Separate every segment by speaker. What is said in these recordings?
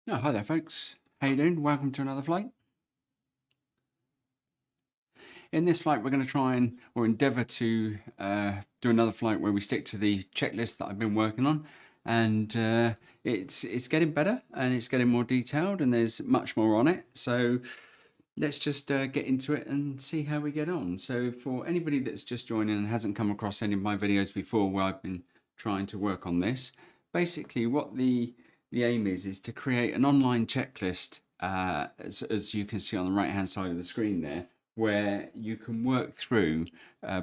Speaker 1: Oh, hi there, folks. How you doing? Welcome to another flight. In this flight, we're going to try and or endeavour to do another flight where we stick to the checklist that I've been working on, and it's getting better and it's getting more detailed, and there's much more on it. So let's just get into it and see how we get on. So for anybody that's just joining and hasn't come across any of my videos before where I've been trying to work on this, basically what the aim is to create an online checklist, as you can see on the right hand side of the screen there, where you can work through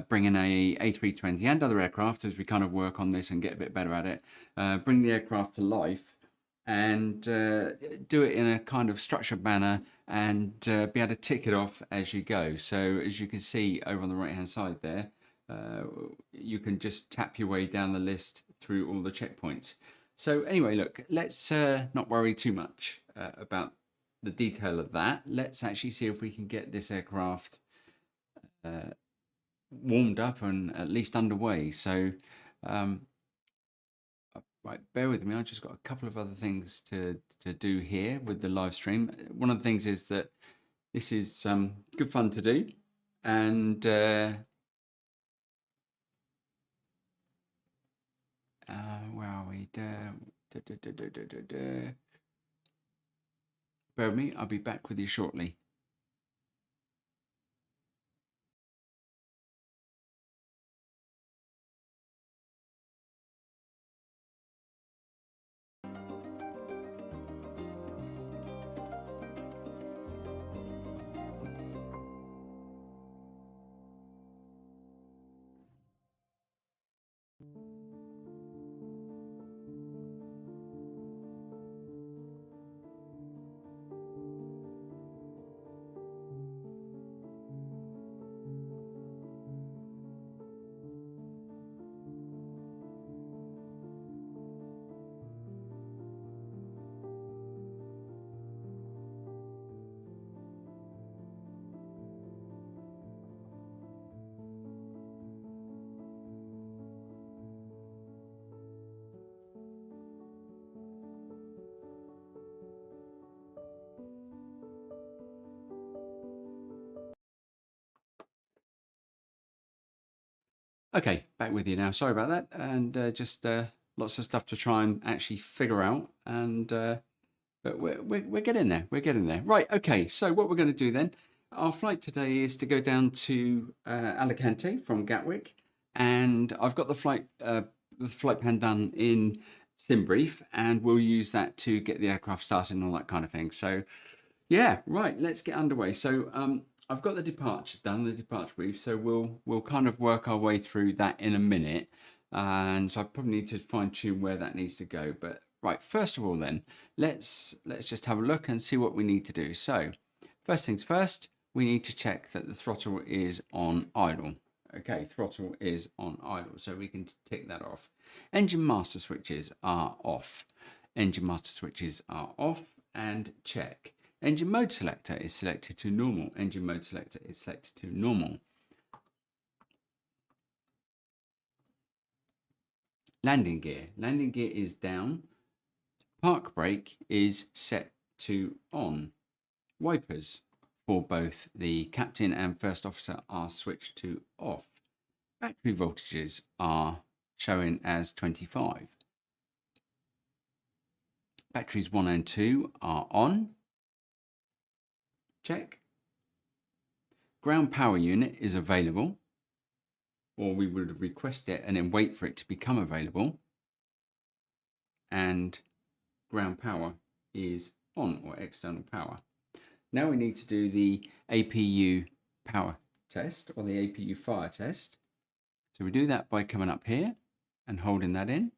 Speaker 1: bringing a A320 and other aircraft, as we kind of work on this and get a bit better at it, bring the aircraft to life and do it in a kind of structured manner and be able to tick it off as you go. So as you can see over on the right hand side there, you can just tap your way down the list through all the checkpoints. So anyway, look, let's not worry too much about the detail of that. Let's actually see if we can get this aircraft warmed up and at least underway. So right, bear with me. I just got a couple of other things to do here with the live stream. One of the things is that this is good fun to do, and where are we? Bear with me. I'll be back with you shortly. Okay, back with you now. Sorry about that, and just lots of stuff to try and actually figure out, and but we're getting there. We're getting there. Right. Okay. So what we're going to do then? Our flight today is to go down to Alicante from Gatwick, and I've got the flight plan done in SimBrief, and we'll use that to get the aircraft started and all that kind of thing. So yeah, right. Let's get underway. So I've got the departure done, the departure brief. So we'll kind of work our way through that in a minute, and so I probably need to fine tune where that needs to go. But right, first of all, then let's just have a look and see what we need to do. So first things first, we need to check that the throttle is on idle. Okay, throttle is on idle, so we can tick that off. Engine master switches are off. Engine master switches are off, and check. Engine mode selector is selected to normal. Engine mode selector is selected to normal. Landing gear. Landing gear is down. Park brake is set to on. Wipers for both the captain and first officer are switched to off. Battery voltages are showing as 25. Batteries 1 and 2 are on. Check. Ground power unit is available, or we would request it and then wait for it to become available. And ground power is on, or external power. Now we need to do the APU power test, or the APU fire test. So we do that by coming up here and holding that in.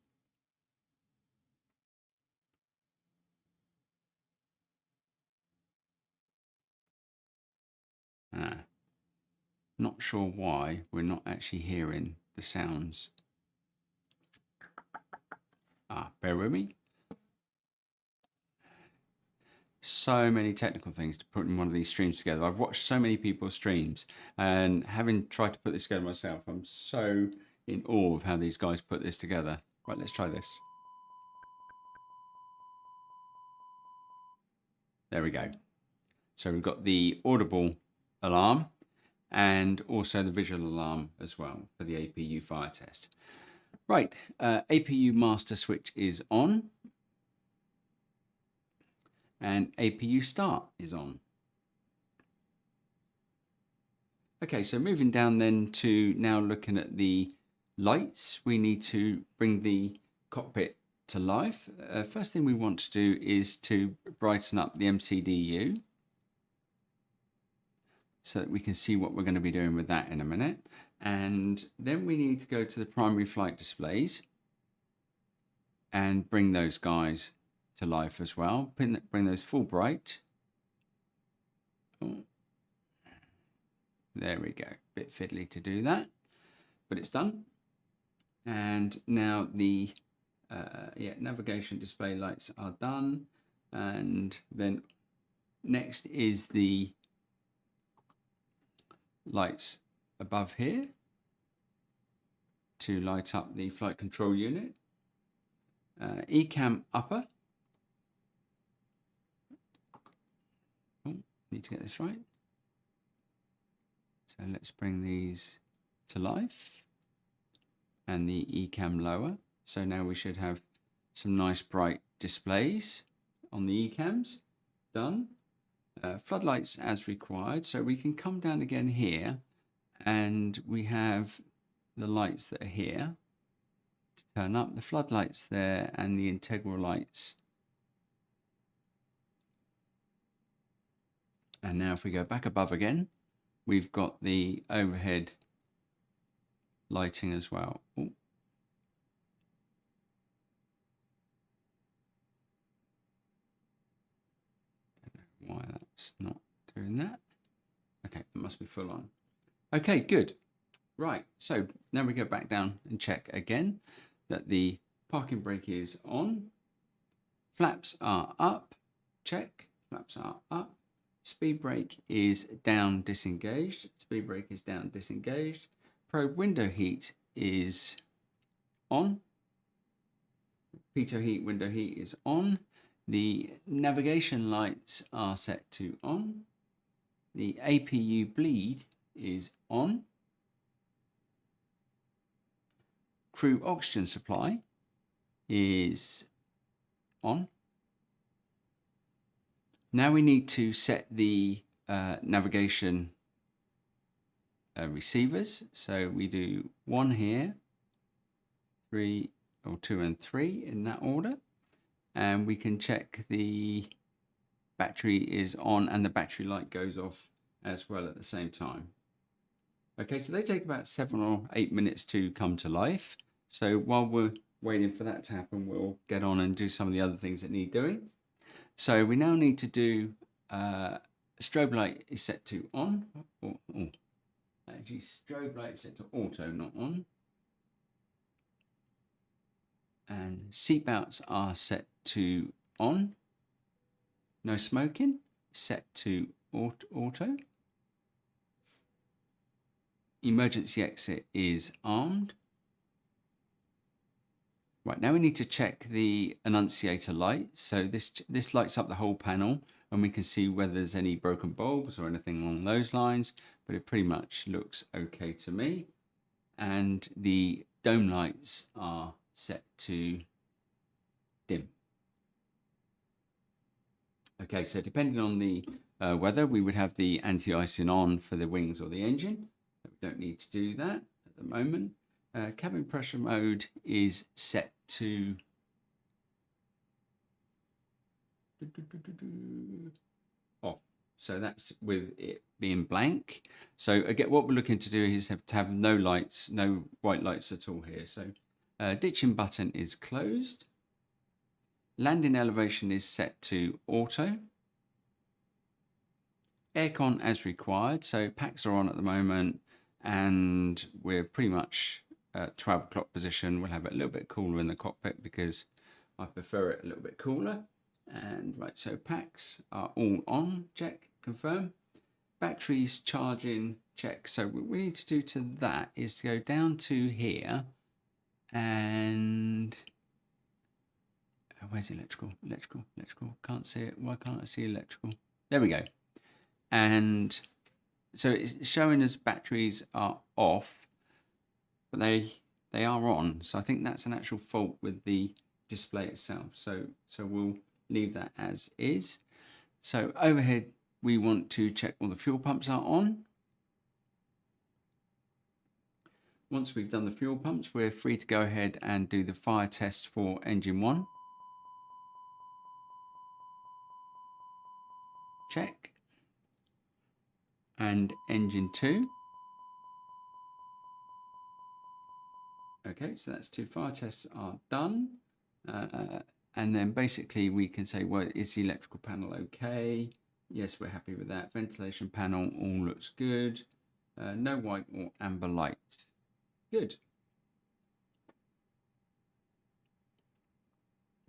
Speaker 1: Not sure why we're not actually hearing the sounds. Bear with me. So many technical things to put in one of these streams together. I've watched so many people's streams, and having tried to put this together myself, I'm so in awe of how these guys put this together. Right, let's try this. There we go. So we've got the audible alarm and also the visual alarm as well for the APU fire test. Right, APU master switch is on and APU start is on. Okay, so moving down then to now looking at the lights, we need to bring the cockpit to life. First thing we want to do is to brighten up the MCDU so that we can see what we're going to be doing with that in a minute. And then we need to go to the primary flight displays and bring those guys to life as well. Bring those full bright. Oh, there we go. Bit fiddly to do that, but it's done. And now the navigation display lights are done. And then next is the lights above here to light up the flight control unit. ECAM upper. Oh, need to get this right. So let's bring these to life. And the ECAM lower. So now we should have some nice bright displays on the ECAMs. Done. Floodlights as required. So we can come down again here and we have the lights that are here to turn up, the floodlights there and the integral lights. And now if we go back above again, we've got the overhead lighting as well. Ooh. Don't know why that's not doing that. Okay, it must be full on. Okay, good. Right, so now we go back down and check again that the parking brake is on. Flaps are up. Check. Flaps are up. Speed brake is down, disengaged. Speed brake is down, disengaged. Probe window heat is on. Pitot heat, window heat is on. The navigation lights are set to on. The APU bleed is on. Crew oxygen supply is on. Now we need to set the navigation receivers. So we do 1 here, 3 or 2 and 3 in that order. And we can check the battery is on and the battery light goes off as well at the same time. Okay, so they take about 7 or 8 minutes to come to life. So while we're waiting for that to happen, we'll get on and do some of the other things that need doing. So we now need to do strobe light is set to on. Actually, strobe light is set to auto, not on. And seatbelts are set to on. No smoking, set to auto. Emergency exit is armed. Right, now we need to check the annunciator light. So this lights up the whole panel and we can see whether there's any broken bulbs or anything along those lines, but it pretty much looks okay to me. And the dome lights are set to dim. Okay, so depending on the weather, we would have the anti-icing on for the wings or the engine. We don't need to do that at the moment. Cabin pressure mode is set to off. So that's with it being blank. So again, what we're looking to do is to have no lights, no white lights at all here. So ditching button is closed. Landing elevation is set to auto. Aircon as required. So packs are on at the moment and we're pretty much at 12 o'clock position. We'll have it a little bit cooler in the cockpit because I prefer it a little bit cooler. And right, so packs are all on, check, confirm. Batteries charging, check. So what we need to do to that is to go down to here and where's electrical? Electrical. Can't see it. Why can't I see electrical? There we go. And so it's showing us batteries are off, but they are on. So I think that's an actual fault with the display itself. So we'll leave that as is. So overhead, we want to check all the fuel pumps are on. Once we've done the fuel pumps, we're free to go ahead and do the fire test for engine 1. Check. And engine 2. Okay, so that's 2 fire tests are done. And then basically we can say, well, is the electrical panel okay? Yes, we're happy with that. Ventilation panel all looks good. No white or amber light. Good.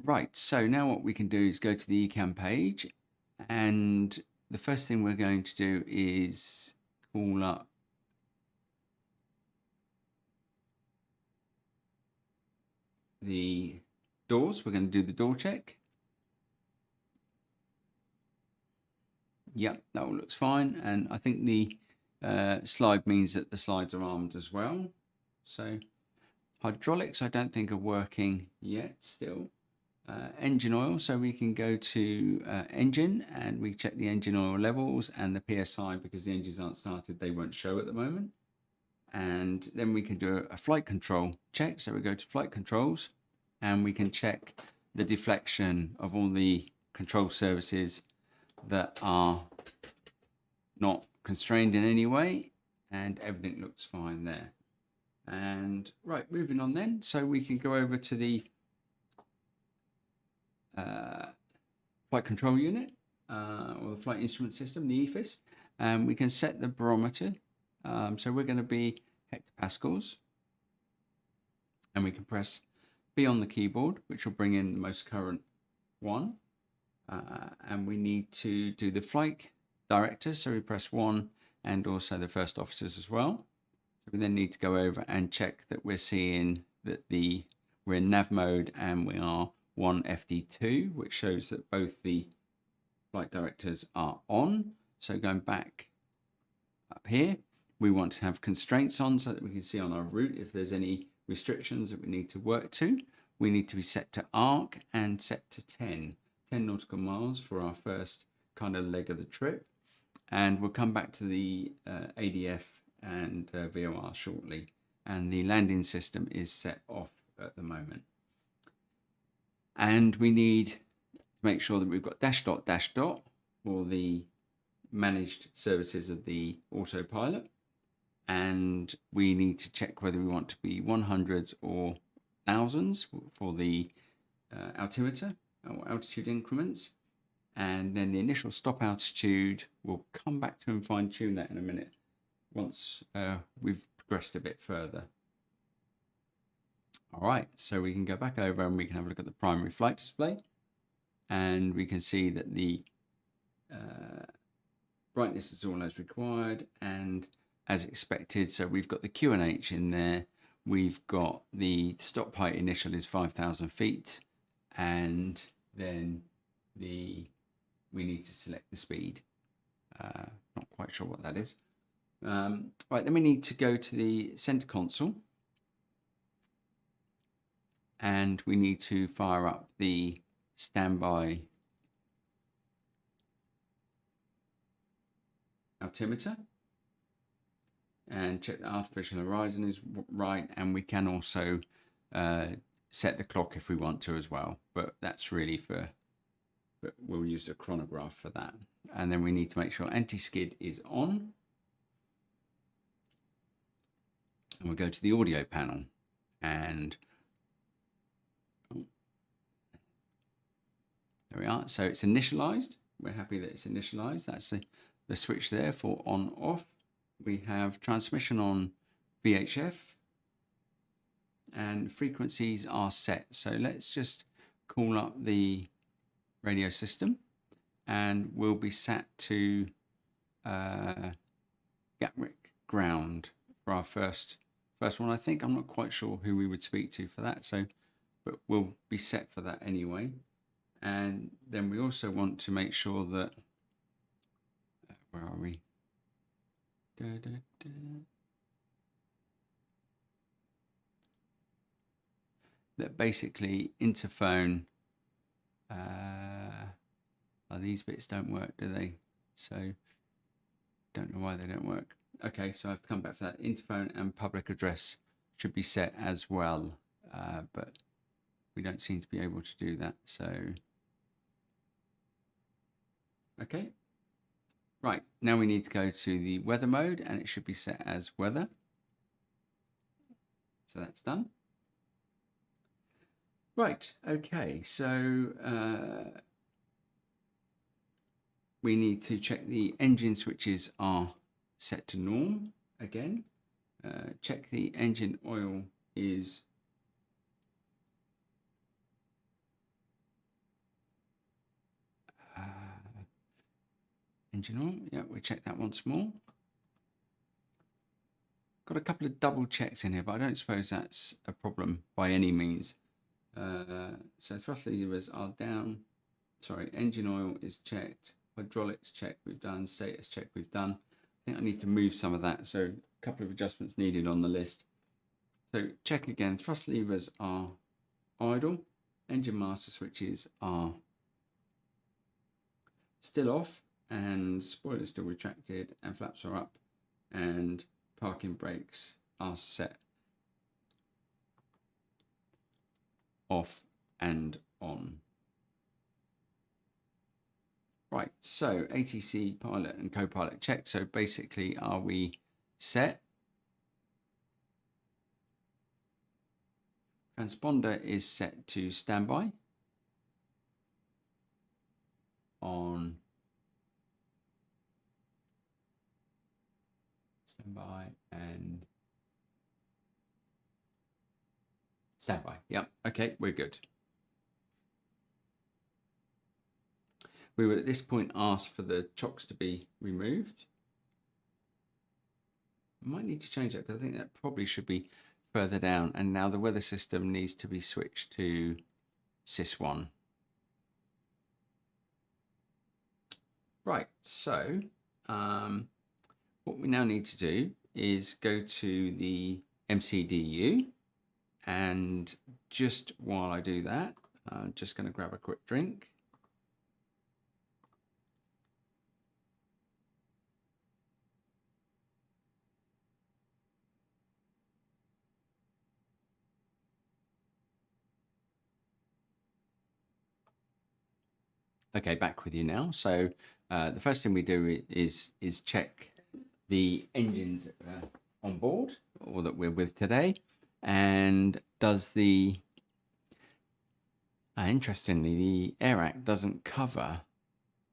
Speaker 1: Right, so now what we can do is go to the ECAM page, and the first thing we're going to do is call up the doors. We're going to do the door check. Yep, that all looks fine, and I think the slide means that the slides are armed as well. So hydraulics I don't think are working yet still. Engine oil, so we can go to engine and we check the engine oil levels and the PSI, because the engines aren't started, they won't show at the moment. And then we can do a flight control check, so we go to flight controls and we can check the deflection of all the control services that are not constrained in any way, and everything looks fine there. And right, moving on then, so we can go over to the flight control unit or the flight instrument system, the EFIS, and we can set the barometer. So we're going to be hectopascals, and we can press B on the keyboard, which will bring in the most current one. And we need to do the flight directors, so we press 1, and also the first officers as well. So we then need to go over and check that we're seeing that we're in nav mode and we are 1 FD2, which shows that both the flight directors are on. So going back up here, we want to have constraints on so that we can see on our route if there's any restrictions that we need to work to. We need to be set to arc and set to 10 nautical miles for our first kind of leg of the trip. And we'll come back to the ADF and VOR shortly. And the landing system is set off at the moment. And we need to make sure that we've got dash dot for the managed services of the Autopilot. And we need to check whether we want to be 100s or 1000s for the altimeter or altitude increments. And then the initial stop altitude, we'll come back to and fine tune that in a minute once we've progressed a bit further. All right, so we can go back over and we can have a look at the primary flight display, and we can see that the brightness is all as required and as expected. So we've got the QNH in there. We've got the stop height initial is 5,000 feet, and then we need to select the speed. Not quite sure what that is. Right, then we need to go to the center console, and we need to fire up the standby altimeter and check the artificial horizon is right, and we can also set the clock if we want to as well, but that's really but we'll use a chronograph for that. And then we need to make sure anti-skid is on, and we'll go to the audio panel, and there we are. So it's initialized. We're happy that it's initialized. That's the switch there for on off. We have transmission on VHF, and frequencies are set. So let's just call up the radio system, and we'll be set to Gatwick ground for our first one. I think I'm not quite sure who we would speak to for that, so but we'll be set for that anyway. And then we also want to make sure that, where are we? That basically interphone, these bits don't work, do they? So don't know why they don't work. Okay, so I have to come back for that. Interphone and public address should be set as well, but we don't seem to be able to do that. So, okay. Right, now we need to go to the weather mode, and it should be set as weather. So that's done. Right, okay, so we need to check the engine switches are set to norm again. Check the engine oil is engine oil. Yeah, we'll check that once more. Got a couple of double checks in here, but I don't suppose that's a problem by any means. So thrust levers are down. Sorry, engine oil is checked. Hydraulics check we've done. Status check we've done. I think I need to move some of that. So a couple of adjustments needed on the list. So check again. Thrust levers are idle. Engine master switches are still off, and spoilers still retracted, and flaps are up, and parking brakes are set off and on. Right, so ATC pilot and co-pilot check. So basically, are we set? Transponder is set to standby. On standby and standby. Yep. Okay, we're good. We would at this point ask for the chocks to be removed. I might need to change that because I think that probably should be further down. And now the weather system needs to be switched to SYS1. Right, so what we now need to do is go to the MCDU, and just while I do that, I'm just going to grab a quick drink. Okay, back with you now. So the first thing we do is check the engines on board, or that we're with today, and does the interestingly, the Air Act doesn't cover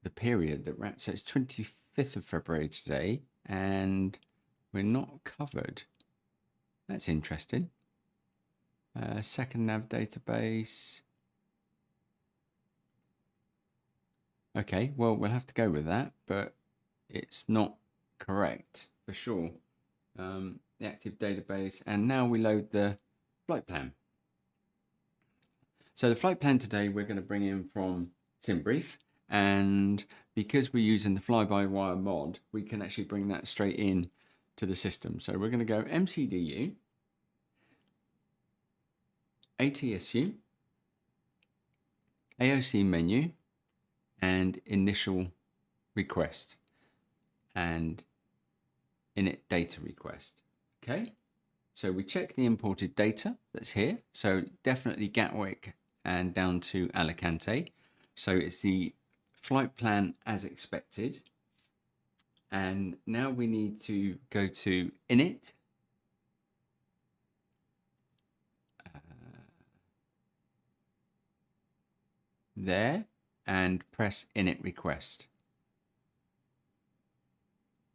Speaker 1: the period that we're at. So it's 25th of February today, and we're not covered. That's interesting. Second nav database. Okay, well, we'll have to go with that, but it's not correct for sure. The active database, and now we load the flight plan. So the flight plan today we're going to bring in from SimBrief, and because we're using the fly-by-wire mod, we can actually bring that straight in to the system. So we're going to go MCDU, ATSU, AOC menu, and initial request, and init data request. Okay, so we check the imported data that's here. So definitely Gatwick and down to Alicante. So it's the flight plan as expected. And now we need to go to init. There, and press init request.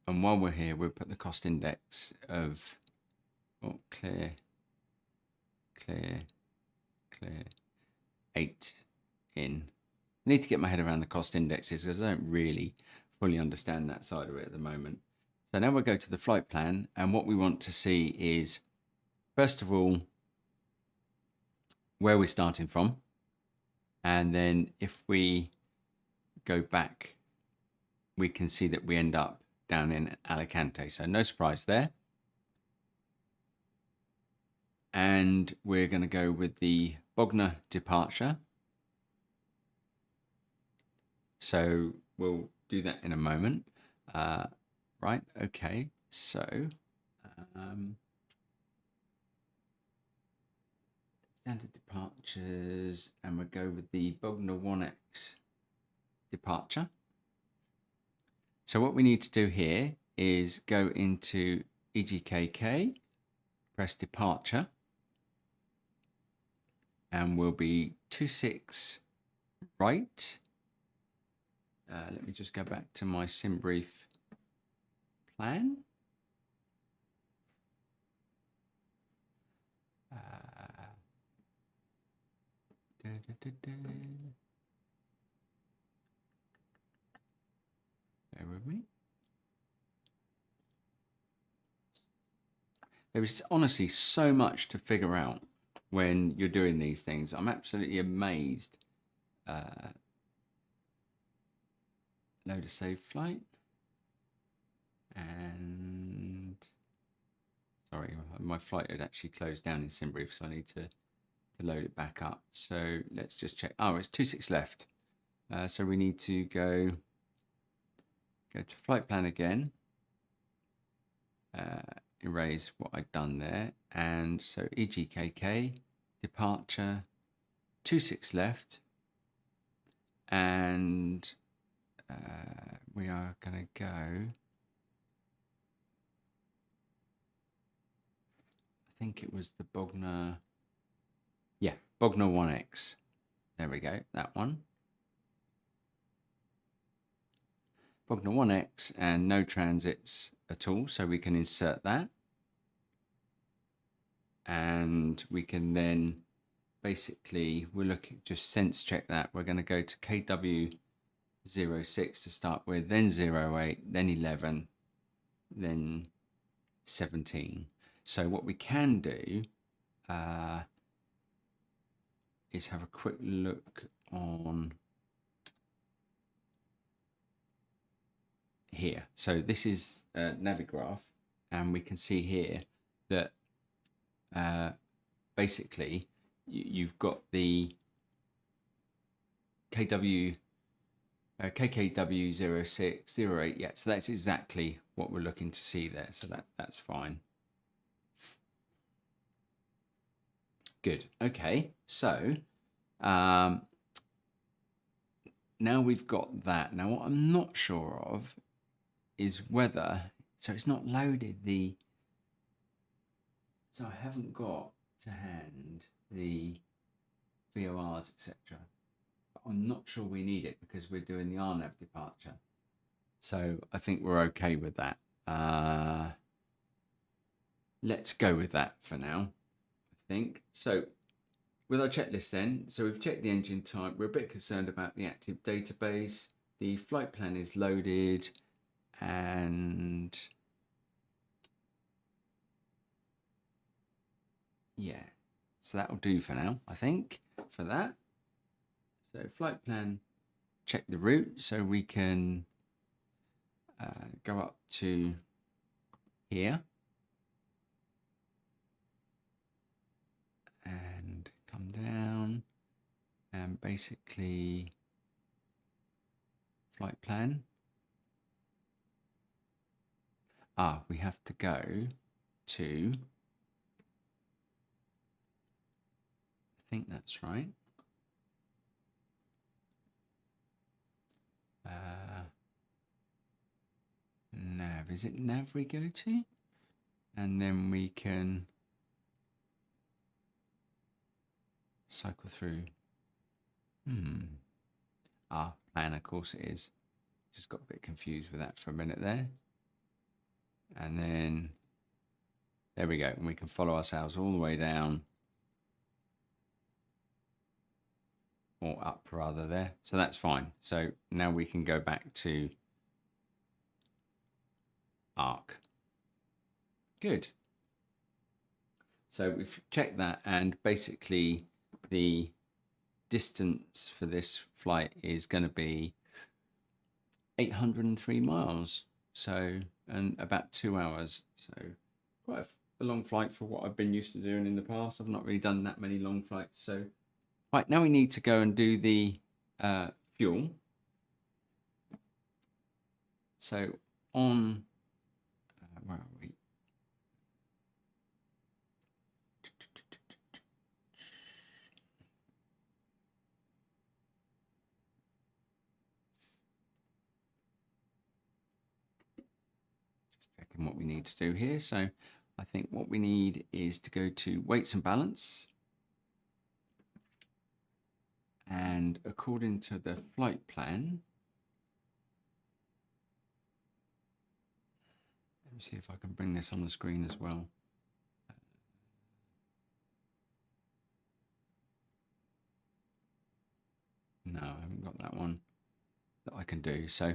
Speaker 1: And while we're here, we'll put the cost index of clear 8 in. I need to get my head around the cost indexes because I don't really fully understand that side of it at the moment. So now we'll go to the flight plan, and what we want to see is, first of all, where we're starting from, And then if we go back, we can see that we end up down in Alicante. So no surprise there. And we're going to go with the Bognor departure. So we'll do that in a moment. Right, okay, so standard departures, and we'll go with the Bognor 1X departure. So what we need to do here is go into EGKK, press departure, and we'll be 26 right. Let me just go back to my sim brief plan. Bear with me. There is honestly so much to figure out when you're doing these things. I'm absolutely amazed. Load a save flight. And sorry, my flight had actually closed down in SimBrief, so I need to load it back up. So let's just check. Oh, it's 26 left. So we need to go to flight plan again. Erase what I'd done there. And so EGKK, departure, 26 left. And we are going to go, I think it was the Bognor, yeah, Bognor 1X. There we go, that one. Bognor 1X and no transits at all, so we can insert that. And we can then basically, we'll look at just sense check that. We're going to go to KW 06 to start with, then 08, then 11, then 17. So what we can do is have a quick look on here. So this is Navigraph, and we can see here that basically you've got the KKW 06, 08, yeah, so that's exactly what we're looking to see there, so that's fine. Good, okay, so now we've got that. Now what I'm not sure of is whether, so it's not loaded so I haven't got to hand the VORs, etc. I'm not sure we need it because we're doing the RNAV departure. So I think we're okay with that. Let's go with that for now, I think. So with our checklist then, so we've checked the engine type. We're a bit concerned about the active database. The flight plan is loaded, and yeah, so that'll do for now, I think, for that. So flight plan, check the route, so we can go up to here and come down, and basically flight plan. We have to go to, I think that's right. Nav, is it nav we go to? And then we can cycle through. Plan, of course it is. Just got a bit confused with that for a minute there. And then there we go. And we can follow ourselves all the way down, or up rather there. So that's fine. So now we can go back to ARC. Good. So we've checked that, and basically the distance for this flight is going to be 803 miles. So, and about 2 hours. So quite a long flight for what I've been used to doing in the past. I've not really done that many long flights. So, right, now we need to go and do the fuel. So on, where are we? Just checking what we need to do here. So I think what we need is to go to weights and balance. And according to the flight plan, let me see if I can bring this on the screen as well. No, I haven't got that one that I can do. So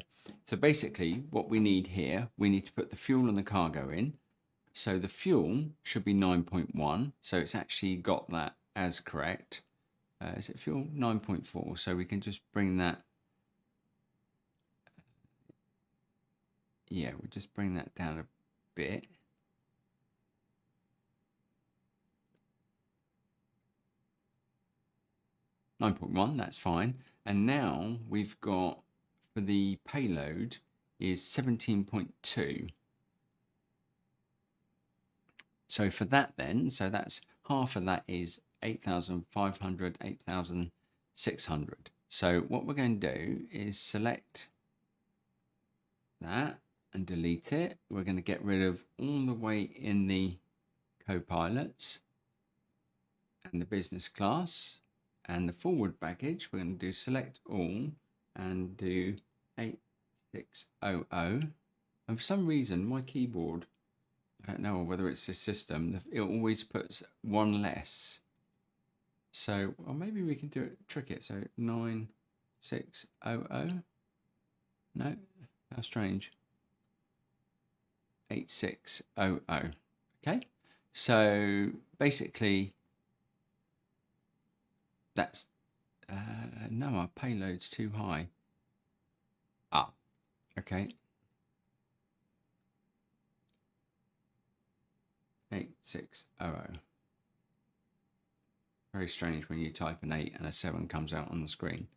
Speaker 1: basically what we need here, we need to put the fuel and the cargo in. So the fuel should be 9.1. So it's actually got that as correct. Is it fuel? 9.4. So we can just bring that. Yeah, we'll just bring that down a bit. .1, that's fine. And now we've got, for the payload, is 17.2. So for that then, so that's half of that is 8,500, 8,600. So what we're going to do is select that and delete it. We're going to get rid of all the weight in the co-pilots and the business class and the forward baggage. We're going to do select all and do 8600. And for some reason, my keyboard, I don't know whether it's this system, it always puts one less. So, or maybe we can do it, trick it. So 9600. No, how strange. 8600. Okay, so basically that's no, our payload's too high. Okay, 8600. Very strange when you type an 8 and a 7 comes out on the screen.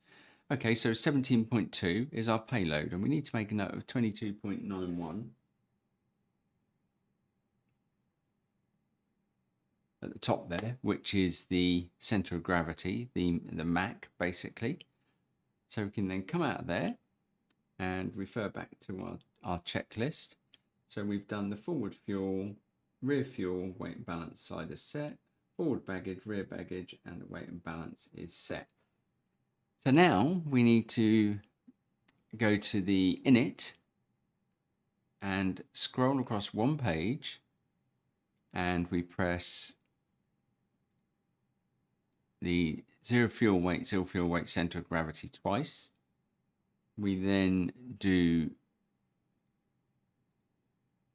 Speaker 1: Okay, so 17.2 is our payload, and we need to make a note of 22.91 at the top there, which is the center of gravity, the Mach, basically. So we can then come out of there and refer back to our checklist. So we've done the forward fuel, rear fuel, weight and balance side is set, forward baggage, rear baggage, and the weight and balance is set. So now we need to go to the init and scroll across one page, and we press the zero fuel weight center of gravity twice. We then do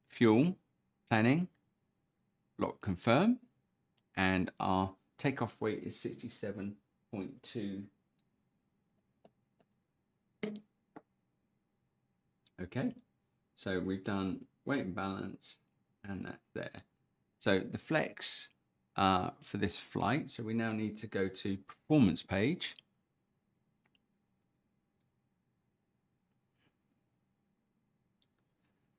Speaker 1: fuel planning, block confirm, and our takeoff weight is 67.2. Okay, so we've done weight and balance, and that's there. So the flex for this flight, so we now need to go to performance page.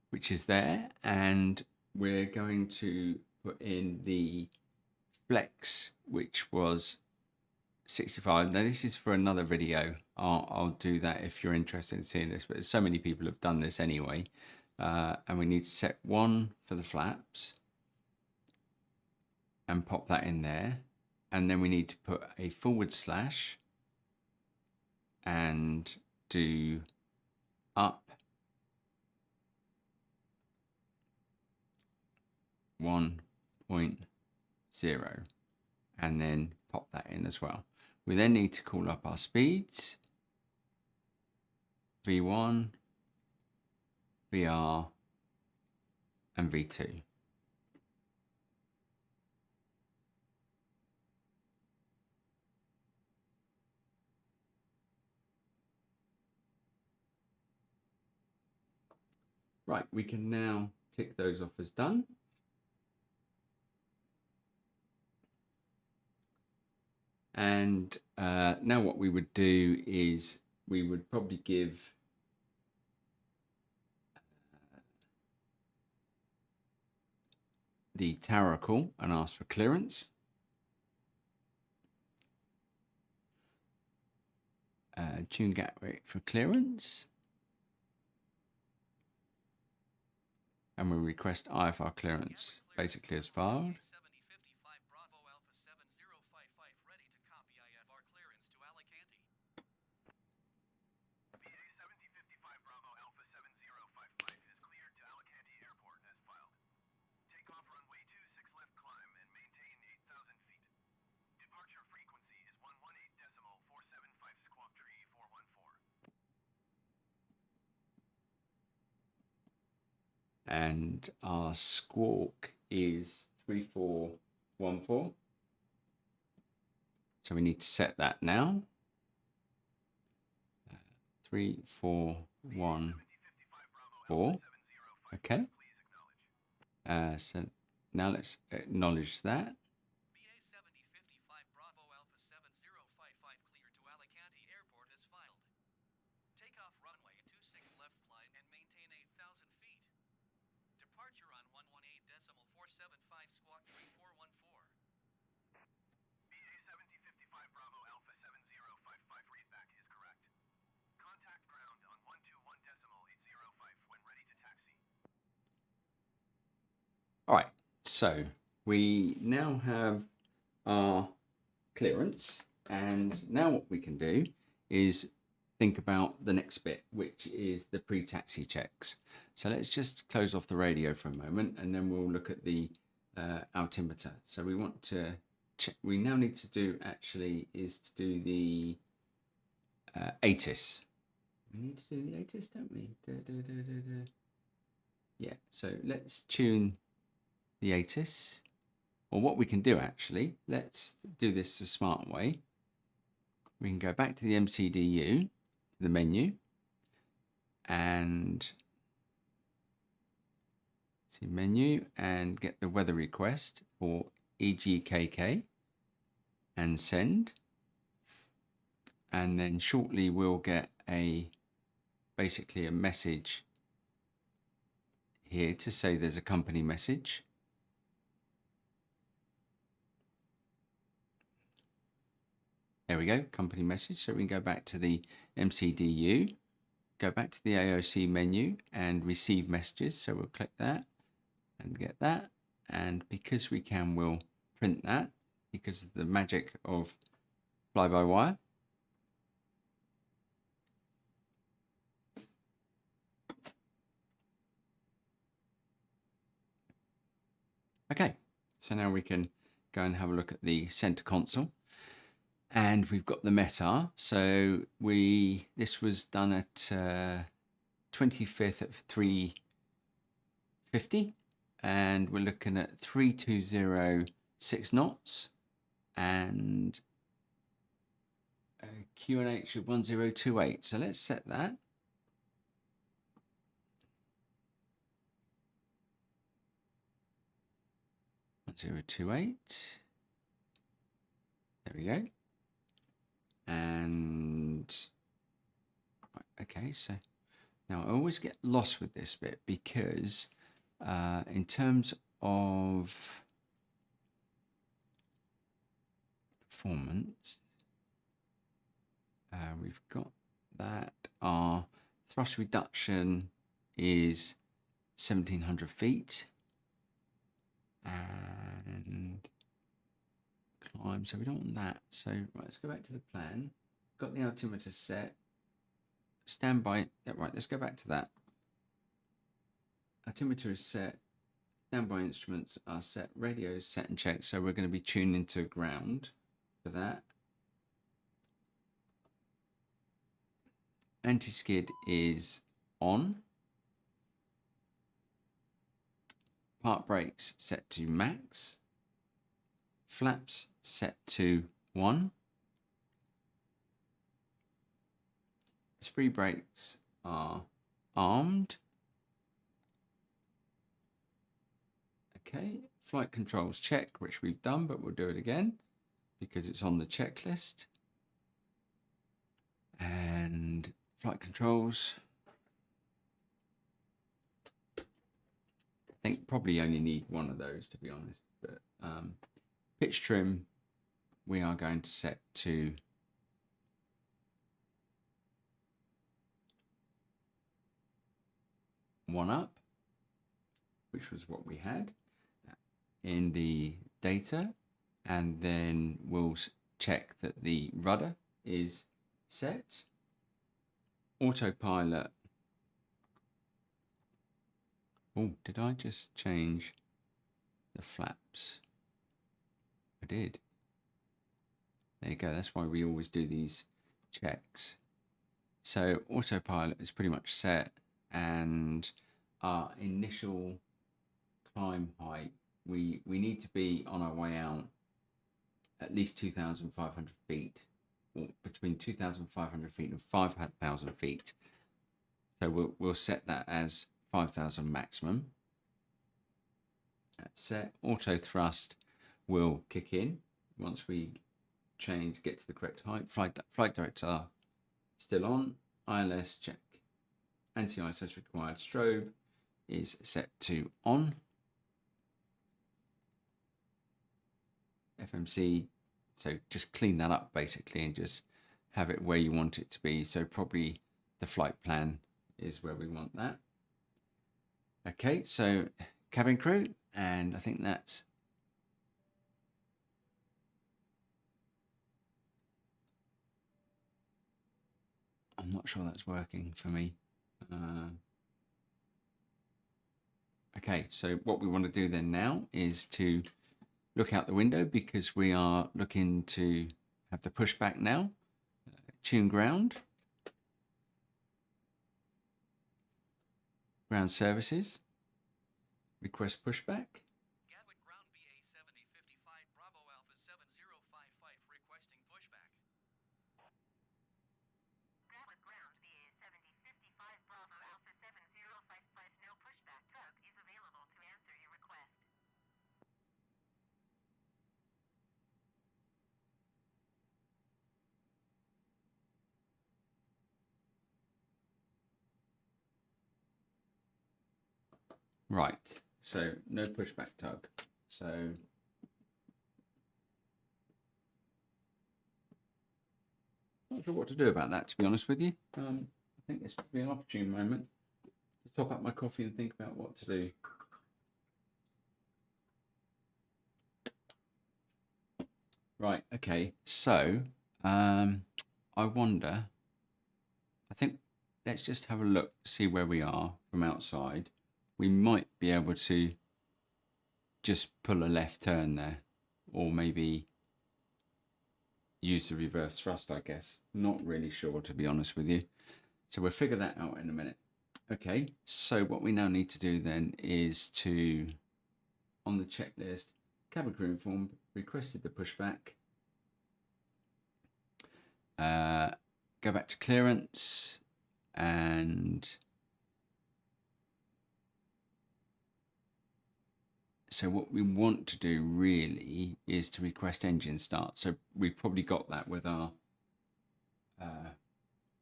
Speaker 1: Which is there, and we're going to put in the flex, which was 65. Now this is for another video. I'll do that if you're interested in seeing this, but so many people have done this anyway. And we need to set 1 for the flaps and pop that in there. And then we need to put a / and do up 1.0 and then pop that in as well. We then need to call up our speeds, V1, VR, and V2. Right, we can now tick those off as done. And now what we would do is we would probably give the tower a call and ask for clearance. Tune Gatwick for clearance. And we request IFR clearance basically as filed. And our squawk is 3414. So we need to set that now. 3414. Okay. So now let's acknowledge that. All right, so we now have our clearance, and now what we can do is think about the next bit, which is the pre-taxi checks. So let's just close off the radio for a moment, and then we'll look at the altimeter. So we want to check, we now need to do actually is to do the ATIS. We need to do the ATIS, don't we? Yeah, so let's tune the ATIS. Or what we can do actually, let's do this a smart way. We can go back to the MCDU, the menu, and see menu and get the weather request for EGKK and send. And then shortly we'll get basically a message here to say there's a company message. There we go, company message. So we can go back to the MCDU, go back to the AOC menu and receive messages. So we'll click that and get that. And because we can, we'll print that because of the magic of fly-by-wire. Okay, so now we can go and have a look at the center console. And we've got the METAR. So this was done at 25th at 350. And we're looking at 3206 knots. And QNH of 1028. So let's set that. .028. There we go. And okay, so now I always get lost with this bit because in terms of performance, we've got that our thrust reduction is 1700 feet and climb, so we don't want that. So right, let's go back to the plan. Got the altimeter set, standby. Yeah, right, let's go back to that. Altimeter is set, standby instruments are set, radio is set and checked, so we're going to be tuned into ground for that. Anti-skid is on. Park brakes set to max. Flaps set to 1. Spree brakes are armed. Okay, flight controls check, which we've done, but we'll do it again because it's on the checklist. And flight controls, I think probably only need one of those, to be honest, but pitch trim we are going to set to 1 up, which was what we had in the data, and then we'll check that the rudder is set. Autopilot. Oh, did I just change the flaps? I did. There you go. That's why we always do these checks. So autopilot is pretty much set, and our initial climb height, we need to be on our way out at least 2,500 feet, or between 2,500 feet and 5,000 feet. So we'll set that as 5,000 maximum. That's set. Auto thrust will kick in once we get to the correct height. Flight director still on. ILS check. Anti-ice as required. Strobe is set to on. FMC, so just clean that up basically and just have it where you want it to be. So probably the flight plan is where we want that. Okay, so cabin crew, and I think that's I'm not sure that's working for me. Okay, so what we want to do then now is to look out the window because we are looking to have the pushback now. Tune ground. Ground services. Request pushback.
Speaker 2: Gatwick ground BA 7055 Bravo Alpha 7055 requesting pushback. Gatwick ground BA 7055 Bravo Alpha 7055 no pushback. Tug is available to answer your request.
Speaker 1: Right, so no pushback tug. So not sure what to do about that, to be honest with you. I think this would be an opportune moment to top up my coffee and think about what to do. Right, okay, so I wonder, I think let's just have a look, see where we are from outside. We might be able to just pull a left turn there, or maybe use the reverse thrust, I guess. Not really sure, to be honest with you. So we'll figure that out in a minute. Okay, so what we now need to do then is to, on the checklist, cabin crew informed, requested the pushback. Go back to clearance, and so what we want to do really is to request engine start. So we've probably got that with our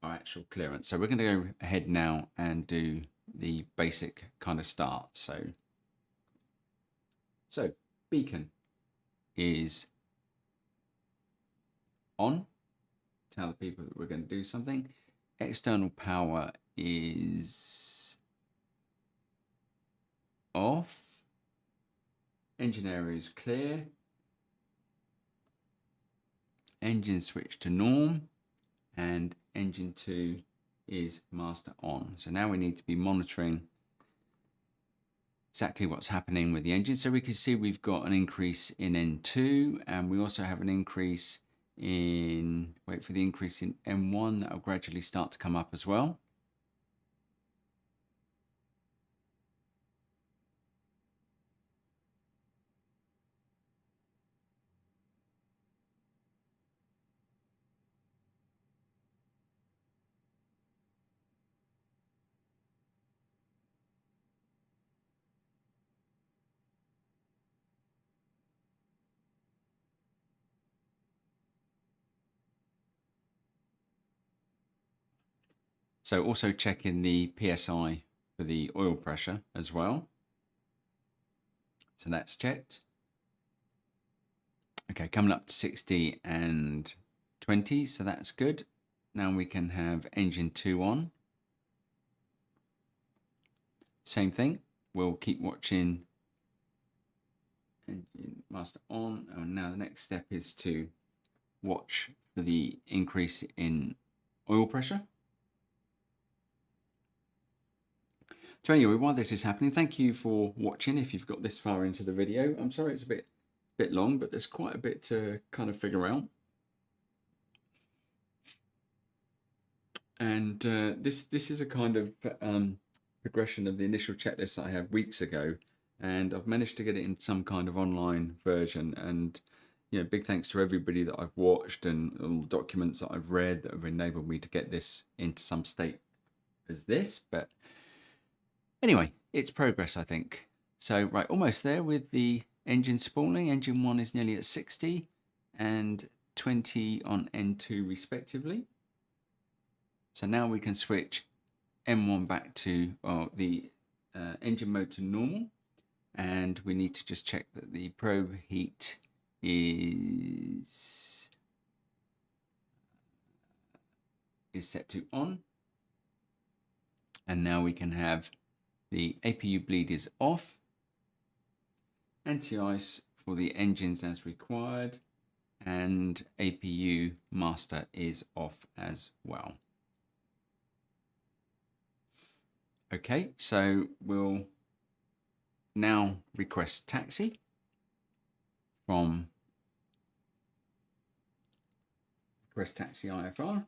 Speaker 1: actual clearance. So we're going to go ahead now and do the basic kind of start. So beacon is on. Tell the people that we're going to do something. External power is off. Engine area is clear. Engine switch to norm, and engine 2 is master on. So now we need to be monitoring exactly what's happening with the engine. So we can see we've got an increase in N2, and we also have an increase in, wait for the increase in M1, that will gradually start to come up as well. So also checking the PSI for the oil pressure as well. So that's checked. Okay, coming up to 60 and 20, so that's good. Now we can have engine 2 on. Same thing, we'll keep watching engine master on. And now the next step is to watch for the increase in oil pressure. So anyway, while this is happening, thank you for watching if you've got this far into the video. I'm sorry it's a bit long, but there's quite a bit to kind of figure out. And this is a kind of progression of the initial checklist that I had weeks ago, and I've managed to get it in some kind of online version. And you know, big thanks to everybody that I've watched and all the documents that I've read that have enabled me to get this into some state as this. But anyway, it's progress, I think. So right, almost there with the engine spooling. Engine 1 is nearly at 60 and 20 on N2 respectively. So now we can switch M1 back to the engine mode to normal, and we need to just check that the probe heat is set to on. And now we can have the APU bleed is off, anti-ice for the engines as required, and APU master is off as well. Okay, so we'll now request taxi from IFR.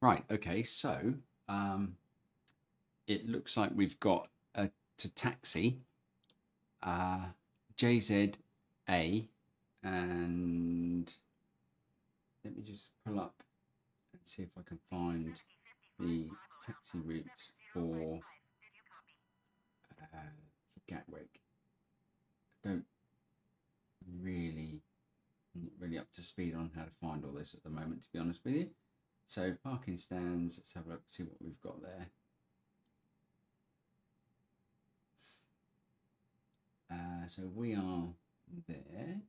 Speaker 1: Right, okay, so it looks like we've got to taxi JZA, and let me just pull up and see if I can find the taxi routes for Gatwick. I don't really, I'm not really up to speed on how to find all this at the moment, to be honest with you. So parking stands, let's have a look, see what we've got there. So we are there.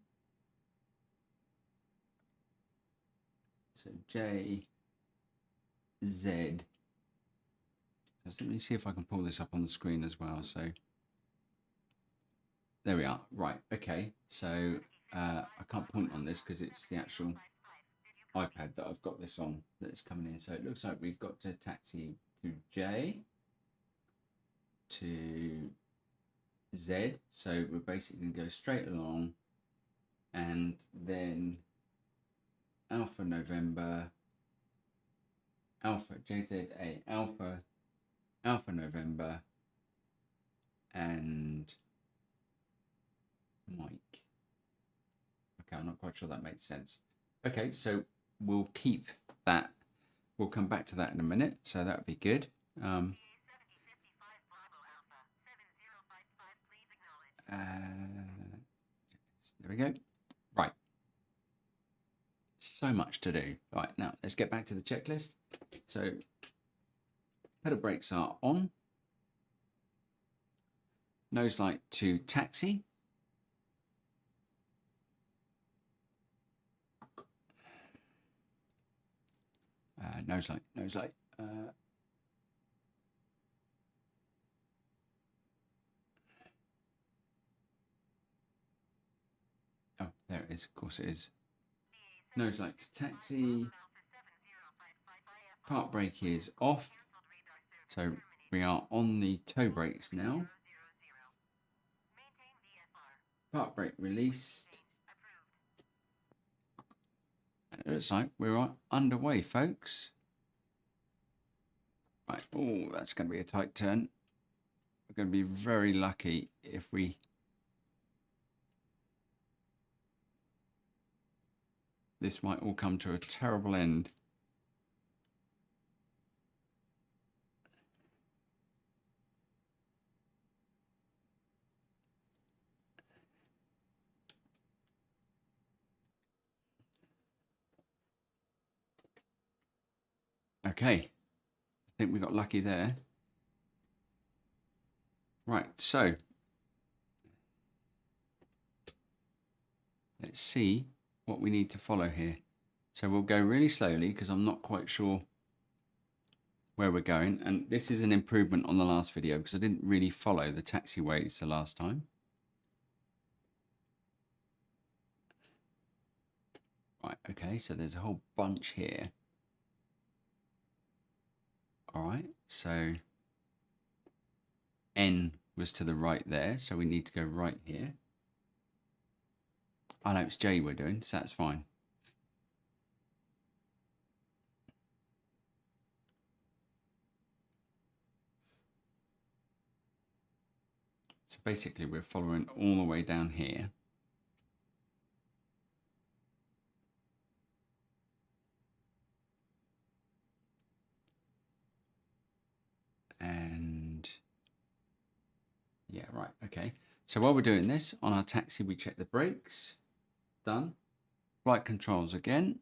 Speaker 1: So JZ. Just let me see if I can pull this up on the screen as well. So there we are. Right. Okay. So I can't point on this because it's the actual iPad that I've got this on that's coming in. So it looks like we've got to taxi to J to Z. So we're basically going to go straight along, and then Alpha November, Alpha JZA, Alpha November, and Mike. Okay, I'm not quite sure that makes sense. Okay, so we'll keep that. We'll come back to that in a minute. So that would be good. There we go. Right. So much to do. Right, now let's get back to the checklist. So pedal brakes are on. Nose light to taxi. Nose light. Oh, there it is. Of course it is. Nose light to taxi. Park brake is off. So we are on the toe brakes now. Park brake released. And it looks like we're underway, folks. Right, oh, that's going to be a tight turn. We're going to be very lucky if we... This might all come to a terrible end. Okay, I think we got lucky there. Right, so let's see what we need to follow here. So we'll go really slowly because I'm not quite sure where we're going. And this is an improvement on the last video because I didn't really follow the taxiways the last time. Right, okay, so there's a whole bunch here. All right, so N was to the right there, so we need to go right here. I know it's J we're doing, so that's fine. So basically we're following all the way down here. And yeah, right, okay. So while we're doing this, on our taxi we check the brakes. Done. Flight controls again.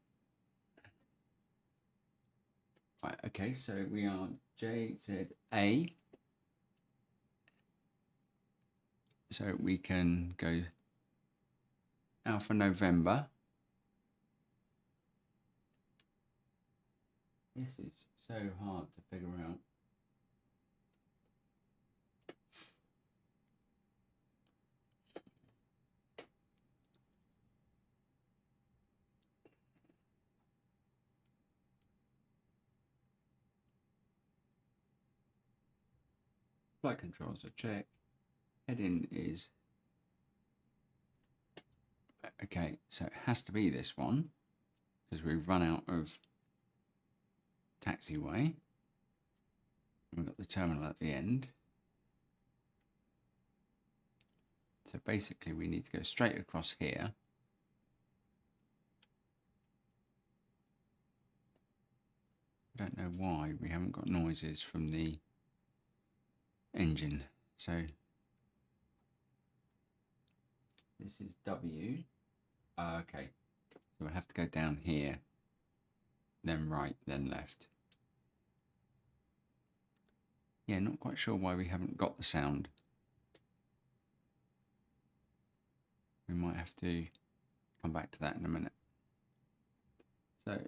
Speaker 1: Right, okay, so we are JZA. So we can go Alpha November. This is so hard to figure out. Flight controls are checked. Heading is... Okay, so it has to be this one because we've run out of taxiway. We've got the terminal at the end. So basically we need to go straight across here. I don't know why we haven't got noises from the engine. So this is W. Okay, so we'll have to go down here, then right, then left. Yeah, not quite sure why we haven't got the sound. We might have to come back to that in a minute. So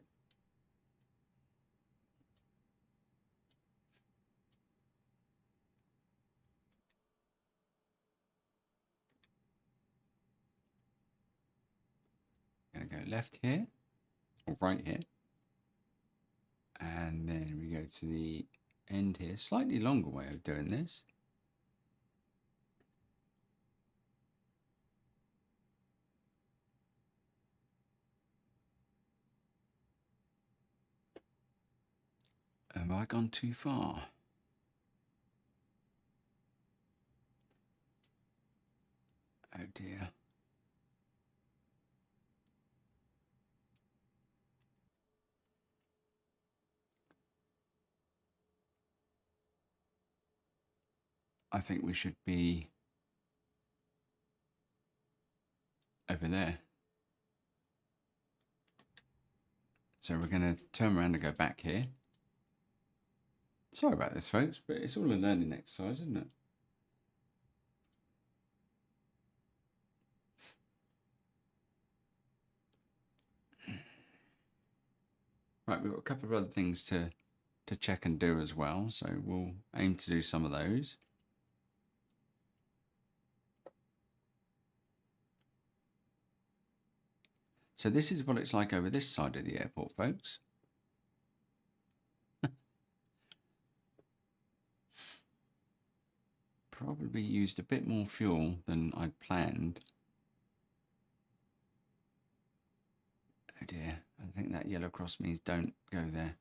Speaker 1: I'm going to go left here, or right here. And then we go to the end here. Slightly longer way of doing this. Have I gone too far? Oh dear. I think we should be over there. So we're going to turn around and go back here. Sorry about this, folks, but it's all a learning exercise, isn't it? Right, we've got a couple of other things to check and do as well, so we'll aim to do some of those. So this is what it's like over this side of the airport, folks. Probably used a bit more fuel than I'd planned. dear. I think that yellow cross means don't go there.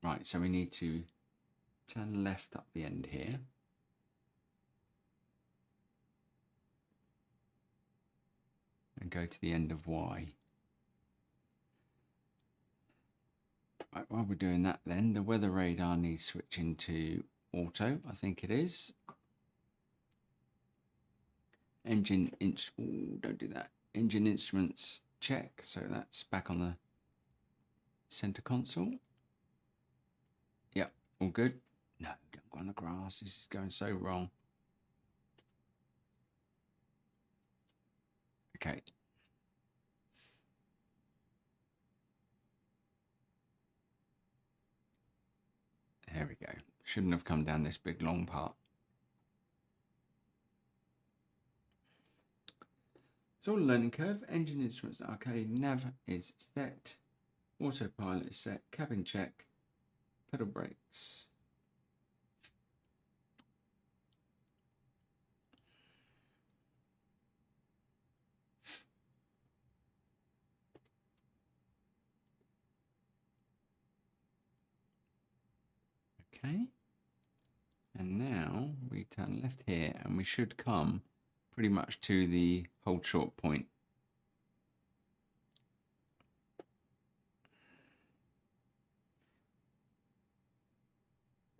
Speaker 1: Right, so we need to turn left up the end here. And go to the end of Y. Right, while we're doing that then, the weather radar needs switching to auto, I think it is. Don't do that. Engine instruments check, so that's back on the center console. Yep, all good. No, don't go on the grass, this is going so wrong. Okay. There we go. Shouldn't have come down this big long part. It's all a learning curve. Engine instruments, okay. Nav is set. Autopilot is set. Cabin check. Pedal brakes. Okay. And now we turn left here and we should come pretty much to the hold short point.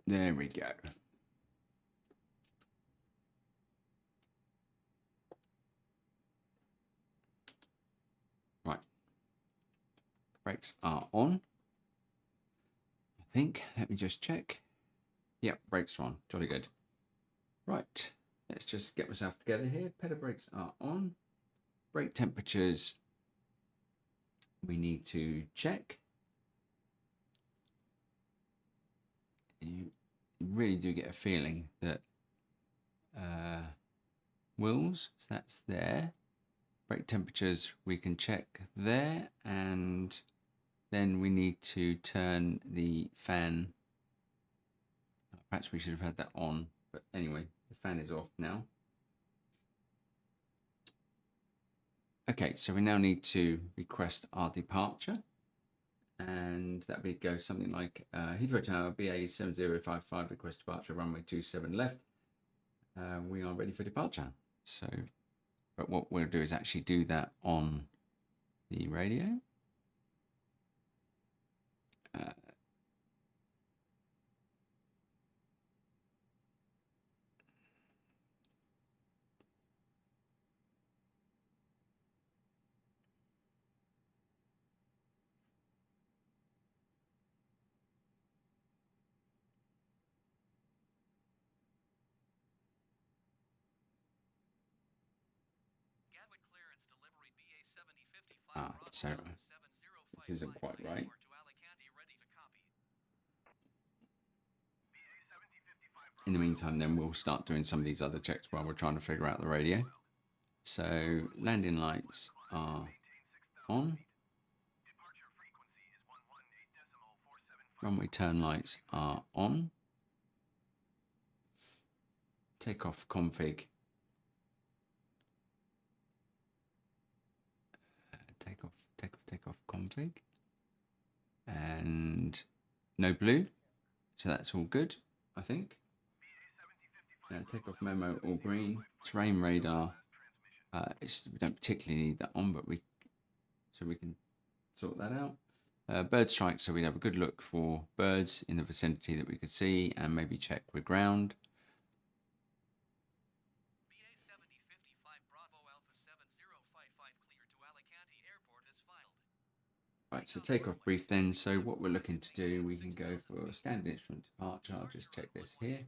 Speaker 1: There we go. Right. Brakes are on. I think. Let me just check. Yep, brakes are on. Jolly good. Right. Let's just get myself together here. Pedal brakes are on. Brake temperatures we need to check. You really do get a feeling that wheels, so that's there. Brake temperatures we can check there, and then we need to turn the fan. Perhaps we should have had that on, but anyway, the fan is off now. Okay, so we now need to request our departure, and that would go something like Heathrow Tower, BA 7055, request departure, runway 27 left. We are ready for departure. So, but what we'll do is actually do that on the radio.
Speaker 2: Gatwick clearance delivery BA 7055
Speaker 1: So this isn't quite right.
Speaker 2: to Alicante, ready to copy.
Speaker 1: In the meantime, then we'll start doing some of these other checks while we're trying to figure out the radio. So landing lights are on. Runway turn lights are on. Takeoff config. Takeoff config. And no blue. So that's all good, I think. Takeoff memo all green. Terrain radar. We don't particularly need that on, but we can sort that out. Bird strike, so we'd have a good look for birds in the vicinity that we could see, and maybe check with ground.
Speaker 2: BA 7055 Bravo Alpha 7055 cleared to Alicante Airport as filed.
Speaker 1: Right, so takeoff brief then. So what we're looking to do, we can go for a standard instrument departure. I'll just check this here.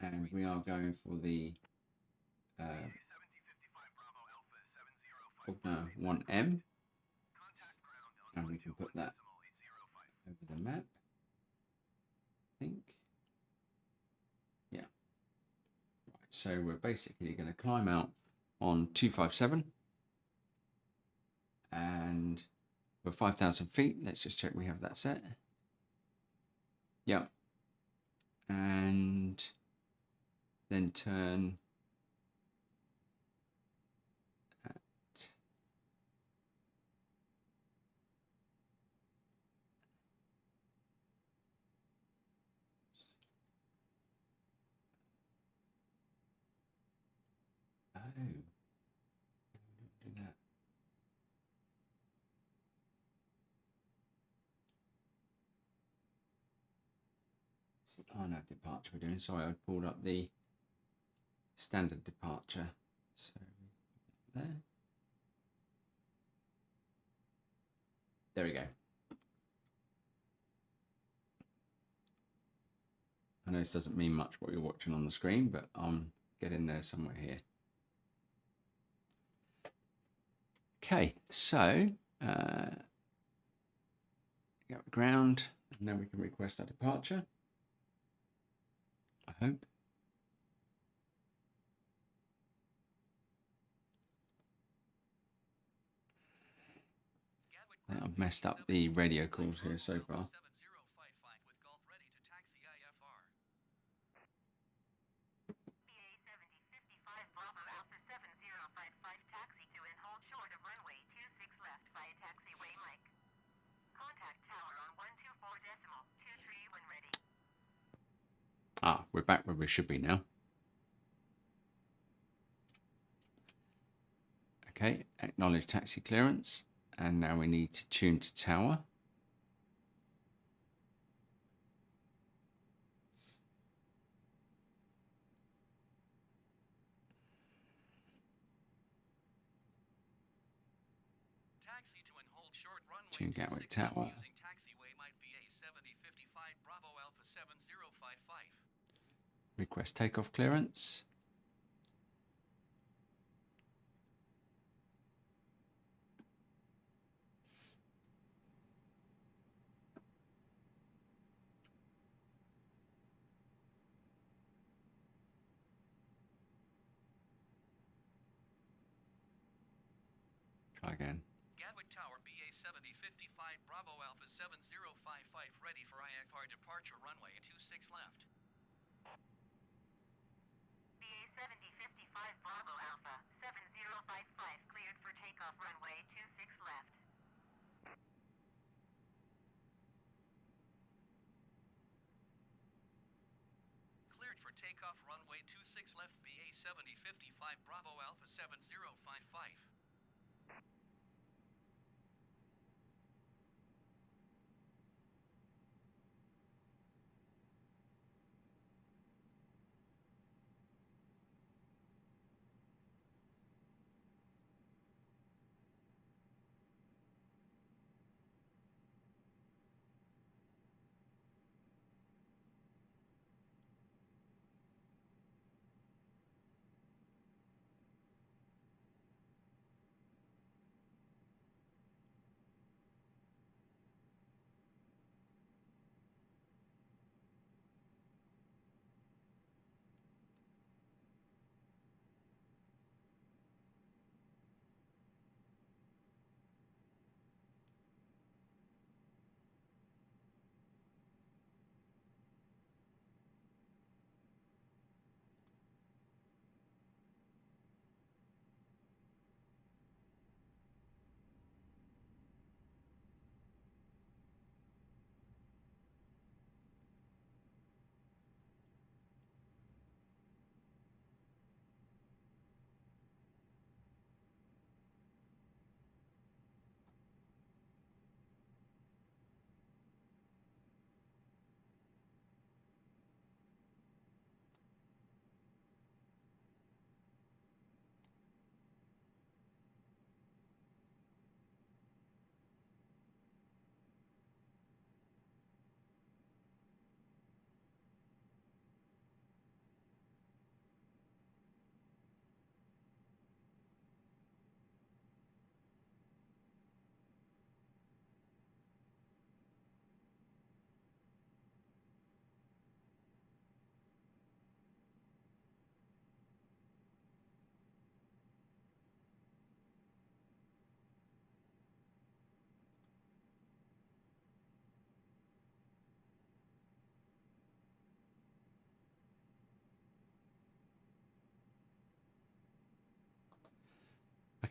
Speaker 1: And we are going for the 1M. And we can put that over the map, I think. Yeah. Right, so we're basically going to climb out on 257 and for 5,000 feet. Let's just check we have that set. Yep. And then turn at do that. Oh no, departure we're doing. Sorry, I pulled up the standard departure. So there. There we go. I know this doesn't mean much what you're watching on the screen, but I'm getting there somewhere here. Okay, so got ground, and now we can request our departure. I hope. I think I've messed up the radio calls here so far. Ah, we're back where we should be now. Okay, acknowledge taxi clearance. And now we need to tune to tower.
Speaker 2: Taxi to and hold short runway
Speaker 1: Tune Gatwick Tower.
Speaker 2: using taxiway might be A320 Bravo Alpha 7055.
Speaker 1: Request takeoff clearance. Try again.
Speaker 2: Gatwick Tower BA 7055 Bravo Alpha 7055 ready for IFR departure runway 26 left. BA 7055 Bravo Alpha 7055 cleared for takeoff runway 26 left. Cleared for takeoff runway 26 left BA 7055 Bravo Alpha 7055.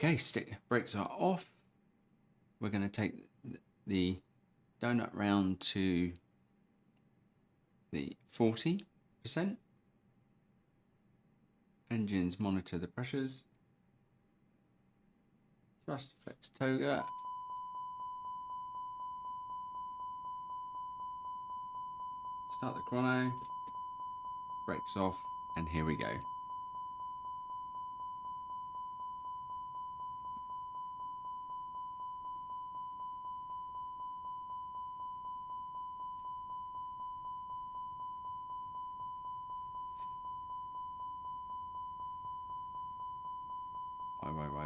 Speaker 1: Okay, brakes are off. We're going to take the donut round to the 40%. Engines monitor the pressures. Thrust effects toga. Start the chrono. Brakes off, and here we go.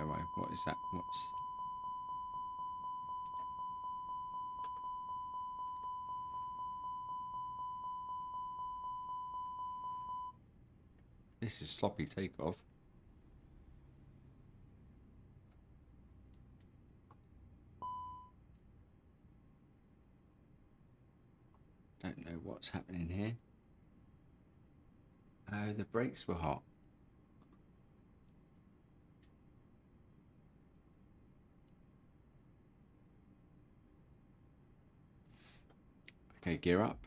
Speaker 1: Why, what is that? What's... This is sloppy takeoff. Don't know what's happening here. Oh, the brakes were hot. Okay, gear up.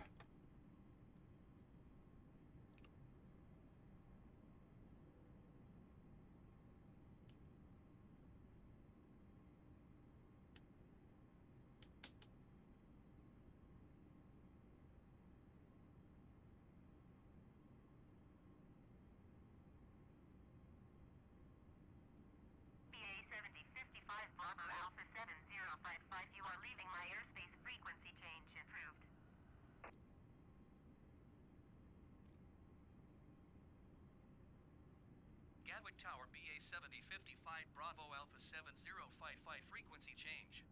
Speaker 2: BA7055 Bravo Alpha 7055, you are leaving my airspace. Frequency change approved.
Speaker 3: Gatwick Tower BA7055 Bravo Alpha 7055 frequency change.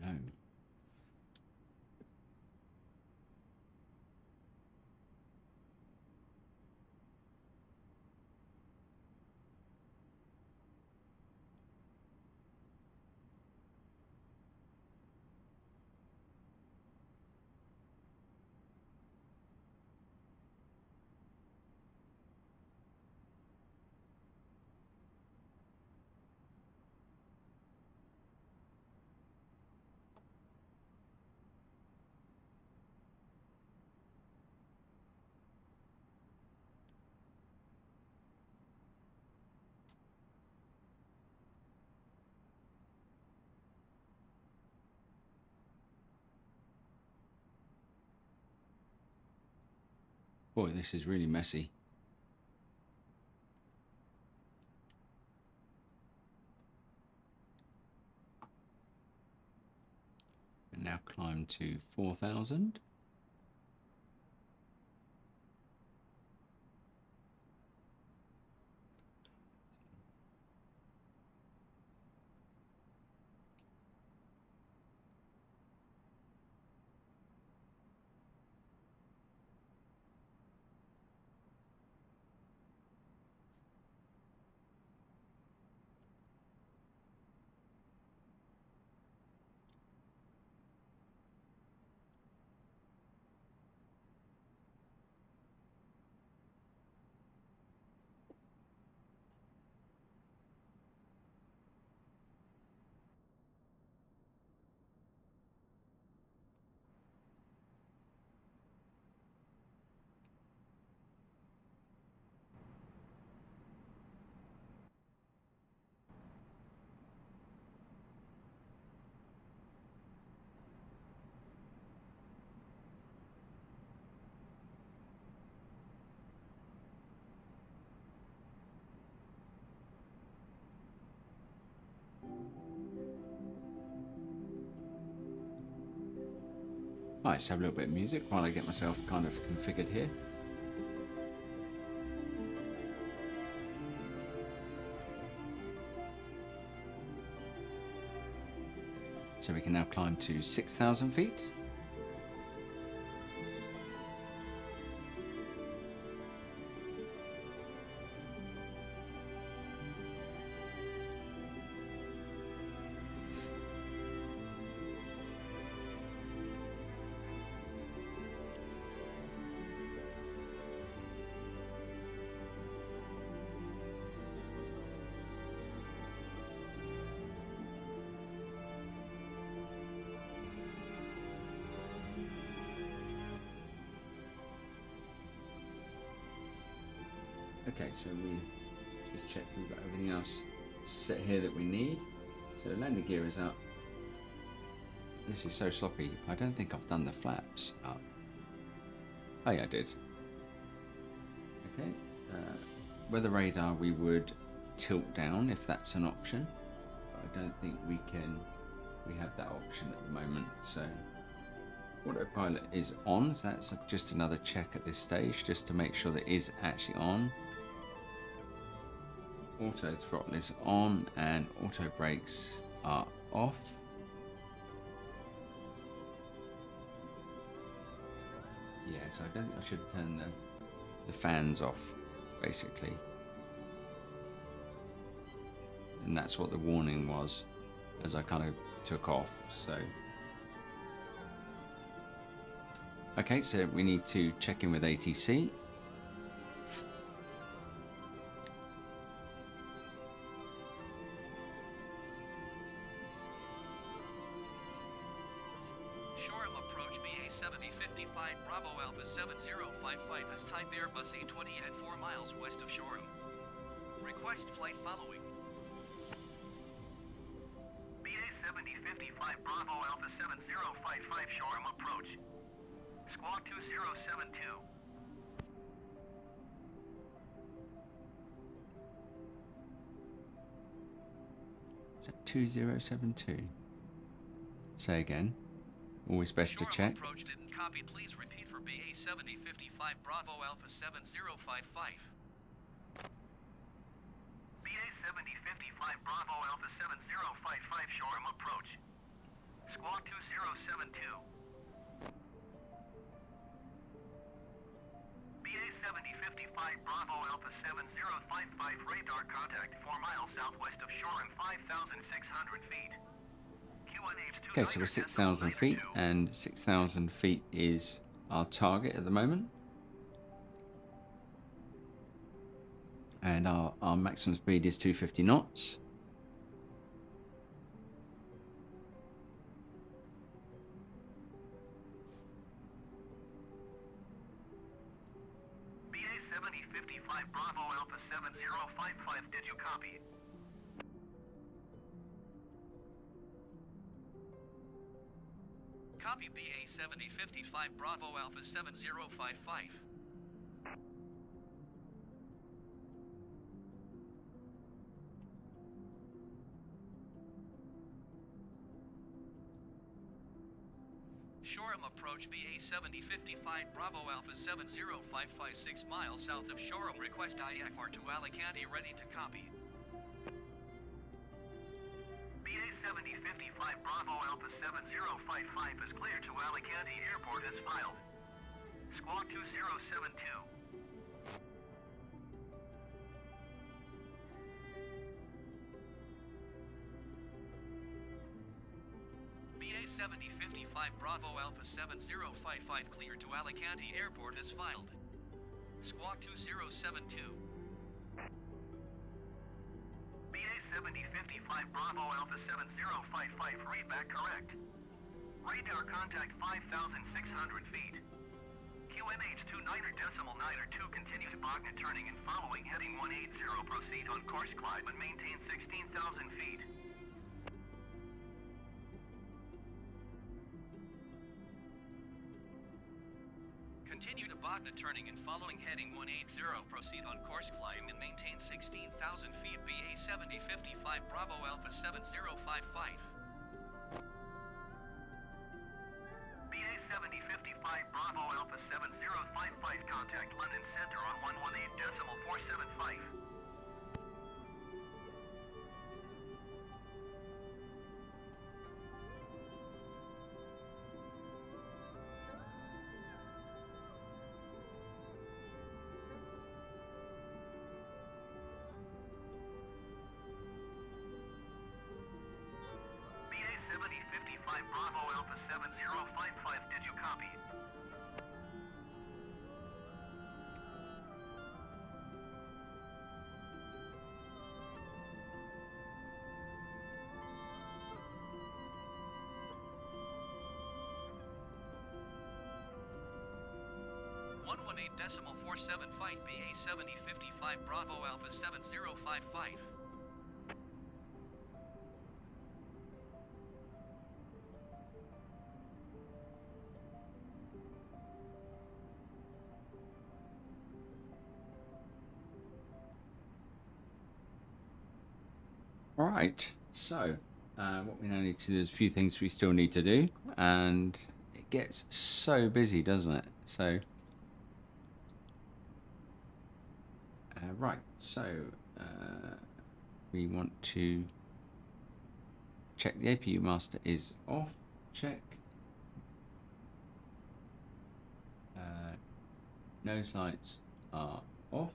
Speaker 1: No. Boy, this is really messy. And now climb to 4,000. Alright, just have a little bit of music while I get myself kind of configured here. So we can now climb to 6,000 feet. Okay, so we just check we've got everything else set here that we need. So the landing gear is up. This is so sloppy. I don't think I've done the flaps up. Oh yeah, I did. Okay. Weather radar we would tilt down if that's an option. But I don't think we have that option at the moment. So autopilot is on, so that's just another check at this stage just to make sure that it is actually on. Auto throttle is on and auto brakes are off. Yeah, so I should turn the fans off basically. And that's what the warning was as I kind of took off. So okay, so we need to check in with ATC.
Speaker 3: Shoreham approach BA 7055 Bravo Alpha 7055 is type Airbus A320 at 4 miles west of Shoreham. Request flight following.
Speaker 2: BA 7055 Bravo Alpha 7055 Shoreham approach. Squawk 2072.
Speaker 1: Is that 2072? Say again. Always best to
Speaker 3: Shoreham
Speaker 1: check.
Speaker 3: approach didn't copy. Please repeat for BA 7055 Bravo Alpha 7055.
Speaker 2: BA 7055 Bravo Alpha 7055 Shoreham approach. Squawk 2072. BA 7055 Bravo Alpha 7055 radar contact 4 miles southwest of Shoreham 5,600 feet.
Speaker 1: Okay, so we're 6,000 feet, and 6,000 feet is our target at the moment. And our maximum speed is 250 knots.
Speaker 2: BA 7055 Bravo Alpha 7055, did you copy?
Speaker 3: Copy BA 7055 Bravo Alpha 7055. Shoreham approach BA 7055 Bravo Alpha 7055 6 miles south of Shoreham. Request Ifr to Alicante, ready to copy.
Speaker 2: BA 7055 Bravo Alpha 7055 is clear to Alicante Airport as filed. Squawk 2072.
Speaker 3: BA 7055 Bravo Alpha 7055 clear to Alicante Airport as filed. Squawk 2072.
Speaker 2: BA 7055 Bravo Alpha 7055 readback correct. Radar contact 5,600 feet. QNH 29.902 continues Bogna turning and following heading 180. Proceed on course climb and maintain 16,000 feet.
Speaker 3: Continue to Bogna turning and following heading 180. Proceed on course climb and maintain 16,000 feet. BA 7055 Bravo Alpha 7055.
Speaker 2: BA 7055 118.475. BA 7055 Bravo Alpha 7055, did you copy?
Speaker 3: One 118.475 BA 7055 Bravo Alpha 7055.
Speaker 1: All right, so what we now need to do is a few things we still need to do, and it gets so busy, doesn't it? So, right, so we want to check the APU master is off, check. Nose lights are off.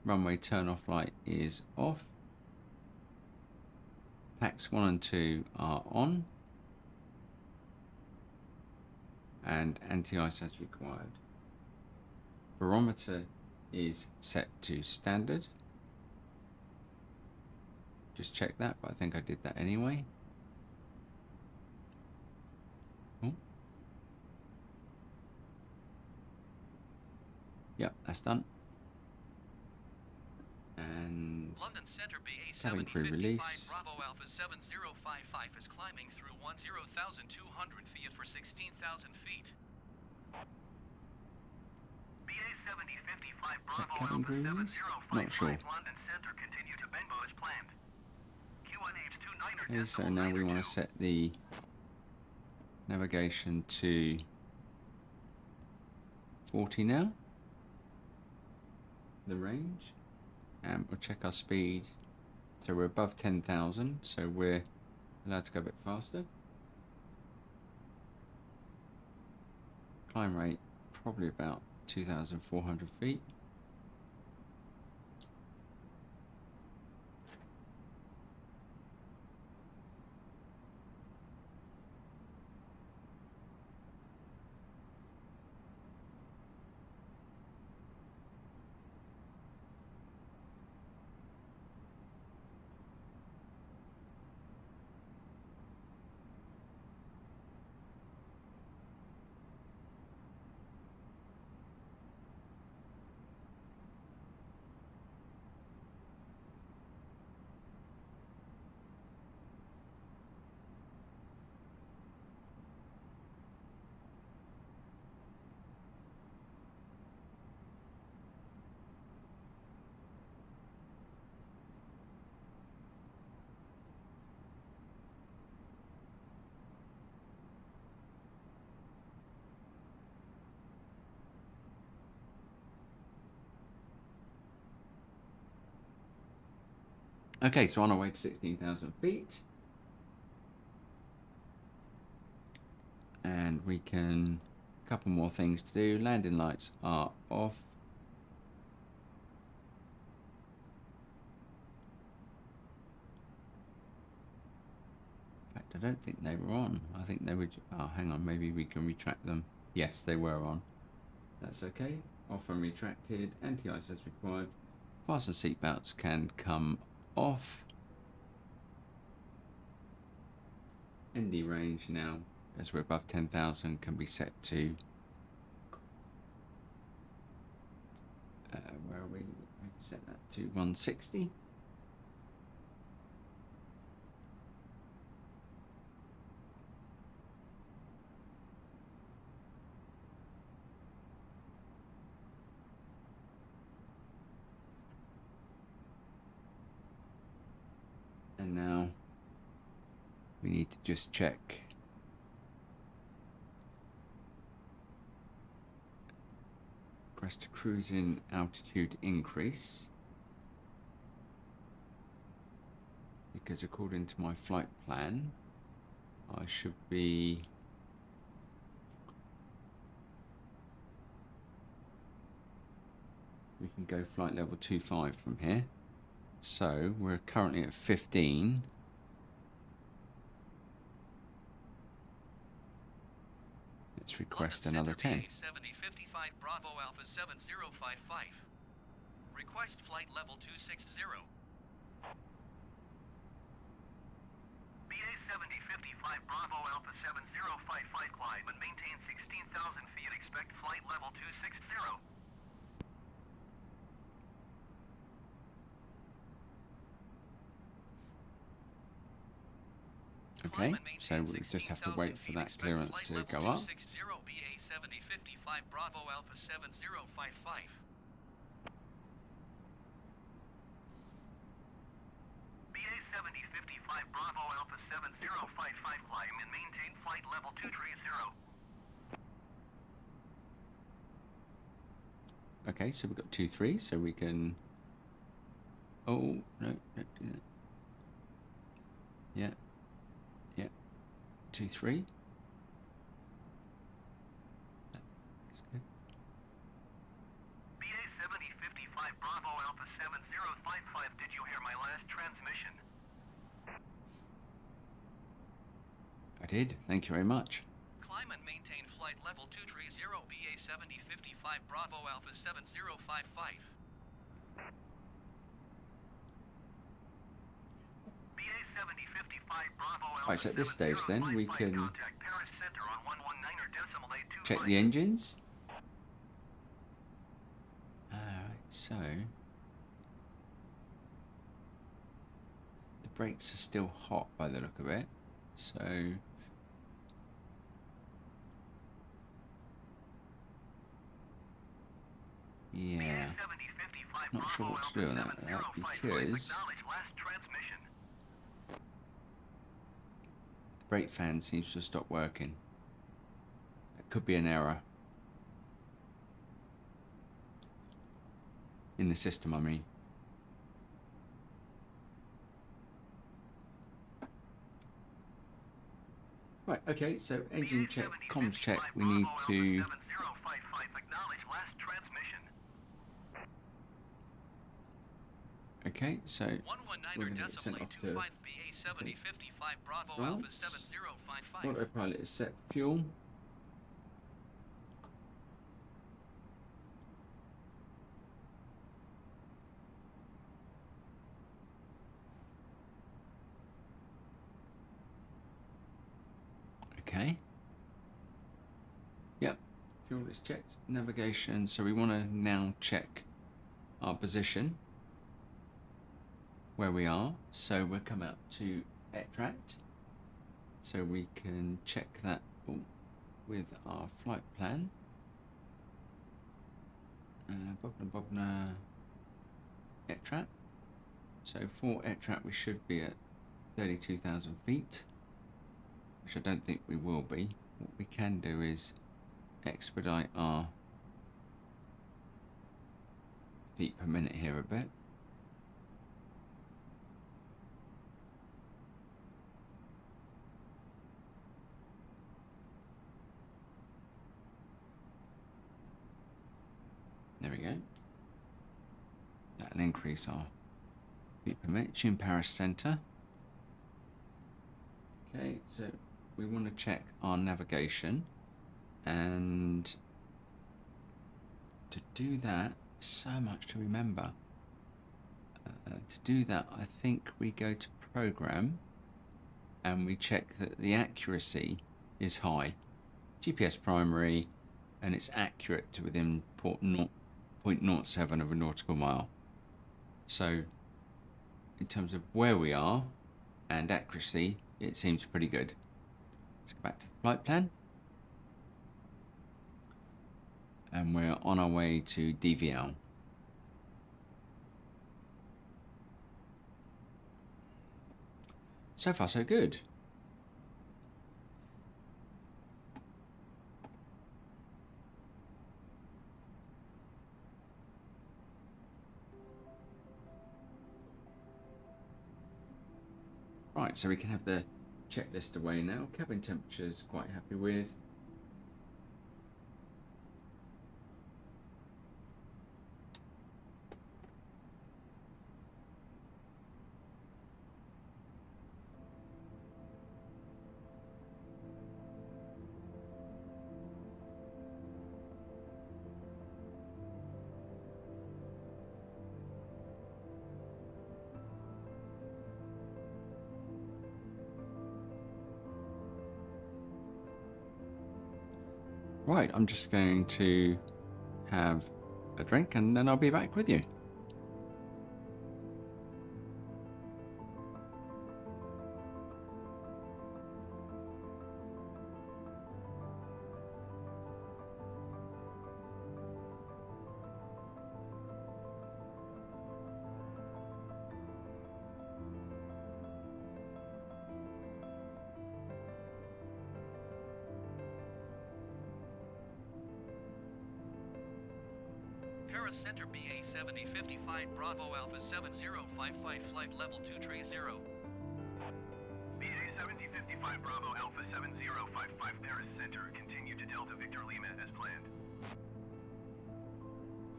Speaker 1: Runway turn off light is off. Packs 1 and 2 are on. And anti-ice as required. Barometer is set to standard. Just check that, but I think I did that anyway. Oh. Yep, that's done. And
Speaker 3: London Center BA
Speaker 1: cabin crew
Speaker 3: 7055
Speaker 1: release.
Speaker 3: Bravo Alpha 7055 is climbing through 10,200 feet for 16,000 feet.
Speaker 2: BA 7055
Speaker 1: Is that
Speaker 2: Bravo
Speaker 1: cabin
Speaker 2: Alpha
Speaker 1: crew release?
Speaker 2: 7055
Speaker 1: Not sure.
Speaker 2: London Center continue to Benbow as planned. Q1H29er
Speaker 1: Okay, so now we want to set the navigation to 40 now. The range. And we'll check our speed. So we're above 10,000, so we're allowed to go a bit faster. Climb rate probably about 2,400 feet. Okay, so on our way to 16,000 feet. And we can, a couple more things to do. Landing lights are off. In fact, I don't think they were on. I think they were, oh, hang on, maybe we can retract them. Yes, they were on. That's okay. Off and retracted. Anti-ice as required. Fasten seatbelts can come off. ND range now, as we're above 10,000, can be set to where are we? We can set that to 160. And now we need to just check Request a cruising altitude increase. Because according to my flight plan, I should be we can go flight level 25 from here. So we're currently at 15. Let's request another 10.
Speaker 3: 7055 Bravo Alpha 7055. Request flight level 260.
Speaker 2: BA 7055 Bravo Alpha 7055 climb and maintain 16,000 feet. Expect flight level 260.
Speaker 1: Okay, so we just have to wait for that clearance to go up.
Speaker 3: BA 7055 Bravo Alpha 7055.
Speaker 2: BA 7055 Bravo Alpha 7055 climb and maintain flight level 230.
Speaker 1: Okay, so we've got 2-3, so we can. Oh no, don't do that. Yeah, yeah, 2-3. That's good.
Speaker 2: BA 7055 Bravo Alpha 7055. Did you hear my last transmission?
Speaker 1: I did. Thank you very much.
Speaker 3: Climb and maintain flight level 230 BA 7055 Bravo Alpha 7055.
Speaker 2: BA 7055 Bravo Alpha.
Speaker 1: Right, so at this stage then we can
Speaker 2: contact Paris Center on 119.825.
Speaker 1: check the engines. Alright, so the brakes are still hot by the look of it. So yeah, not sure what to do on that because the brake fan seems to stop working. That could be an error in the system, I mean. Right, okay, so engine check, comms check, we need to okay, so we're going to get sent off to Autopilot is set fuel. Okay. Yep, fuel is checked. Navigation, so we want to now check our position, where we are. So we'll come out to ETRACT, so we can check that with our flight plan. Bogna ETRACT. So for ETRACT we should be at 32,000 feet, which I don't think we will be. What we can do is expedite our feet per minute here a bit. There we go. That'll increase our feet per minute. Tune Paris Center. Okay, so we want to check our navigation, and to do that, so much to remember. To do that, I think we go to Program and we check that the accuracy is high. GPS primary, and it's accurate to within 0.07 of a nautical mile. So in terms of where we are and accuracy, it seems pretty good. Let's go back to the flight plan. And we're on our way to DVL. So far, so good. Right, so we can have the checklist away now. Cabin temperature's quite happy with. Right, I'm just going to have a drink and then I'll be back with you.
Speaker 3: Paris Center BA 7055 Bravo Alpha 7055 flight level 2 tray 0.
Speaker 2: BA 7055 Bravo Alpha 7055 Paris Center, continue to Delta Victor Lima as planned.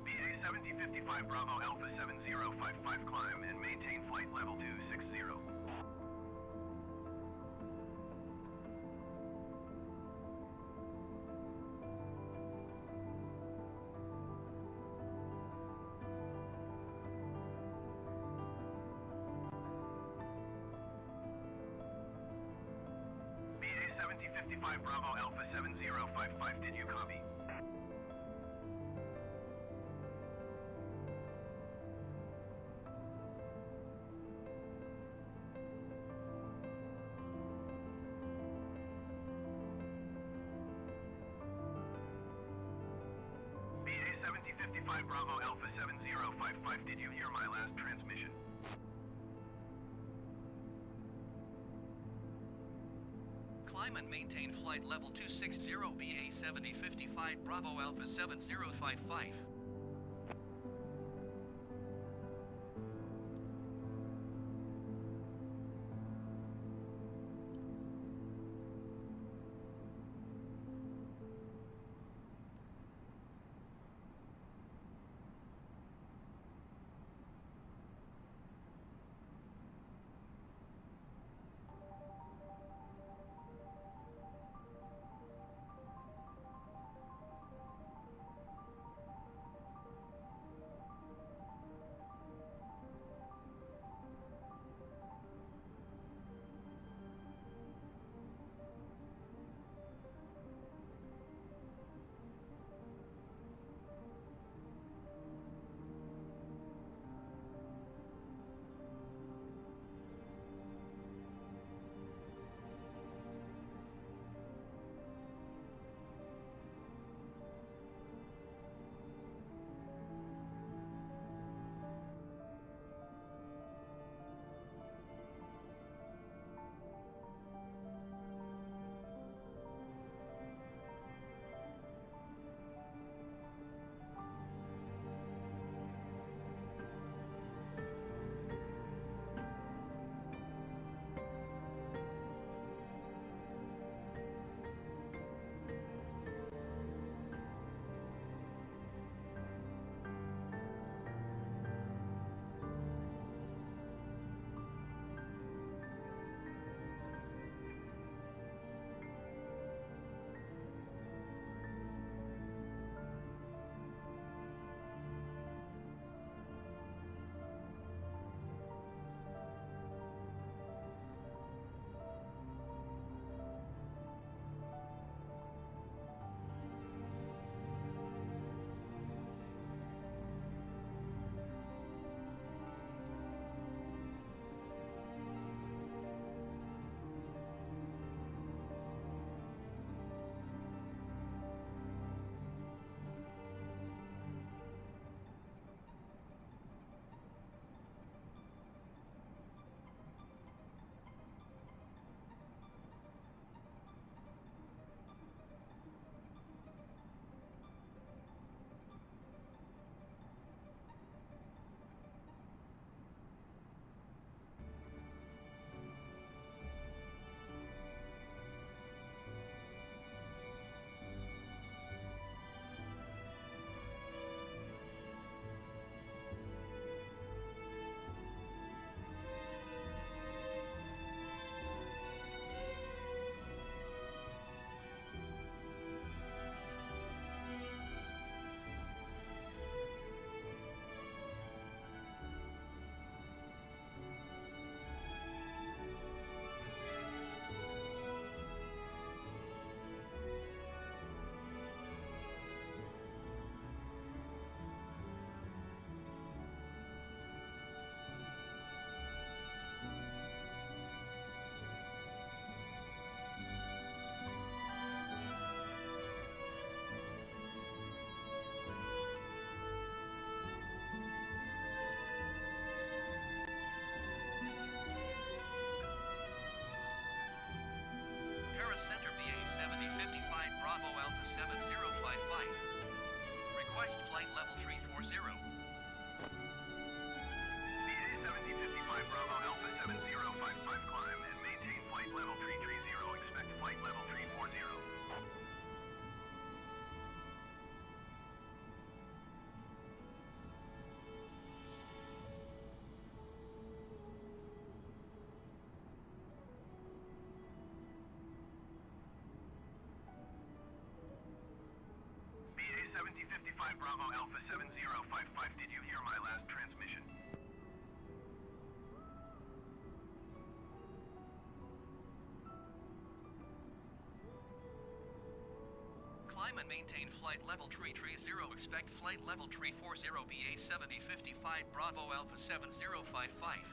Speaker 2: BA 7055 Bravo Alpha 7055 climb and maintain flight level 260. BA 7055 Bravo Alpha 7055, did you copy? BA 7055 Bravo Alpha 7055, did you hear my last transmission?
Speaker 3: Climb and maintain flight level 260 BA 7055 Bravo Alpha 7055.
Speaker 2: Bravo Alpha 7055, did you hear my last transmission?
Speaker 3: Climb and maintain flight level 330. Expect flight level 340 BA 7055 Bravo Alpha 7055.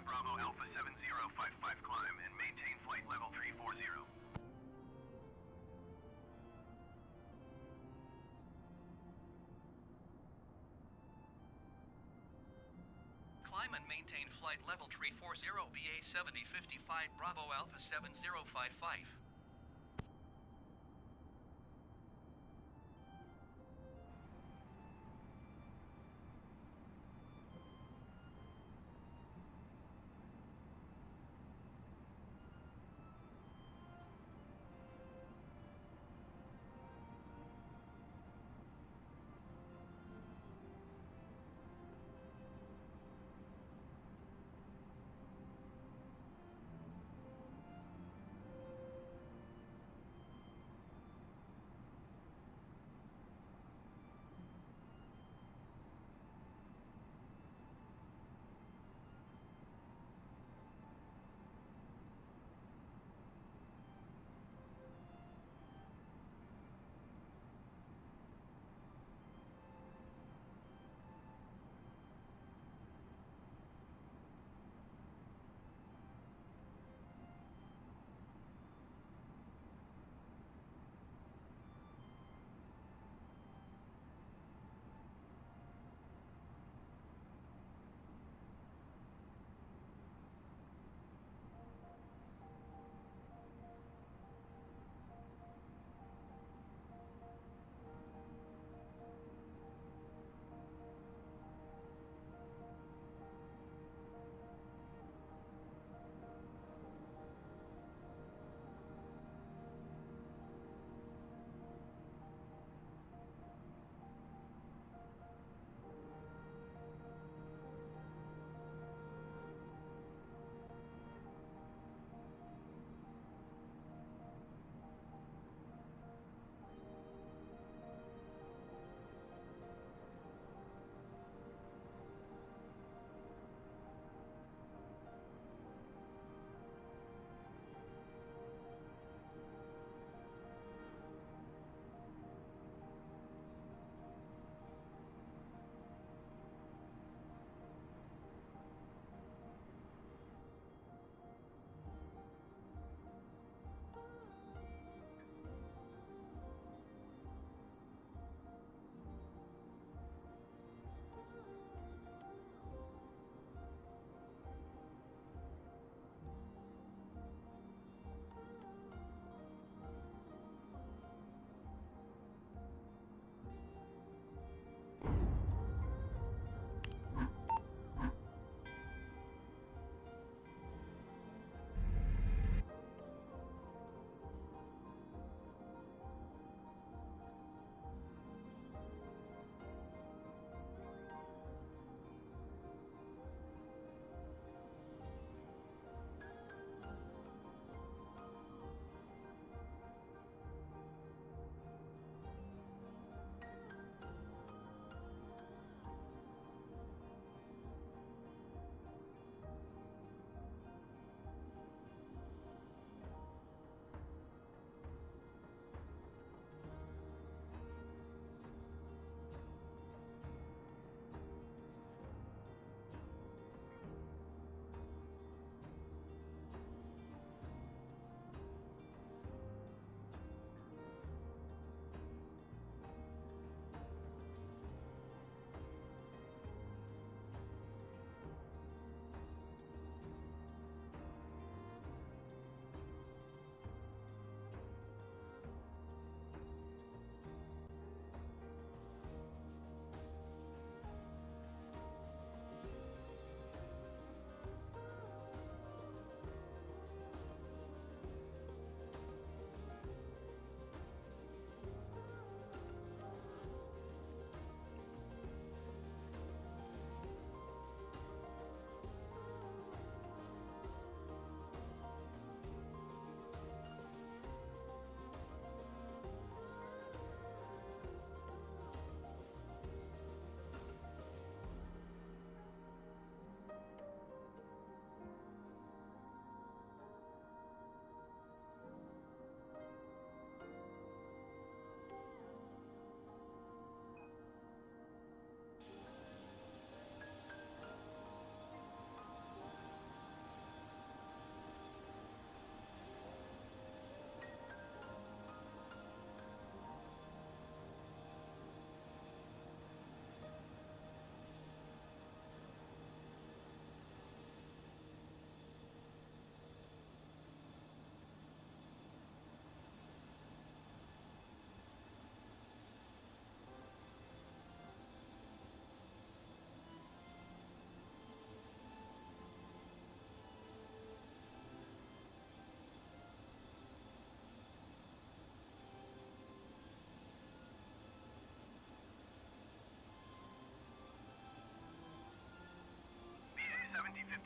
Speaker 2: Bravo Alpha 7055 climb and maintain flight level 340.
Speaker 3: Climb and maintain flight level 340 BA 7055 Bravo Alpha 7055.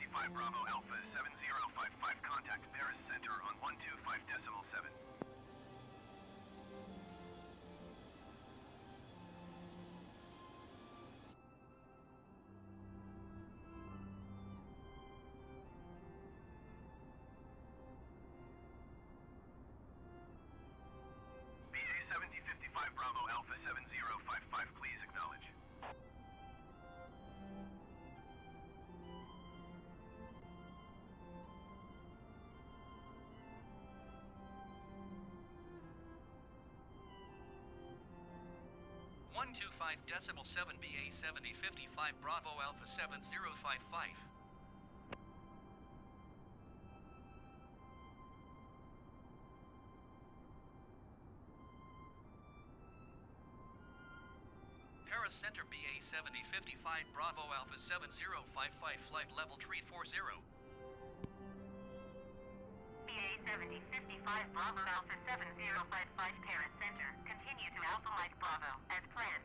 Speaker 2: 55 Bravo Alpha 7055, contact Paris Center on 125.7. BA 7055 Bravo Alpha 7055, please acknowledge.
Speaker 3: .7 BA 7055 Bravo Alpha 7055. Paris Center BA 7055 Bravo Alpha 7055 flight level 340.
Speaker 4: BA 7055 Bravo Alpha 7055 Paris Center. Continue to Alpha Mike Bravo, as planned.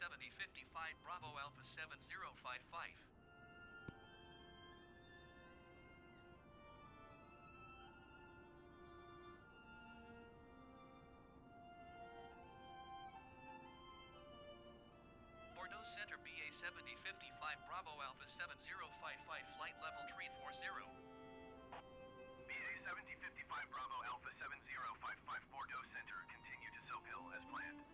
Speaker 3: 7055 Bravo Alpha 7055. Bordeaux Center BA 7055 Bravo Alpha 7055 flight level 340.
Speaker 2: BA 7055 Bravo Alpha 7055 Bordeaux Center, continue to Soap Hill as planned.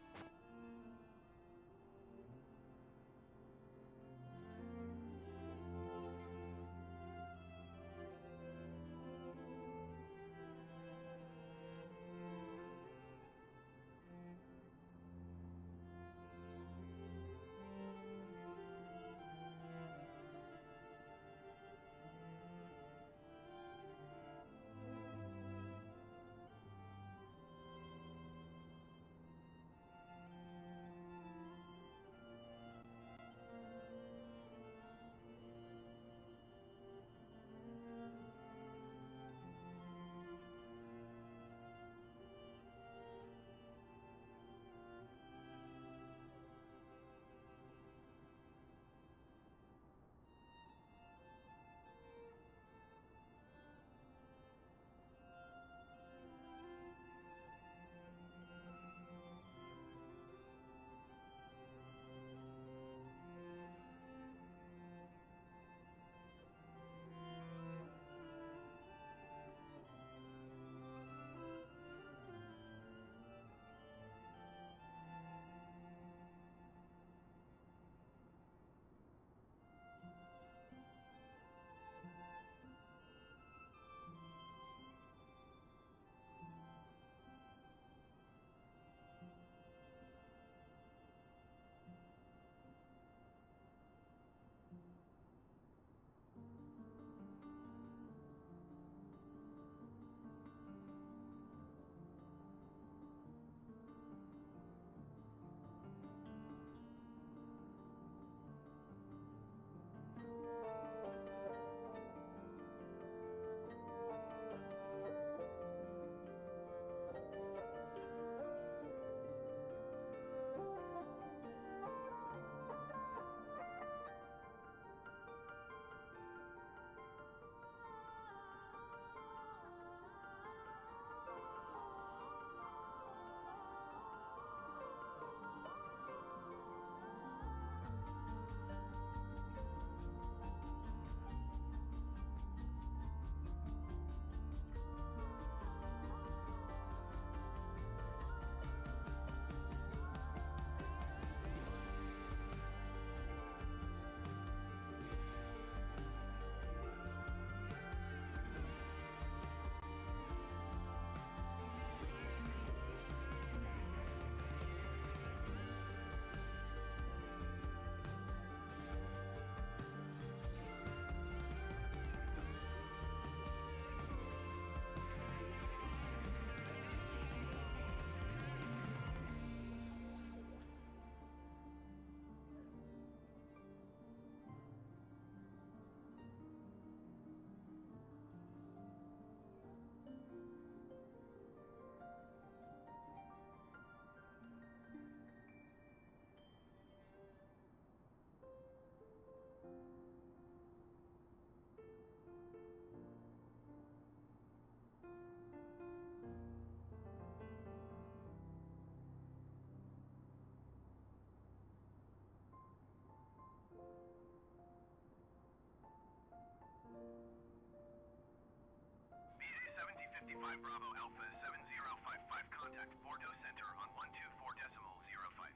Speaker 2: BA 7055 Bravo Alpha 7055, contact Bordeaux Center on 124.05.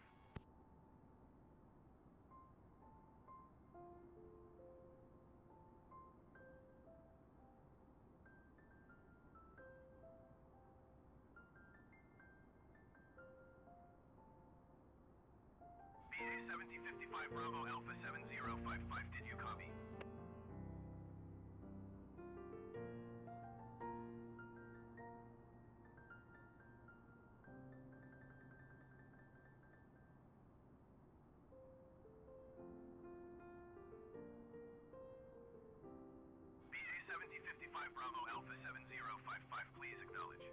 Speaker 2: BA 7055 Bravo Alpha 7055, did you copy? BA 7055 Bravo Alpha 7055, please acknowledge.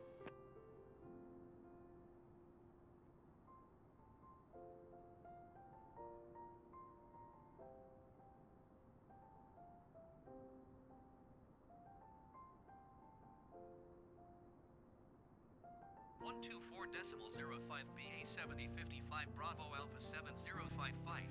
Speaker 3: 124.05 BA 7055 Bravo Alpha 7055.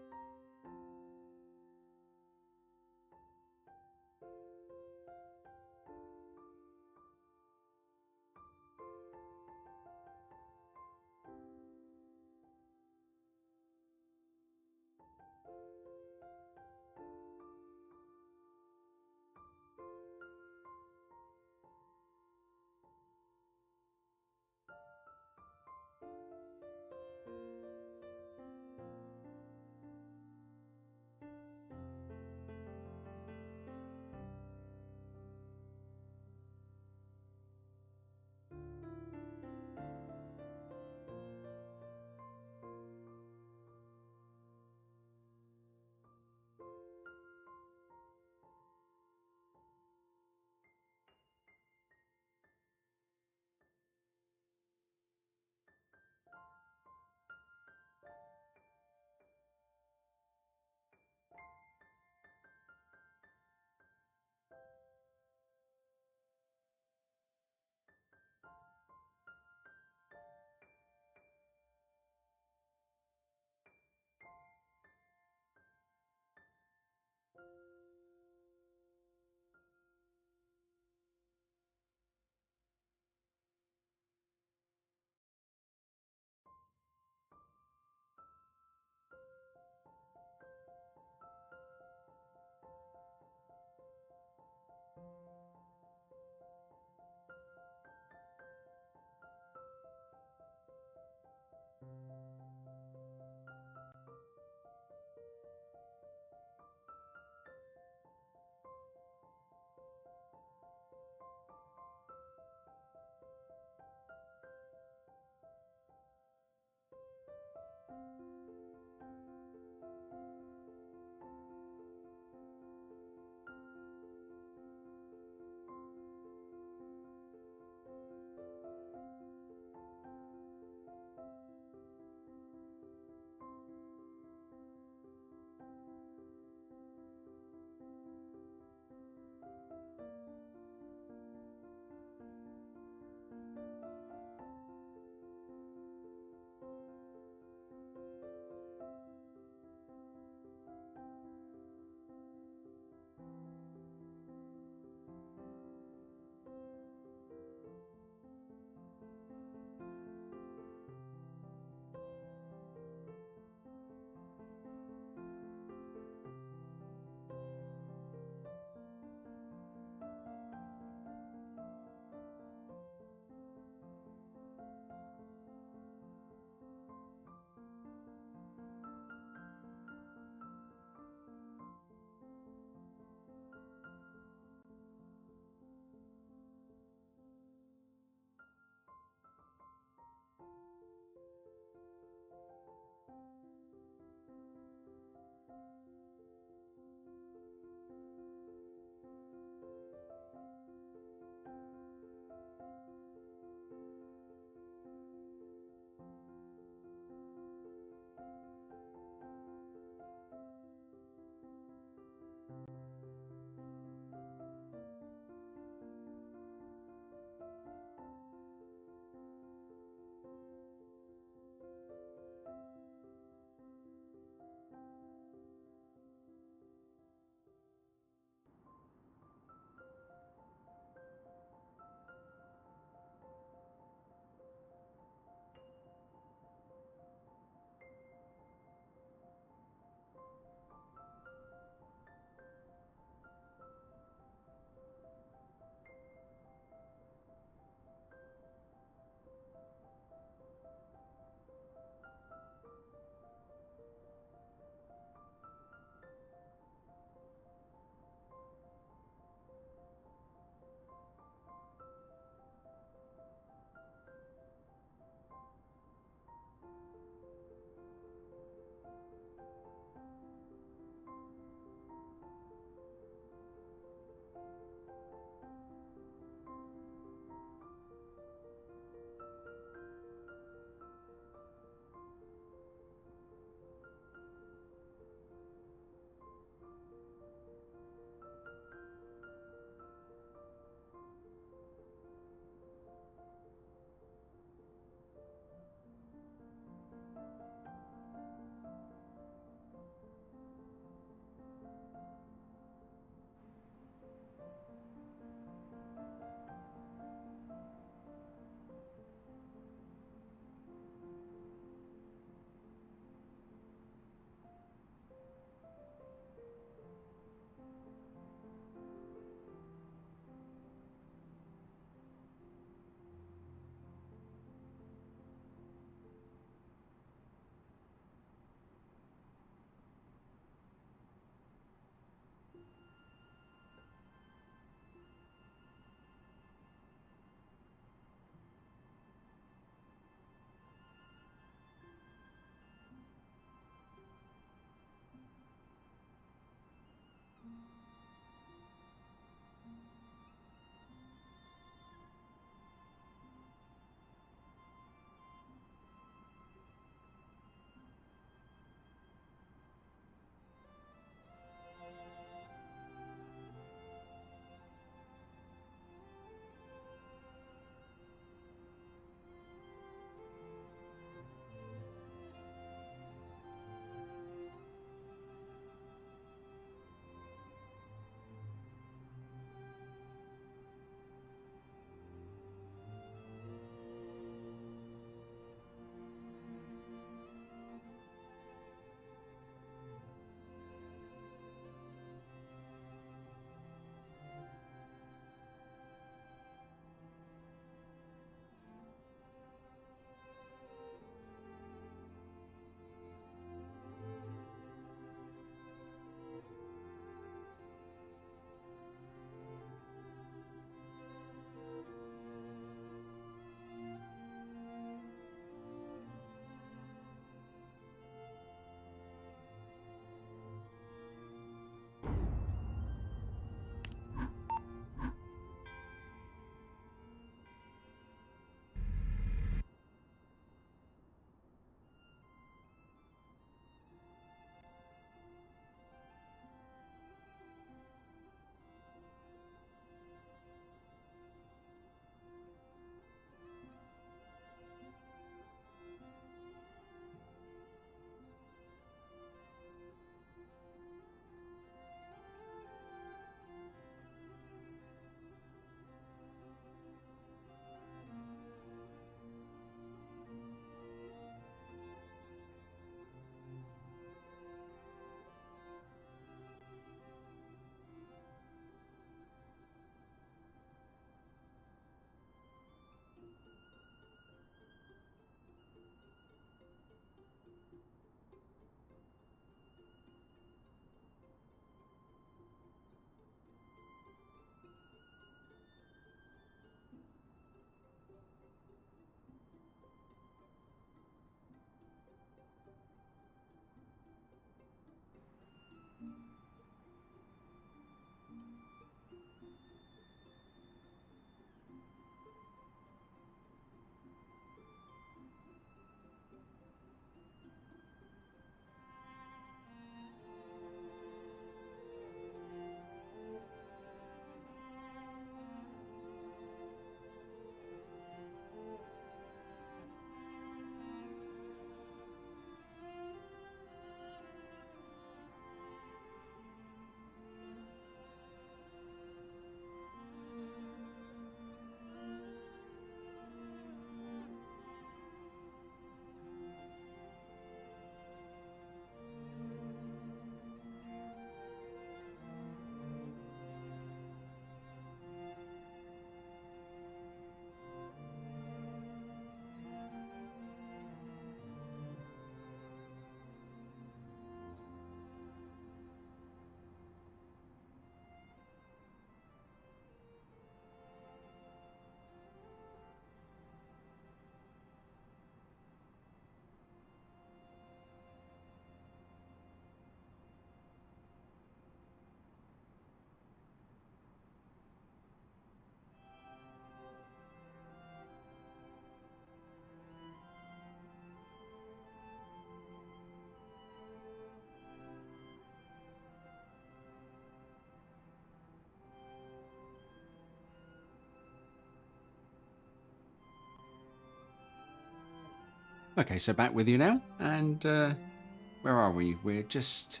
Speaker 1: Okay, so back with you now, and where are we? We're just,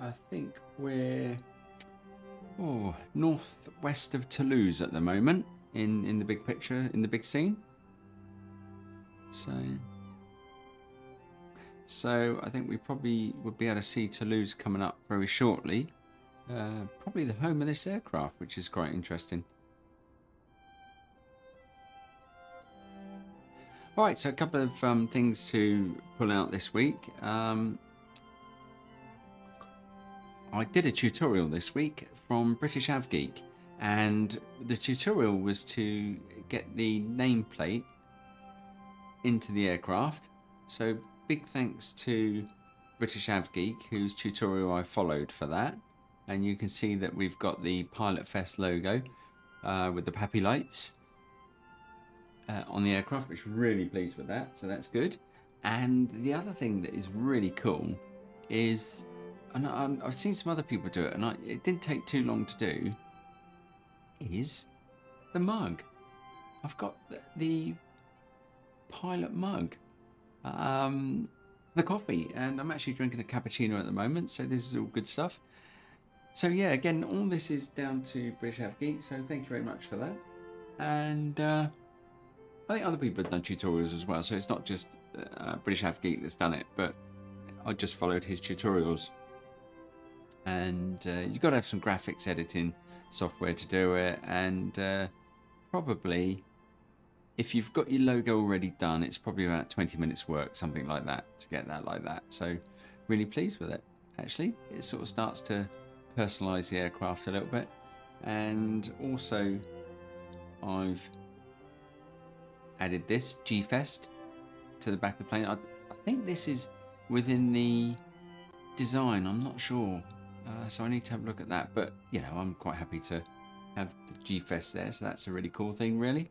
Speaker 1: I think we're northwest of Toulouse at the moment in the big picture, in the big scene. So I think we probably would be able to see Toulouse coming up very shortly. Probably the home of this aircraft, which is quite interesting. All right, so a couple of things to pull out this week. I did a tutorial this week from British AvGeek, and the tutorial was to get the nameplate into the aircraft. So big thanks to British AvGeek, whose tutorial I followed for that. And you can see that we've got the PilotFest logo with the Pappy lights on the aircraft, which I'm really pleased with that, so that's good. And the other thing that is really cool is, and I've seen some other people do it, and it didn't take too long to do, is the mug. I've got the pilot mug, the coffee, and I'm actually drinking a cappuccino at the moment, so this is all good stuff. So yeah, again, all this is down to British AvGeek, so thank you very much for that. And I think other people have done tutorials as well, so it's not just British AvGeek that's done it, but I just followed his tutorials. And you've got to have some graphics editing software to do it, and probably, if you've got your logo already done, it's probably about 20 minutes work, something like that, to get that like that. So really pleased with it, actually. It sort of starts to personalize the aircraft a little bit. And also, I've added this G-Fest to the back of the plane. I think this is within the design, I'm not sure, so I need to have a look at that, but you know, I'm quite happy to have the G-Fest there, so that's a really cool thing, really.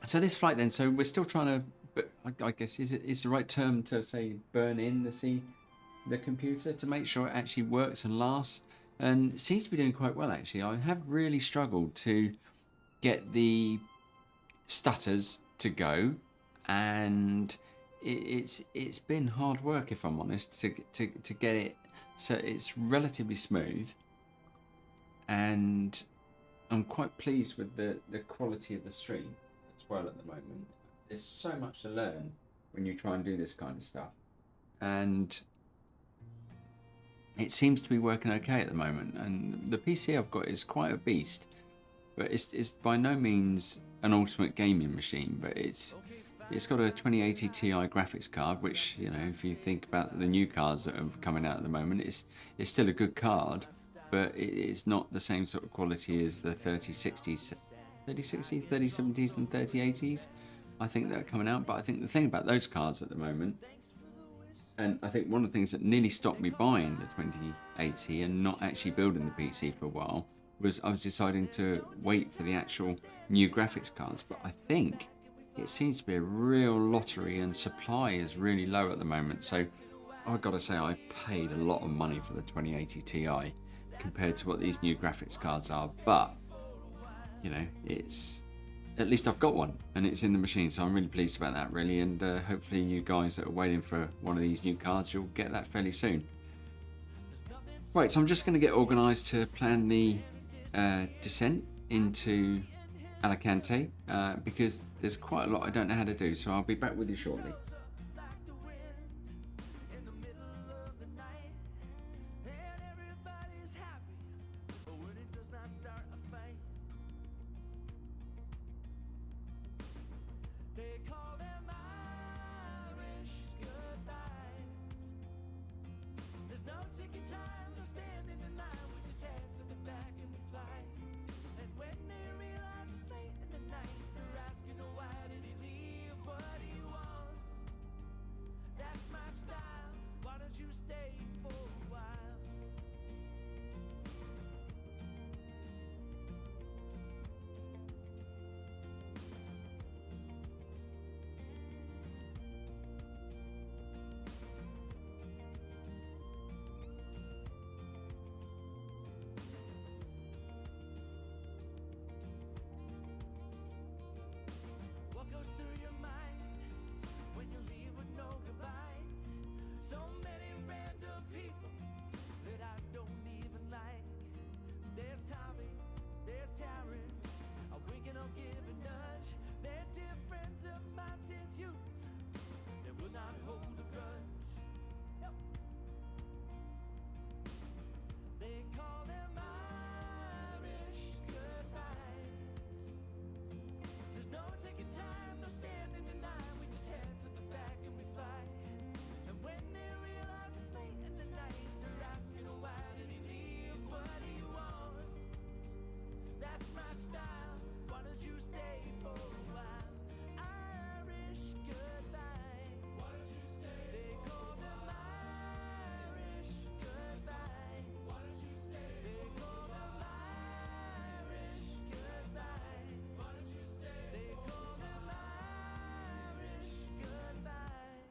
Speaker 1: So this flight then, so we're still trying to, but I guess is the right term to say burn in the computer to make sure it actually works and lasts. And it seems to be doing quite well, actually. I have really struggled to get the stutters to go, and it's been hard work, if I'm honest, to get it so it's relatively smooth. And I'm quite pleased with the quality of the stream as well at the moment. There's so much to learn when you try and do this kind of stuff, and it seems to be working okay at the moment. And the PC I've got is quite a beast, but it's by no means an ultimate gaming machine, but it's got a 2080 Ti graphics card, which, you know, if you think about the new cards that are coming out at the moment, it's still a good card, but it's not the same sort of quality as the 3060s, 3070s and 3080s, I think, that are coming out. But I think the thing about those cards at the moment, and I think one of the things that nearly stopped me buying the 2080 and not actually building the PC for a while, was I was deciding to wait for the actual new graphics cards. But I think it seems to be a real lottery, and supply is really low at the moment. So I've got to say, I paid a lot of money for the 2080 Ti compared to what these new graphics cards are. But, you know, it's, at least I've got one and it's in the machine, so I'm really pleased about that, really. And hopefully you guys that are waiting for one of these new cards, you'll get that fairly soon. Right, so I'm just going to get organised to plan the descent into Alicante, because there's quite a lot I don't know how to do, so I'll be back with you shortly.
Speaker 5: I'll give a nudge. They're dear friends of mine since youth, they will not hold a grudge. Yep. They call them Irish goodbyes. There's no taking time, no standing deny. We just head to the back and we fly. And when they realize it's late in the night, they're asking, oh, why did he leave? What do you want? That's my style. Why don't you stay for a while? Irish goodbye. Why don't you stay? They call them Irish goodbye. Why don't you stay? They call them Irish goodbye. Why don't you stay? They call them Irish goodbye.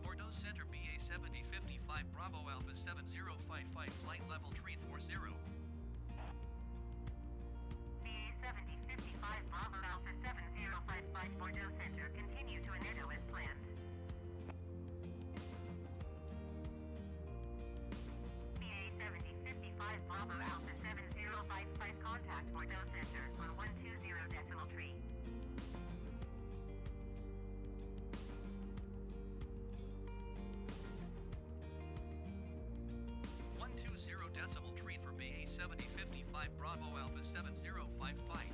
Speaker 3: Bordeaux Center BA 7055 Bravo Alpha 7055 flight level 340.
Speaker 4: BA 7055 Bravo Alpha 7055 Bordeaux Center, continue to Anedo as planned. BA 7055 Bravo Alpha 7055 contact Bordeaux Center on 120.3.
Speaker 3: 120.3 for BA 7055 Bravo Alpha 7055.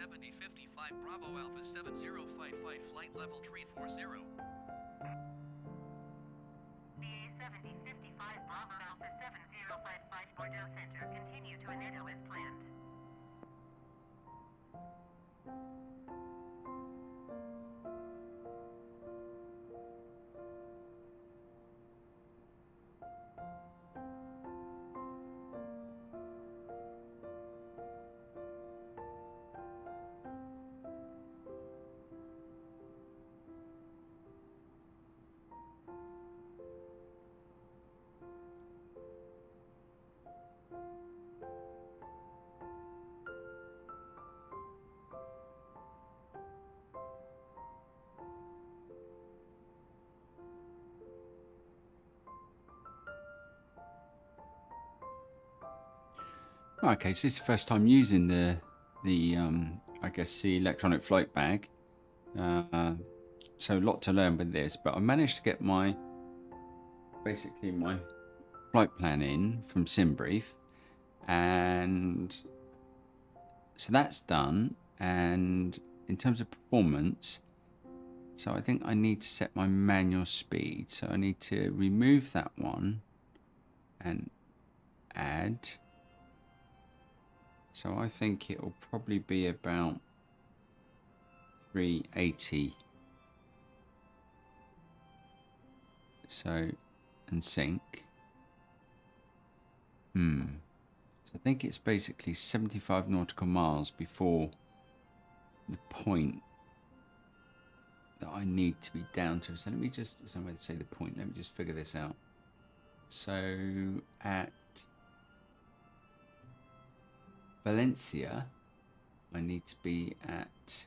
Speaker 3: BA-7055 Bravo Alpha 7055 flight level 340.
Speaker 4: BA-7055 Bravo Alpha 7055 Bordeaux Center, continue to Anedo as planned.
Speaker 1: Okay, so this is the first time using the I guess the electronic flight bag. So a lot to learn with this, but I managed to get my flight plan in from SimBrief, and so that's done. And in terms of performance, so I think I need to set my manual speed. So I need to remove that one and add. So I think it will probably be about 380. So, and sync. So I think it's basically 75 nautical miles before the point that I need to be down to. So let me just, somewhere to say the point, let me just figure this out. So at Valencia, I need to be at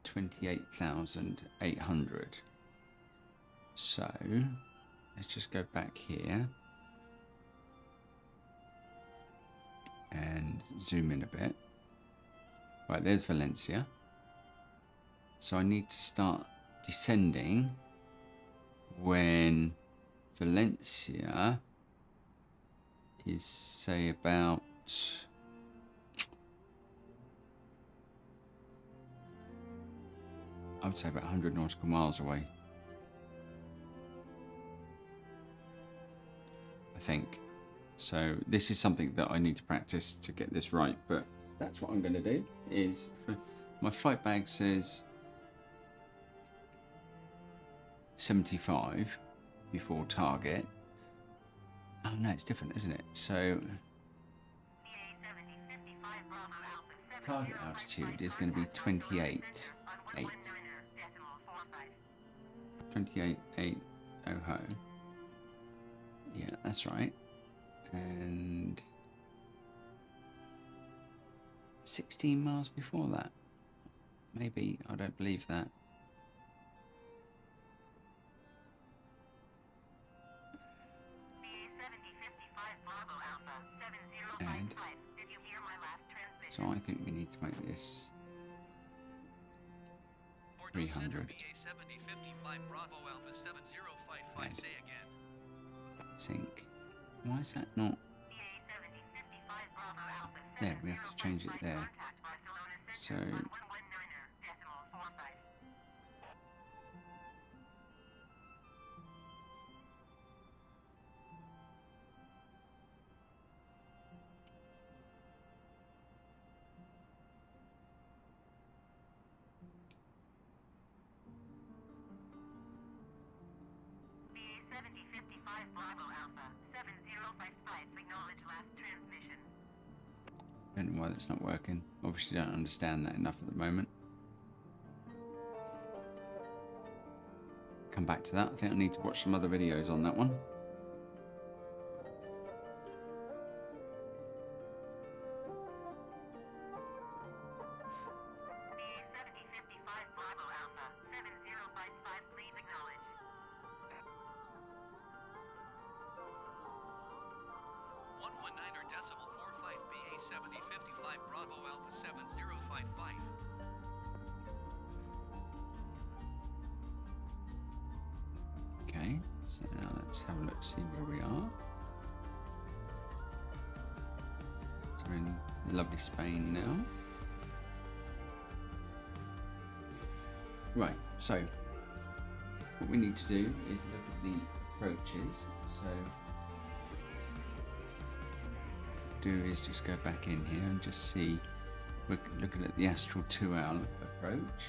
Speaker 1: 28,800. So let's just go back here and zoom in a bit. Right, there's Valencia. So I need to start descending when Valencia is, say, about I would say about 100 nautical miles away, I think. So this is something that I need to practice to get this right, but that's what I'm going to do. Is my flight bag says 75 before target. Oh no, it's different, isn't it? So target altitude is going to be 28.8. 28.800. Yeah, that's right. And 16 miles before that. Maybe, I don't believe that. And so I think we need to make this 300. And sync. Why is that not? There, we have to change it there. So I don't know why that's not working. Obviously don't understand that enough at the moment. Come back to that. I think I need to watch some other videos on that one. Okay, so now let's have a look, see where we are. So we're in lovely Spain now. Right, so what we need to do is look at the approaches. So do is just go back in here and just see, we're looking at the Astral 2-hour approach.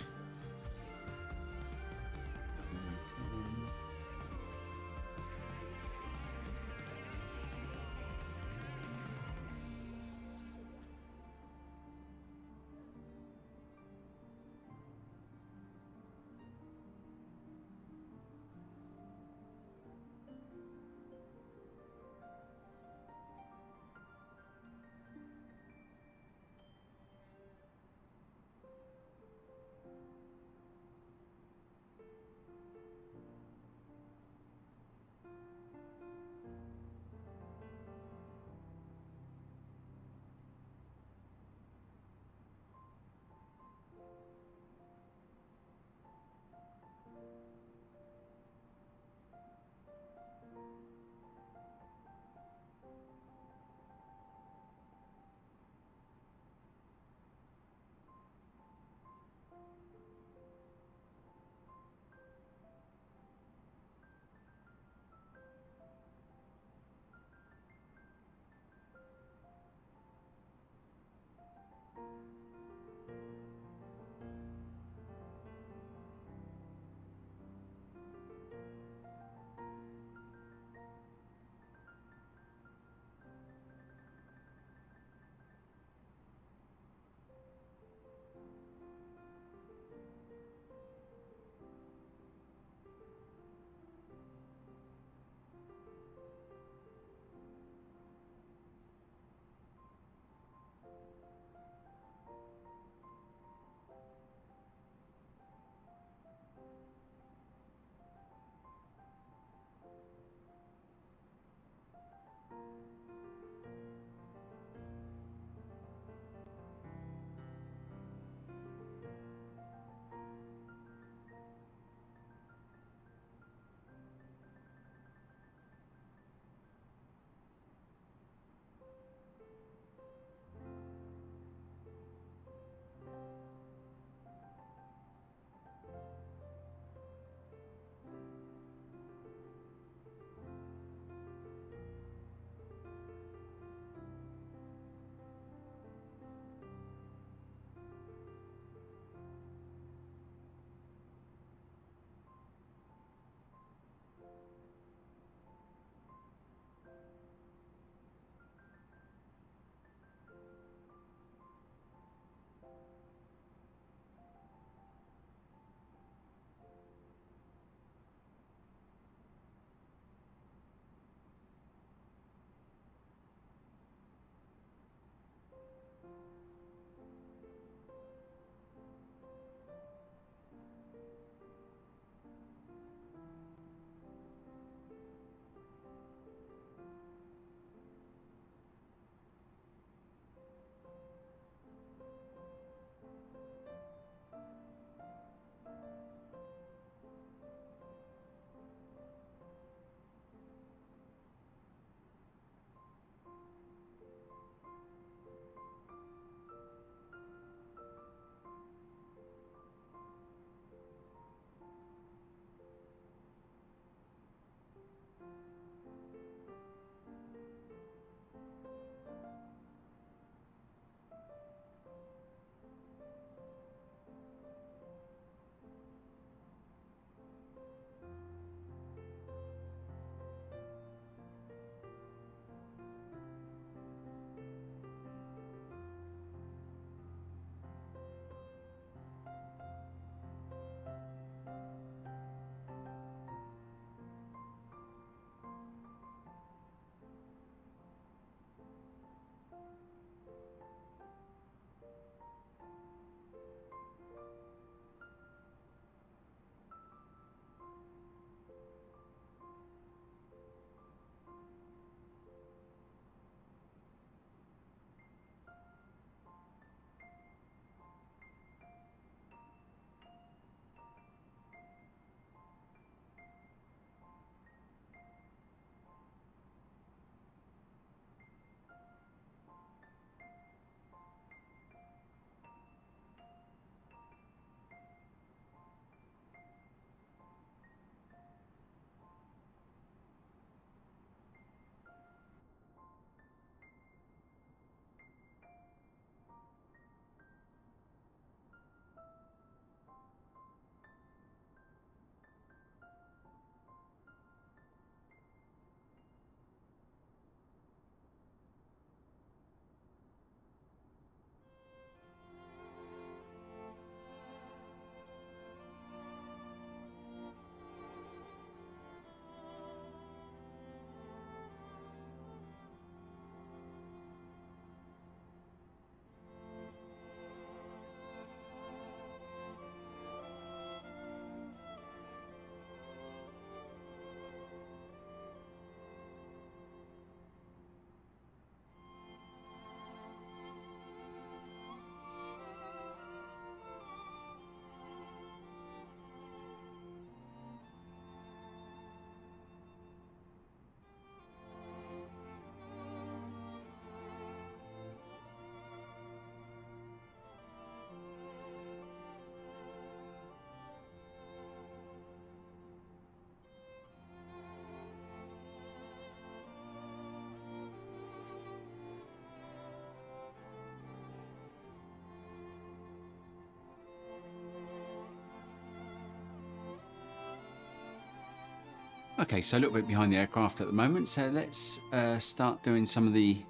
Speaker 1: Okay, so a little bit behind the aircraft at the moment. So let's start doing some of the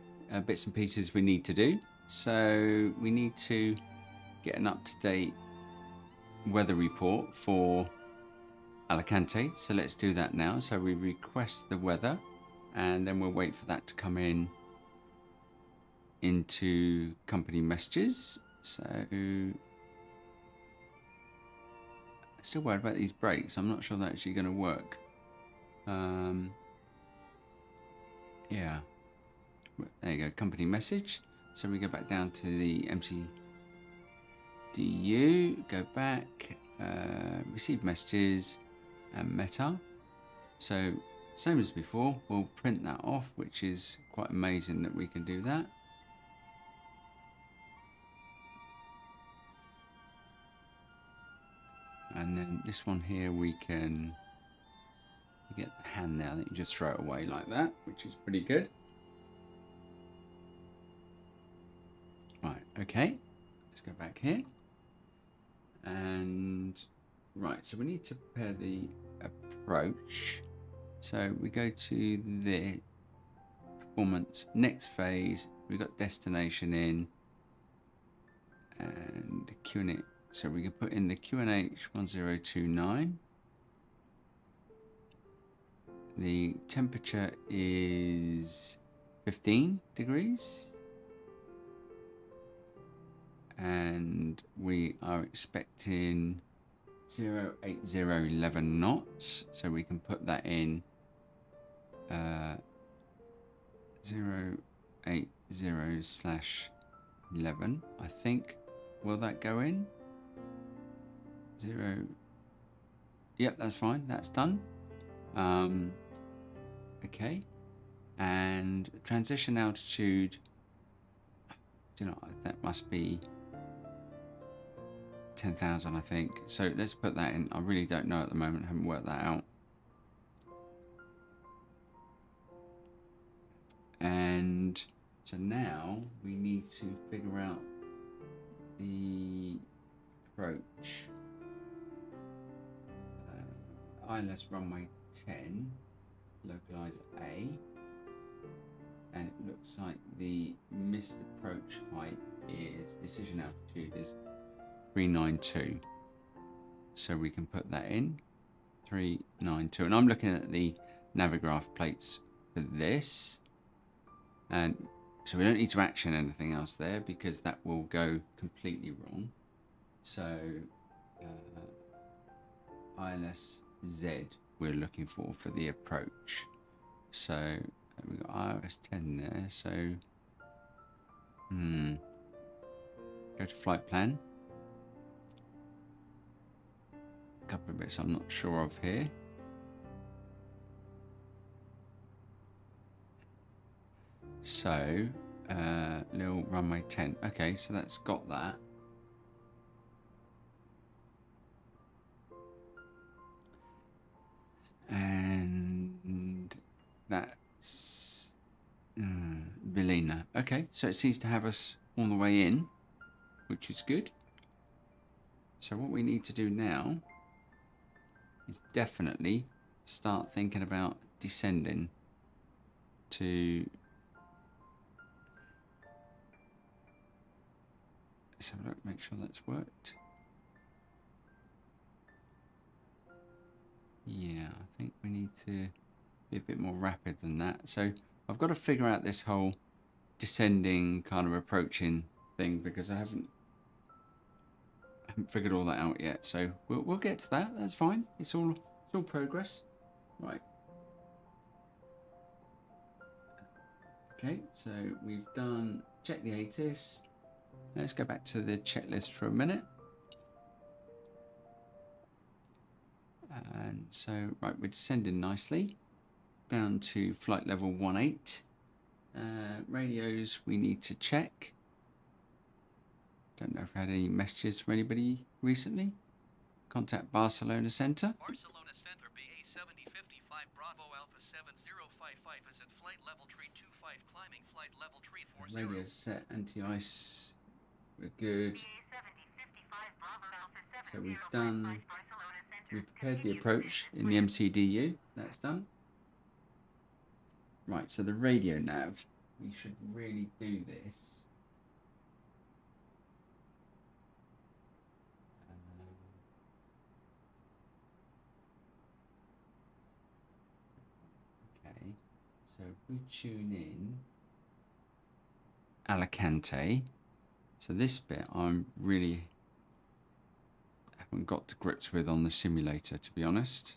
Speaker 1: bits and pieces we need to do. So we need to get an up-to-date weather report for Alicante. So let's do that now. So we request the weather, and then we'll wait for that to come in into company messages. So still worried about these brakes. I'm not sure they're actually going to work. Yeah, there you go, company message. So we go back down to the MCDU, go back, receive messages, and meta. So same as before, we'll print that off, which is quite amazing that we can do that. And then this one here, we can get the hand now that you just throw it away like that, which is pretty good. Right, okay, let's go back here. And right, so we need to prepare the approach. So we go to the performance, next phase, we've got destination in, and QNH. So we can put in the QNH 1029. The temperature is 15 degrees. And we are expecting 08011 knots. So we can put that in 080/11, I think. Will that go in? 0. Yep, that's fine. That's done. Okay. And transition altitude. Do you know, that must be 10,000, I think. So let's put that in. I really don't know at the moment. I haven't worked that out. And so now we need to figure out the approach. ILS runway 10, localize A, and it looks like the missed approach height is, decision altitude is 392. So we can put that in, 392. And I'm looking at the Navigraph plates for this. And so we don't need to action anything else there because that will go completely wrong. So ILS Z we're looking for the approach. So we've got ILS 10 there. So go to flight plan. A couple of bits I'm not sure of here. So LEAL runway 10. Okay, so that's got that. And that's Vilena. Okay, so it seems to have us all the way in, which is good. So what we need to do now is definitely start thinking about descending to... So make sure that's worked. Yeah, I think we need to be a bit more rapid than that. So I've got to figure out this whole descending kind of approaching thing because I haven't figured all that out yet. So we'll get to that. That's fine. It's all progress. Right. Okay, so we've done check the ATIS. Let's go back to the checklist for a minute. And so, right, we're descending nicely down to flight level 18. Radios we need to check. Don't know if I had any messages from anybody recently. Contact Barcelona Center.
Speaker 3: Barcelona Center BA 7055 Bravo Alpha 7055 is at flight level tree 25 climbing flight level tree 40.
Speaker 1: Radio set, anti-ice, we're good.
Speaker 4: BA 7055 Bravo Alpha
Speaker 1: So we've
Speaker 4: 7055
Speaker 1: done
Speaker 4: Barcelona Center.
Speaker 1: we've prepared the approach in the MCDU. That's done. Right, so the radio nav, we should really do this. Okay, so if we tune in Alicante, so this bit I'm really haven't got to grips with on the simulator, to be honest.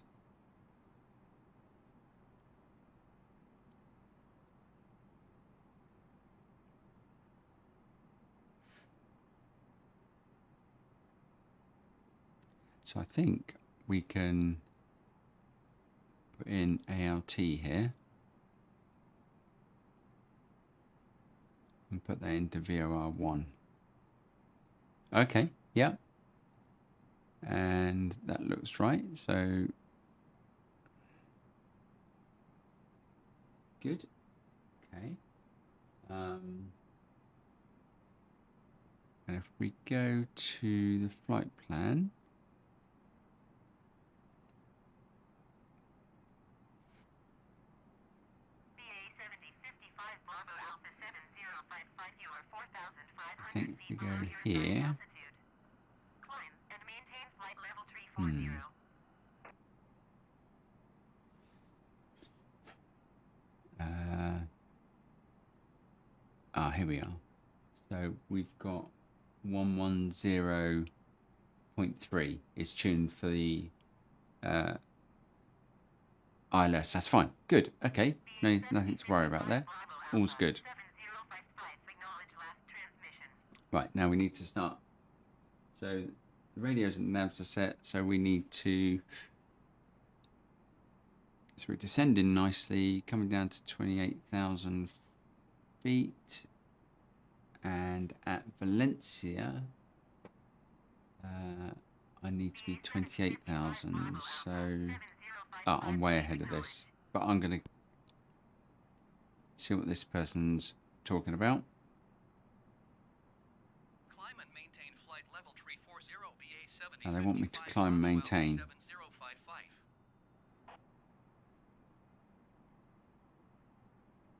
Speaker 1: So I think we can put in ALT here and put that into VOR1. Okay, yeah. And that looks right, so good. Okay. And if we go to the flight plan, I think if we go here, here we are. So we've got 110.3 is tuned for the ILS. That's fine. Good. Okay. No, nothing to worry about there. All's good. Right, now we need to start. So the radios and navs are set, so we need to. So we're descending nicely, coming down to 28,000 feet. And at Valencia, I need to be 28,000. So I'm way ahead of this. But I'm going to see what this person's talking about.
Speaker 3: Climb and maintain flight level 340 BA 70.
Speaker 1: Now they want me to climb and maintain.
Speaker 3: 7055.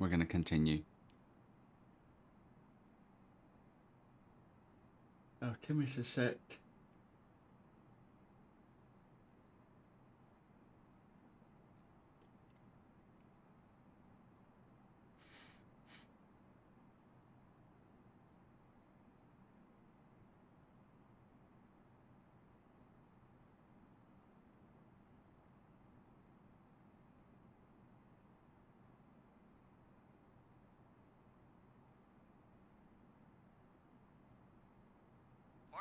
Speaker 1: We're going to continue. Give us a sec.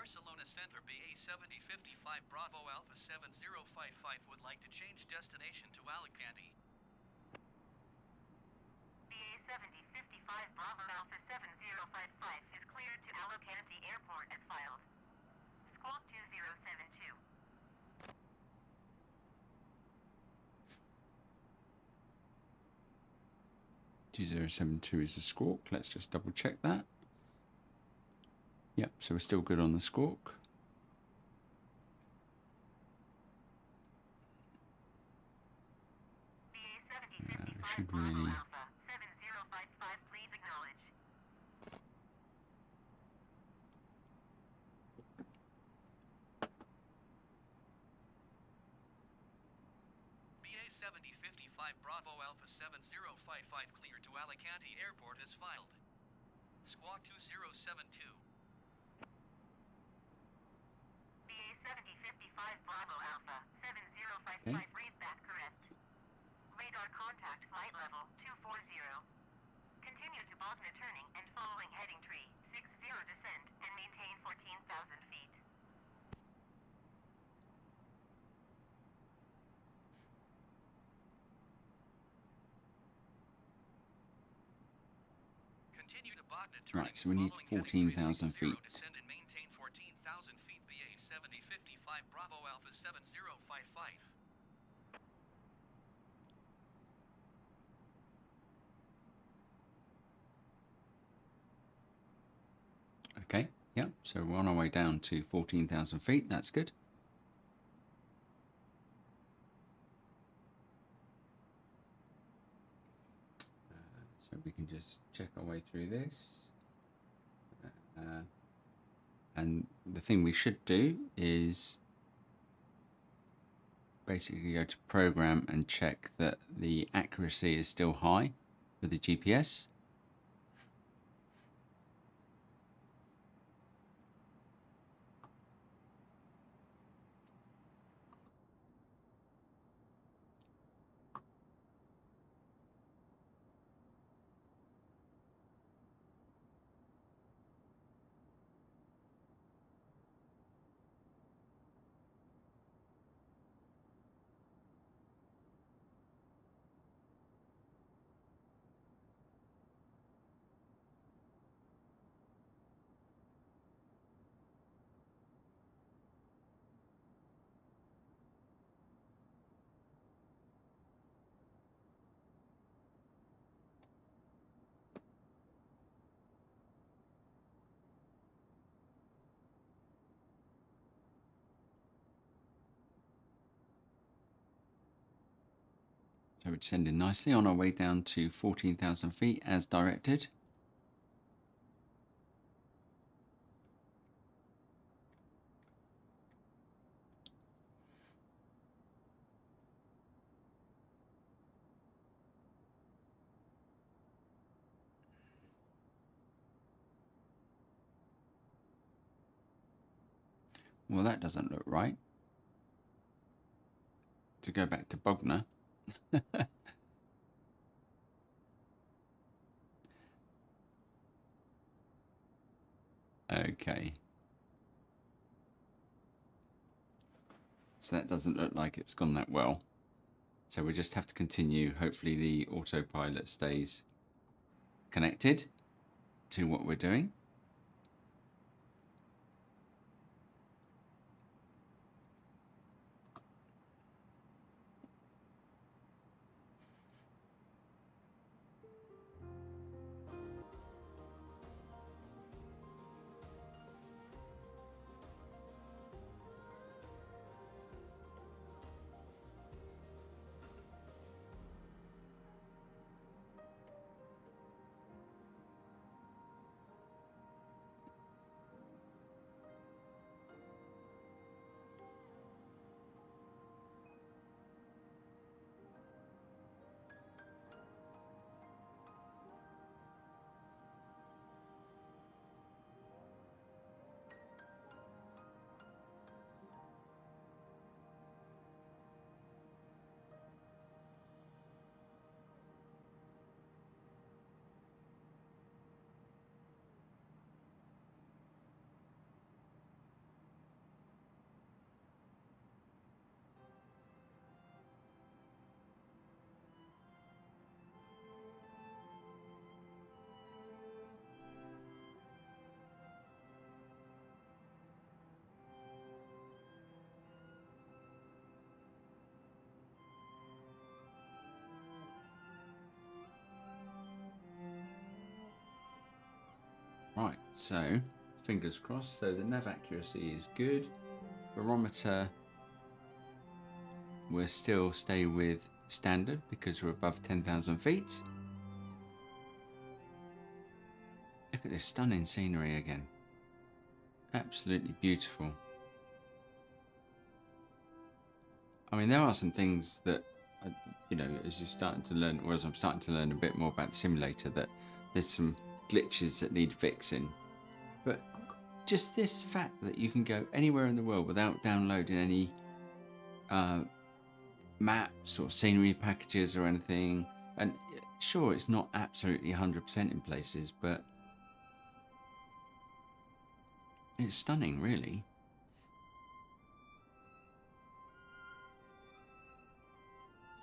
Speaker 3: Barcelona Center BA 7055 Bravo Alpha 7055 would like to change destination to Alicante.
Speaker 4: BA 7055 Bravo Alpha 7055 is cleared to Alicante Airport as filed. Squawk 2072.
Speaker 1: 2072 is the squawk. Let's just double check that. Yep, so we're still good on the squawk. Should really.
Speaker 3: BA 7055 Bravo Alpha 7055 cleared to Alicante Airport as filed. Squawk 2072.
Speaker 4: BA 7055 Bravo Alpha 7055
Speaker 1: Okay.
Speaker 4: reads that correct. Radar contact flight level 240. Continue to Bosna turning and following heading tree 60 descend and maintain 14,000 feet.
Speaker 3: Continue to Bogna turning.
Speaker 1: Right, so we need
Speaker 3: following heading tree
Speaker 1: 14,000 feet.
Speaker 3: Descend and maintain 14,000 feet. BA 7055 Bravo Alpha 7055.
Speaker 1: Okay, yep, so we're on our way down to 14,000 feet. That's good. we can just check our way through this. And the thing we should do is basically go to program and check that the accuracy is still high with the GPS. So we're descending nicely on our way down to 14,000 feet as directed. Well, that doesn't look right. To go back to Bognor. Okay. So that doesn't look like it's gone that well. So we just have to continue. Hopefully the autopilot stays connected to what we're doing. Right, so fingers crossed. So the nav accuracy is good. Barometer, we'll still stay with standard because we're above 10,000 feet. Look at this stunning scenery again. Absolutely beautiful. I mean, there are some things that, you know, as you're starting to learn, or as I'm starting to learn a bit more about the simulator, that there's some glitches that need fixing. But just this fact that you can go anywhere in the world without downloading any maps or scenery packages or anything, and sure, it's not absolutely 100% in places, but it's stunning, really.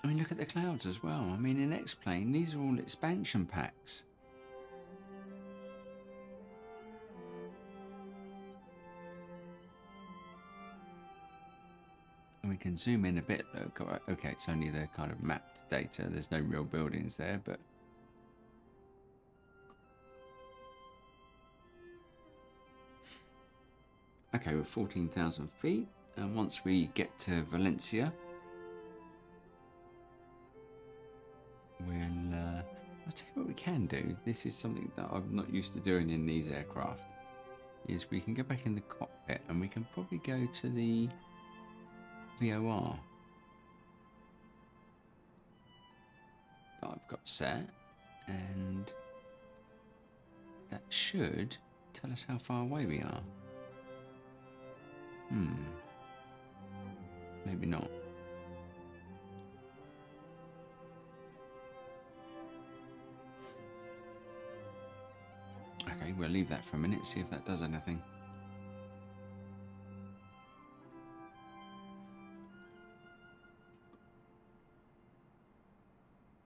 Speaker 1: I mean, look at the clouds as well. I mean, in X-Plane, these are all expansion packs. And we can zoom in a bit, though. Okay, it's only the kind of mapped data. There's no real buildings there, but... Okay, we're 14,000 feet. And once we get to Valencia, we'll... I'll tell you what we can do. This is something that I'm not used to doing in these aircraft. Is we can go back in the cockpit and we can probably go to the VOR that I've got set, and that should tell us how far away we are. Maybe not. Okay, we'll leave that for a minute, see if that does anything.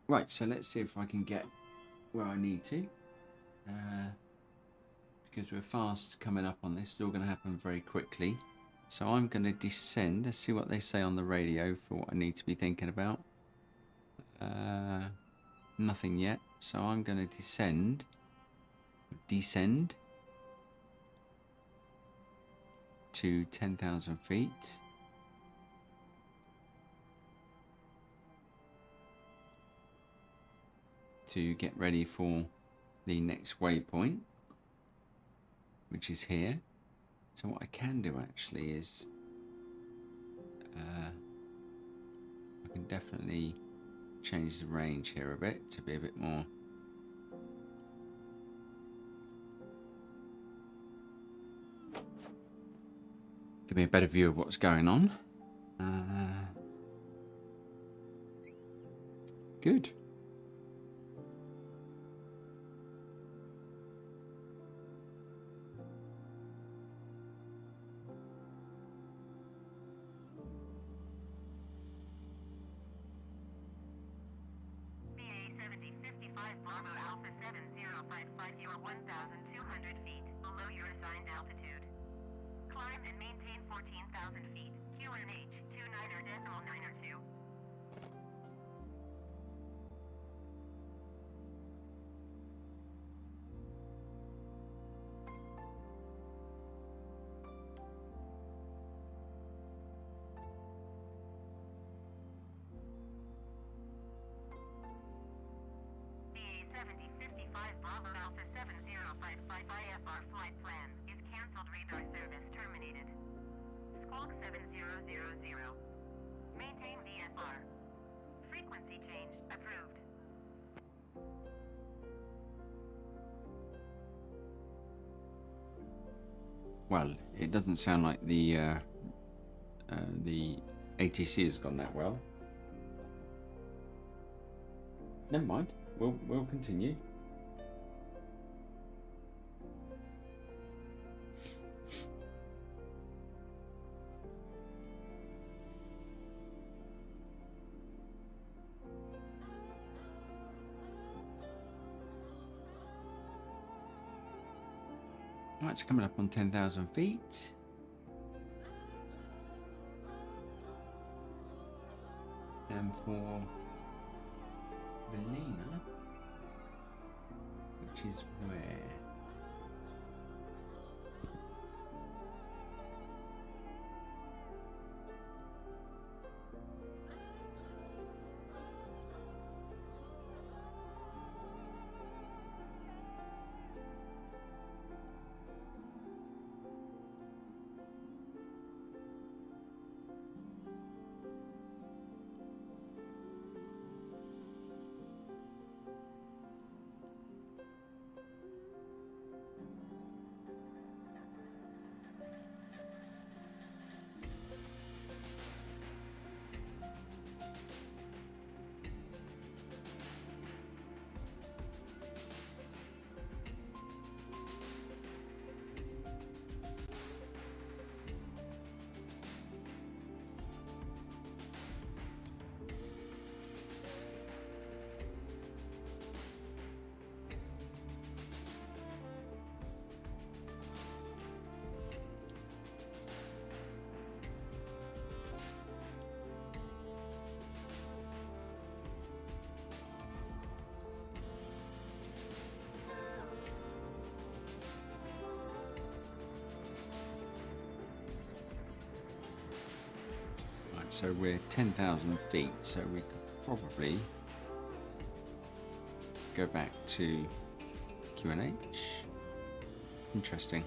Speaker 1: Right, so let's see if I can get where I need to. Because we're fast coming up on this, it's all going to happen very quickly. So I'm going to descend. Let's see what they say on the radio for what I need to be thinking about. Nothing yet. So I'm going to descend to 10,000 feet. To get ready for the next waypoint, which is here. So what I can do actually is I can definitely change the range here a bit to be a bit more give me a better view of what's going on. Good.
Speaker 4: Bravo Alpha 7055, you are 1,200 feet below your assigned altitude. Climb and maintain 14,000 feet. QNH 29.902. Bravo Alpha 7055 IFR flight plan is cancelled. Radar service terminated. Squawk 7000. Maintain VFR. Frequency change approved.
Speaker 1: Well, it doesn't sound like the ATC has gone that well. Never mind. We'll continue. Right, it's coming up on 10,000 feet. And for Melina, which is where? So we're 10,000 feet, so we could probably go back to QNH. Interesting.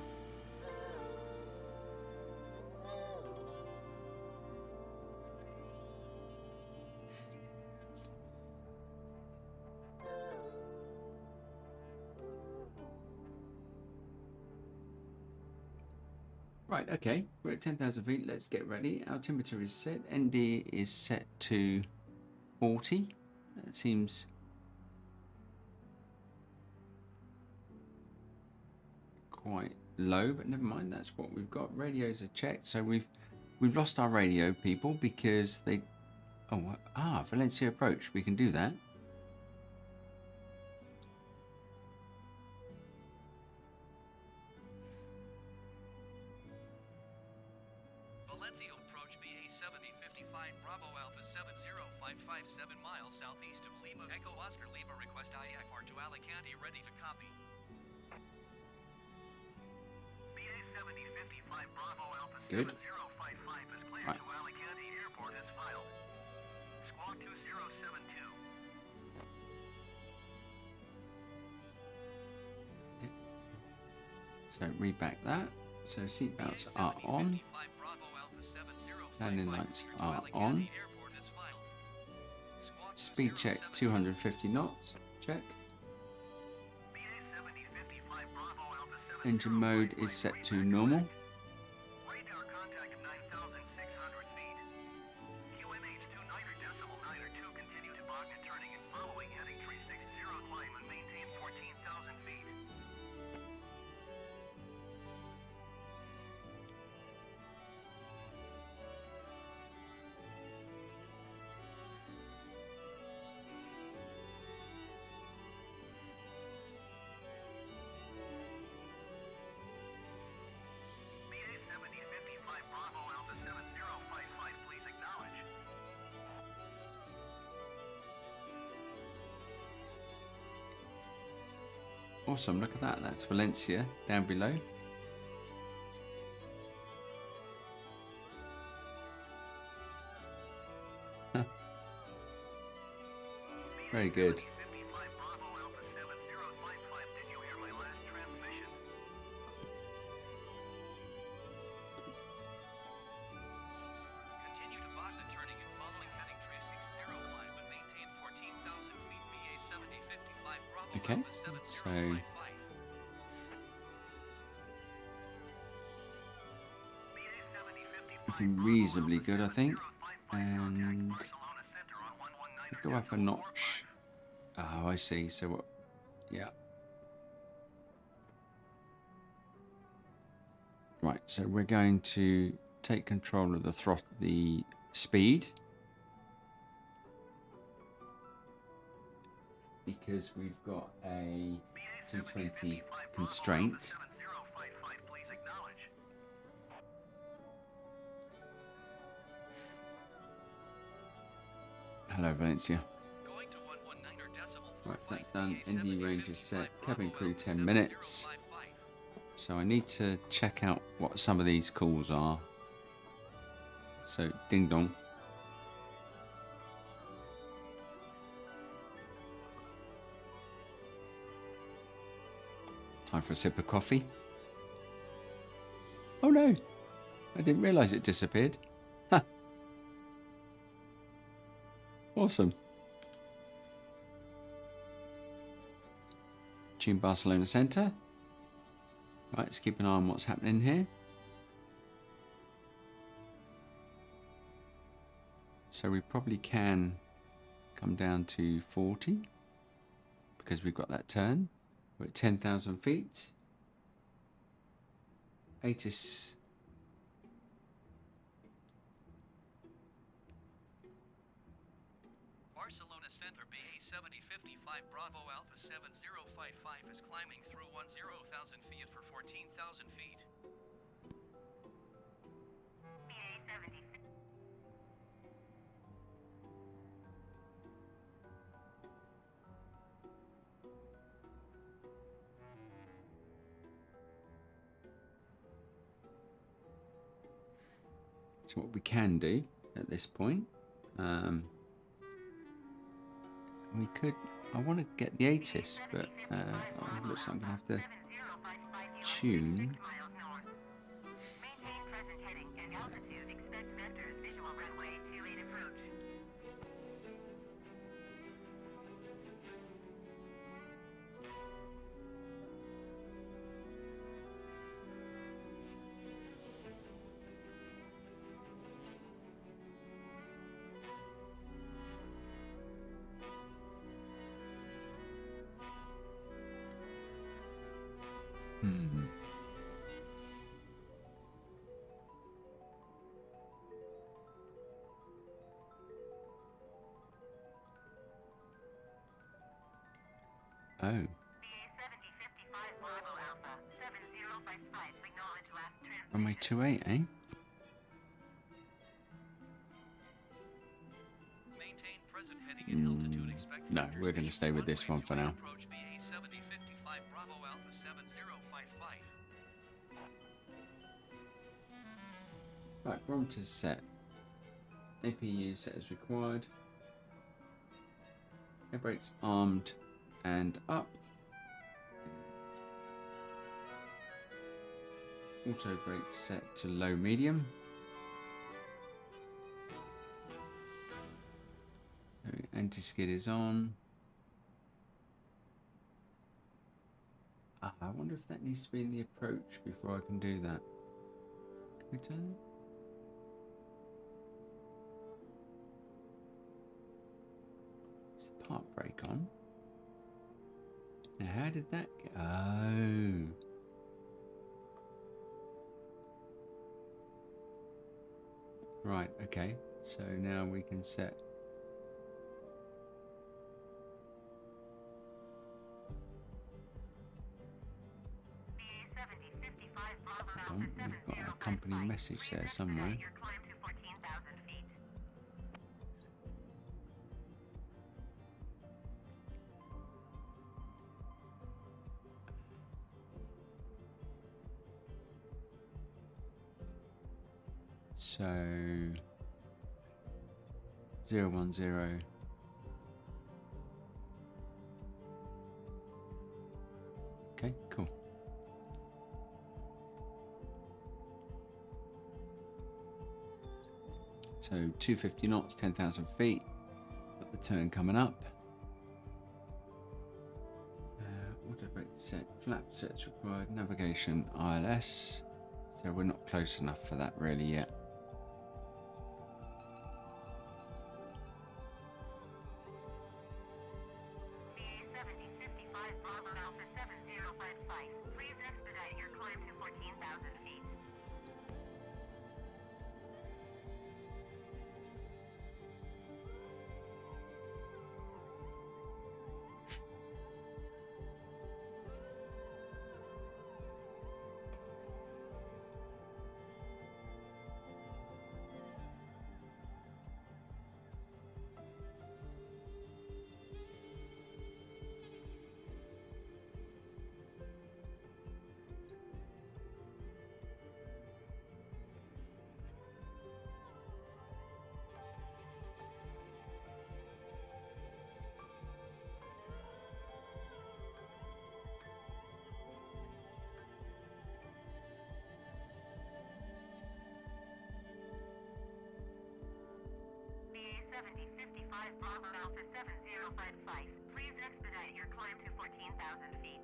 Speaker 1: Right, okay, we're at 10,000 feet. Let's get ready. Altimeter is set. ND is set to 40. That seems quite low, but never mind. That's what we've got. Radios are checked. So we've lost our radio, people, because they... Oh, Valencia approach. We can do that.
Speaker 3: Valencia approach BA 7055 Bravo Alpha 70557 miles southeast of Lima. Echo Oscar Lima request IFR to Alicante, ready to copy.
Speaker 2: BA 7055 Bravo Alpha
Speaker 1: Good.
Speaker 2: 7055 is cleared
Speaker 1: Right.
Speaker 2: to Alicante Airport as filed. Squawk 2072.
Speaker 1: So read back that. So seatbelts are on. Landing lights are on. Speed check 250 knots. Check.
Speaker 2: BA 7055 Bravo Alpha 7055
Speaker 1: Engine mode is set to normal.
Speaker 2: Radar contact 9,600 feet. QNH 29.902 continue to Bogna turning and following heading 360 climb and maintain 14,000 feet. BA 7055 Bravo Alpha 7055, please acknowledge.
Speaker 1: Awesome, look at that. That's Valencia down below. Huh. Very good.
Speaker 2: 55 Bravo Alpha 7055, did you hear my last transmission?
Speaker 3: Continue to Bogna turning and following heading 360 climb and maintain 14,000 feet. BA 7055 Bravo
Speaker 1: Okay,
Speaker 3: Alpha
Speaker 1: so
Speaker 3: 7055.
Speaker 2: BA 7055
Speaker 1: looking reasonably good, I think. And
Speaker 2: Barcelona Center on 119er
Speaker 1: go up a notch. Oh, I see. So what? Yeah. Right. So we're going to take control of the throttle, the speed, because we've got a 220 constraint.
Speaker 2: 7055, please acknowledge.
Speaker 1: Hello, Valencia.
Speaker 3: Going to 119er decimal
Speaker 1: Right,
Speaker 3: four
Speaker 1: that's
Speaker 3: flight,
Speaker 1: done.
Speaker 3: BA
Speaker 1: ND range is set.
Speaker 3: 7055
Speaker 1: Cabin
Speaker 3: Bravo
Speaker 1: crew
Speaker 3: Alpha
Speaker 1: 10 minutes.
Speaker 3: 7055.
Speaker 1: So I need to check out what some of these calls are. So ding dong. Time for a sip of coffee. Oh no, I didn't realise it disappeared. Huh. Awesome. Tune Barcelona Centre. Right, let's keep an eye on what's happening here. So we probably can come down to 40 because we've got that turn. We're at 10,000 feet. ATIS.
Speaker 3: Barcelona Center BA 7055 Bravo Alpha 7055 is climbing through 10,000 feet for 14,000 feet.
Speaker 4: BA 70.
Speaker 1: So what we can do at this point, we could I want to get the ATIS, but it looks like I'm going to have to
Speaker 4: 7055
Speaker 1: tune.
Speaker 4: miles north. Maintain present heading and altitude. Expect vectors visual runway 28 approach.
Speaker 1: Hmm. Oh,
Speaker 4: BA 7055 Bravo Alpha 7055. Acknowledge last transmission.
Speaker 1: runway 28, eh?
Speaker 3: Maintain present heading and altitude. Expect
Speaker 1: No,
Speaker 3: vectors
Speaker 1: we're going to
Speaker 3: visual
Speaker 1: stay with this
Speaker 3: runway
Speaker 1: one for
Speaker 3: 28
Speaker 1: now.
Speaker 3: Approach BA 7055 Bravo Alpha 7055.
Speaker 1: Right, barometer's set. APU set as required. Air brakes armed and up. Auto brake set to low medium. Anti-skid is on. I wonder if that needs to be in the approach before I can do that. Can we turn it? Is the park brake on? Now how did that get... Oh. Right, okay. So now we can set...
Speaker 4: BA 7055 Bravo Alpha
Speaker 1: Hold on, we've got a company
Speaker 4: 7055.
Speaker 1: message
Speaker 4: Please
Speaker 1: there
Speaker 4: expedite
Speaker 1: somewhere.
Speaker 4: your climb to 14,000 feet.
Speaker 1: So 010. Okay, cool. So 250 knots, 10,000 feet. Got the turn coming up. Auto brake set, flap sets required, navigation ILS. So we're not close enough for that really yet.
Speaker 4: BA 7055 Bravo Alpha 7055. Please expedite your climb to 14,000 feet. BA 7055 Bravo Alpha 7055. Please expedite your climb to 14,000 feet.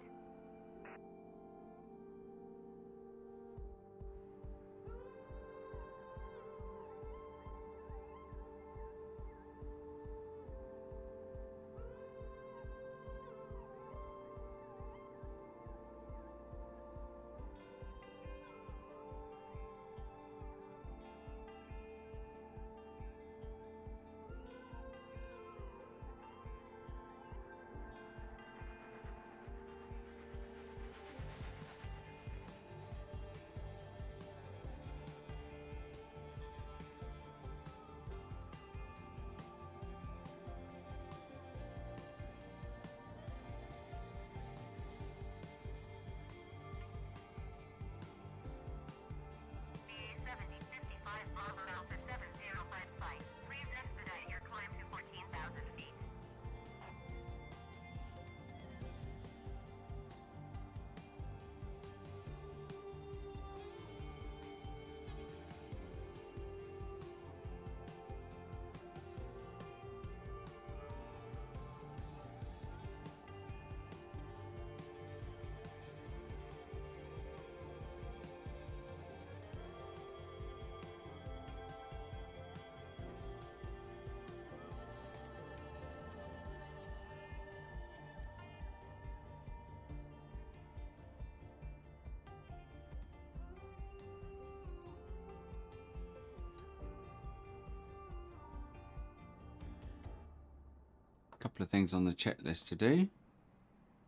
Speaker 1: couple of things on the checklist to do.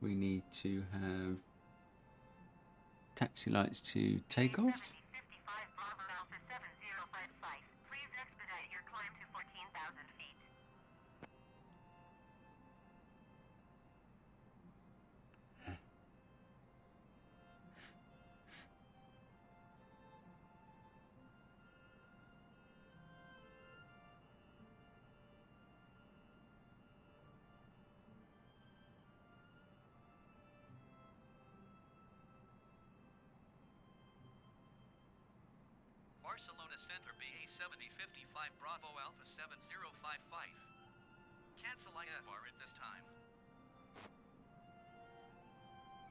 Speaker 1: We need to have taxi lights to take off.
Speaker 4: 7055 Bravo Alpha 7055. Please expedite your climb to 14,000 feet.
Speaker 3: Barcelona Center BA 7055 Bravo Alpha 7055. Cancel IFR at this time.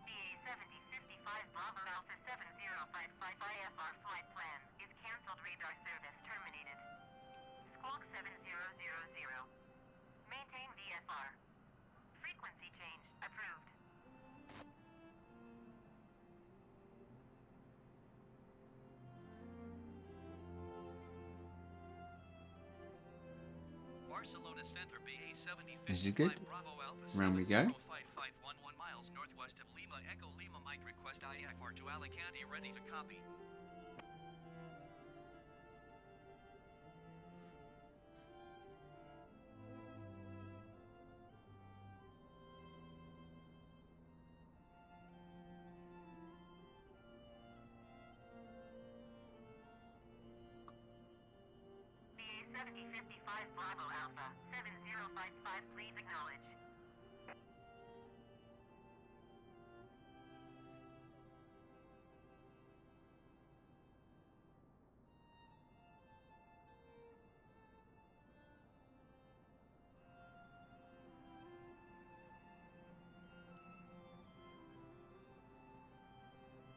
Speaker 4: BA 7055 Bravo Alpha 7055 IFR flight plan is cancelled. Radar service terminated. Squawk 7000. Maintain VFR. Frequency change approved.
Speaker 3: Barcelona Center BA 7055
Speaker 1: This is good.
Speaker 3: Bravo Alpha
Speaker 1: Round we go.
Speaker 3: 7055511 miles northwest of Lima Echo Lima might request IFR to Alicante ready to copy.
Speaker 4: BA 7055 Bravo Alpha 7055 please acknowledge.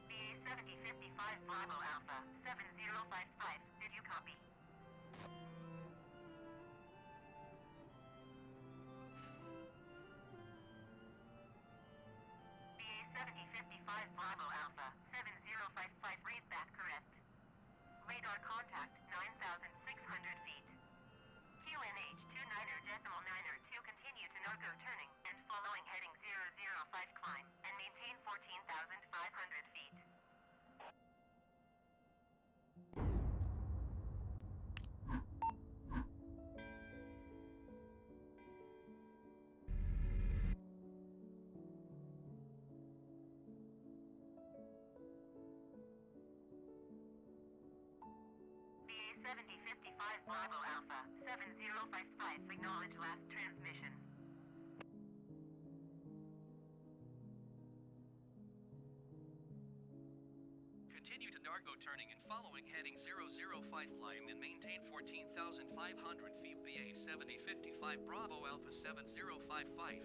Speaker 4: BA 7055 Bravo Alpha 7055 did you copy? BA 7055 Bravo Alpha 7055 read that correct. Radar contact 9,600 feet. QNH 29er to continue to no-go turning and following heading 005 climb and maintain 14,500 feet. BA 7055 Bravo Alpha 7055 acknowledge last transmission.
Speaker 3: Continue to Nargo turning and following heading 005 flying and maintain 14,500 feet BA 7055 Bravo Alpha 7055.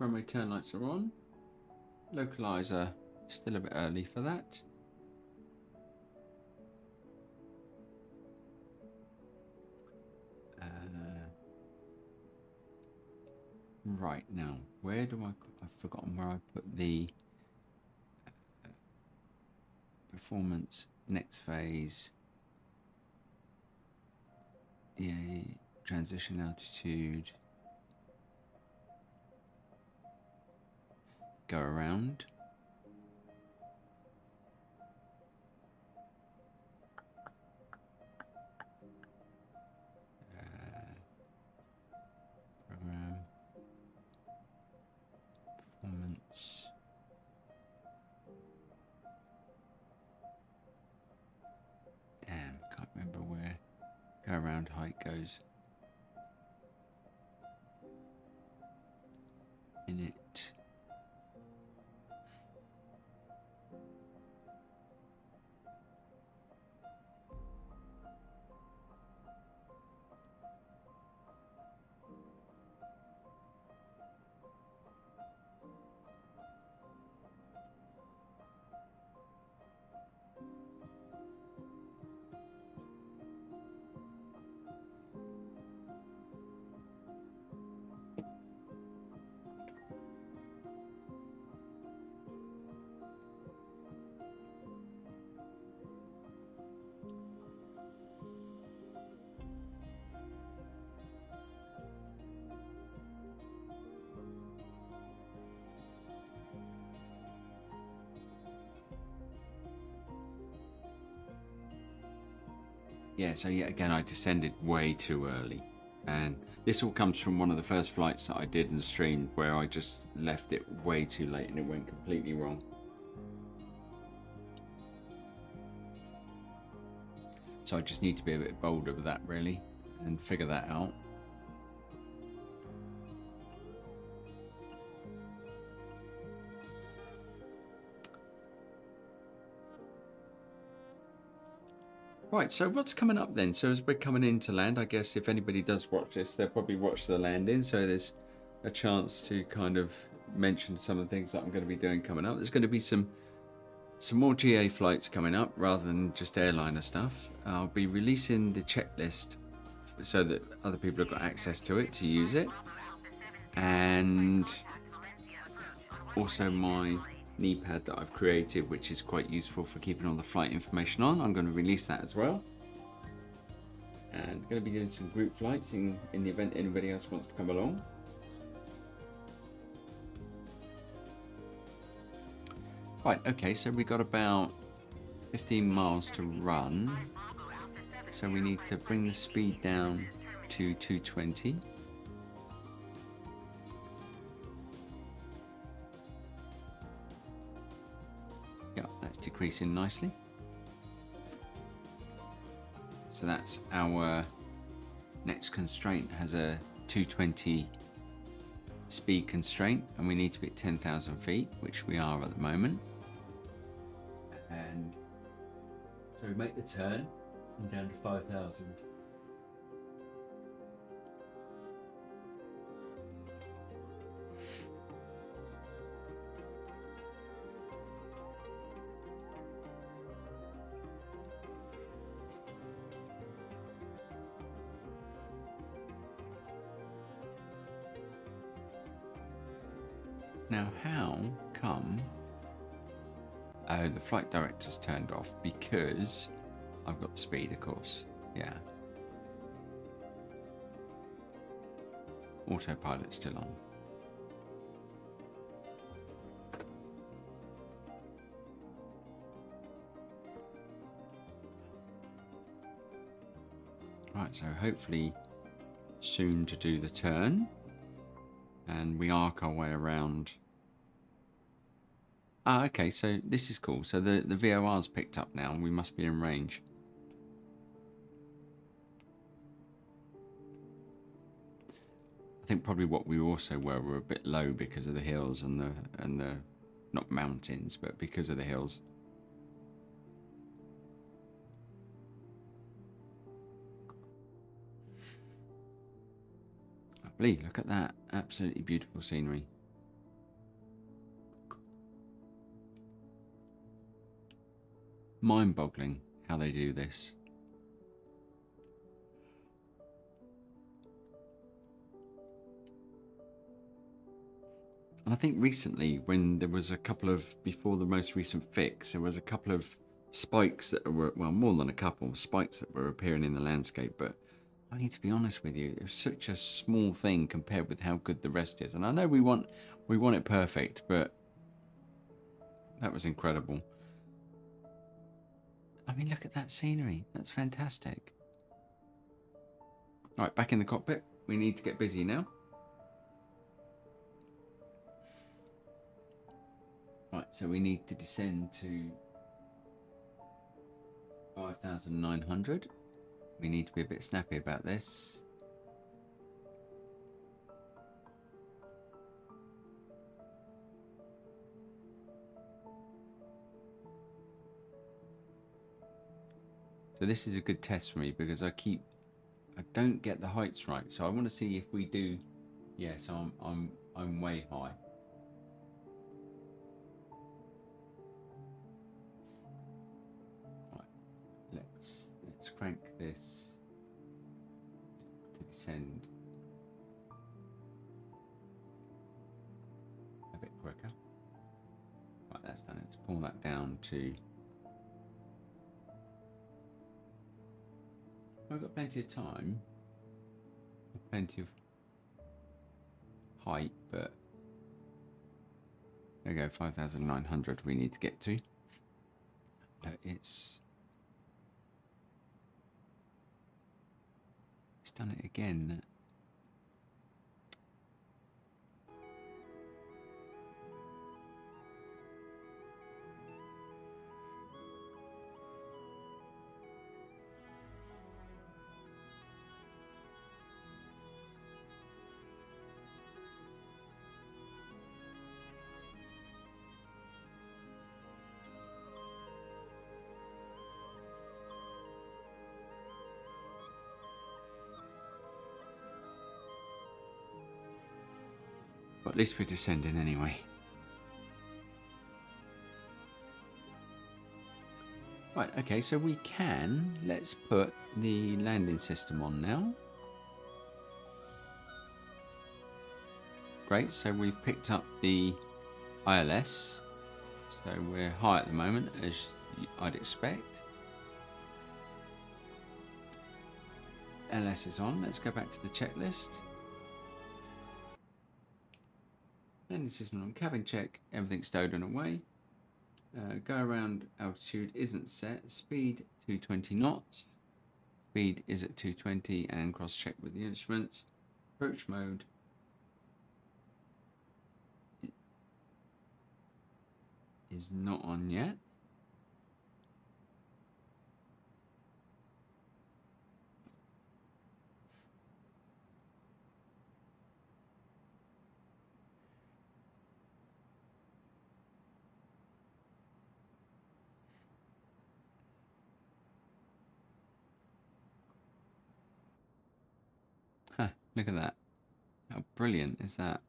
Speaker 1: Runway turn lights are on. Localizer, still a bit early for that. Right now, where do I've forgotten where I put the performance next phase. EA transition altitude. Go around. Program. Performance. Damn, can't remember where go around height goes. In it. Yeah, so yet again, I descended way too early. And this all comes from one of the first flights that I did in the stream where I just left it way too late and it went completely wrong. So I just need to be a bit bolder with that really and figure that out. Right, so what's coming up then? So as we're coming into land, I guess if anybody does watch this, they'll probably watch the landing. So there's a chance to kind of mention some of the things that I'm going to be doing coming up. There's going to be some more GA flights coming up rather than just airliner stuff. I'll be releasing the checklist so that other people have got access to it to use it. And also my knee pad that I've created, which is quite useful for keeping all the flight information on. I'm going to release that as well. And going to be doing some group flights in the event anybody else wants to come along. Right, okay, so we got about 15 miles to run. So we need to bring the speed down to 220. Yeah, that's decreasing nicely. So that's our next constraint, has a 220 speed constraint, and we need to be at 10,000 feet, which we are at the moment. And so we make the turn and down to 5,000. Now, how come? Oh, the flight director's turned off because I've got the speed, of course. Yeah. Autopilot's still on. Right, so hopefully soon to do the turn. And we arc our way around. Ah, okay, so this is cool. So the VOR's picked up now and we must be in range. I think probably what we also were a bit low because of the hills and the not mountains, but because of the hills. Lovely, look at that. Absolutely beautiful scenery. Mind-boggling how they do this. And I think recently, when there was a couple of, before the most recent fix, there was a couple of spikes that were, well, more than a couple, spikes that were appearing in the landscape. But I need to be honest with you, it was such a small thing compared with how good the rest is. And I know we want it perfect, but that was incredible. I mean, look at that scenery. That's fantastic. All right, back in the cockpit. We need to get busy now. Right, so we need to descend to 5,900. We need to be a bit snappy about this. So this is a good test for me because I don't get the heights right. So I want to see if we do. Yeah, so I'm way high. Right, let's crank this to descend a bit quicker. Right, that's done. Let's pull that down to. I've got plenty of time, plenty of height, but there we go, 5,900 we need to get to. But it's done it again. But at least we're descending anyway. Right, okay, so we can, let's put the landing system on now. Great, so we've picked up the ILS. So we're high at the moment, as I'd expect. LS is on, let's go back to the checklist. Landing system on, cabin check, everything's stowed and away. Go around altitude isn't set. Speed 220 knots. Speed is at 220 and cross check with the instruments. Approach mode is not on yet. Huh, look at that. How brilliant is that?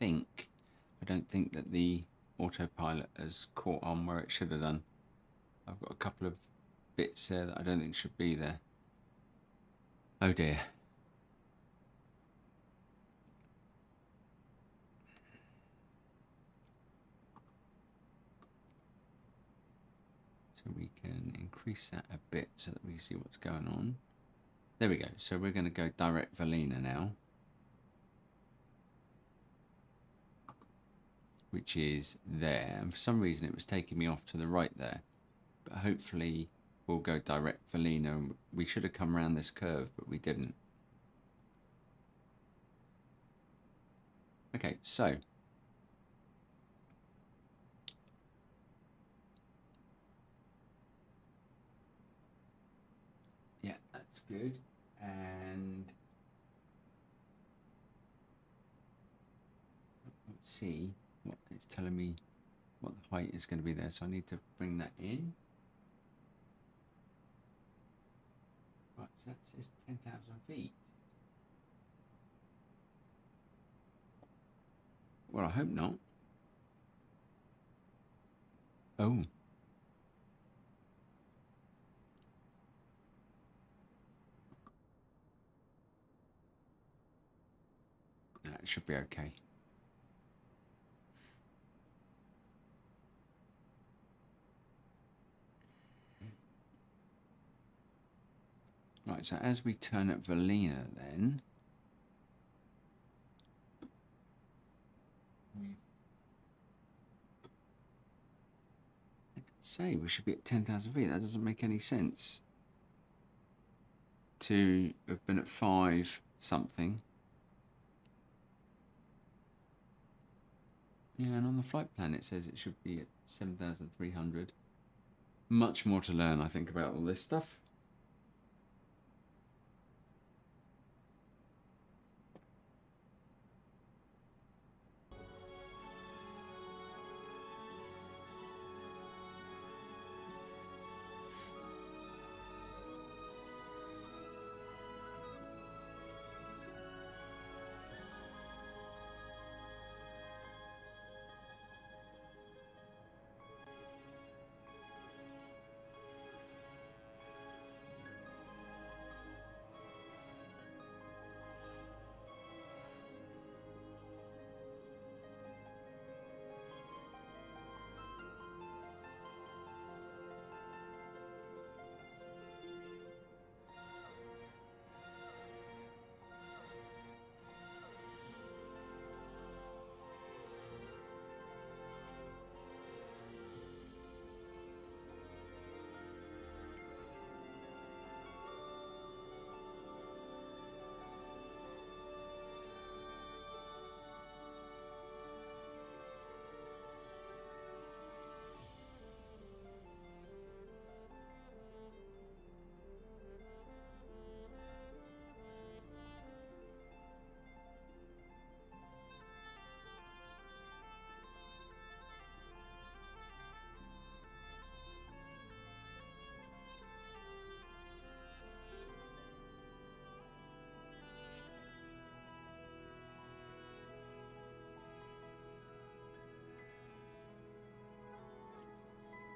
Speaker 1: I don't think that the autopilot has caught on where it should have done. I've got a couple of bits there that I don't think should be there. Oh dear. So we can increase that a bit so that we can see what's going on. There we go. So we're going to go direct Valina now, which is there. And for some reason it was taking me off to the right there. But hopefully we'll go direct Valina. We should have come around this curve, but we didn't. Okay, so yeah, that's good. And let's see what it's telling me what the height is going to be there. So I need to bring that in. Right, So that says 10,000 feet. Well, I hope not. Oh. That should be okay. Right, so as we turn at Valina then, I did say we should be at 10,000 feet. That doesn't make any sense. To have been at 5 something. Yeah, and on the flight plan it says it should be at 7,300. Much more to learn, I think, about all this stuff.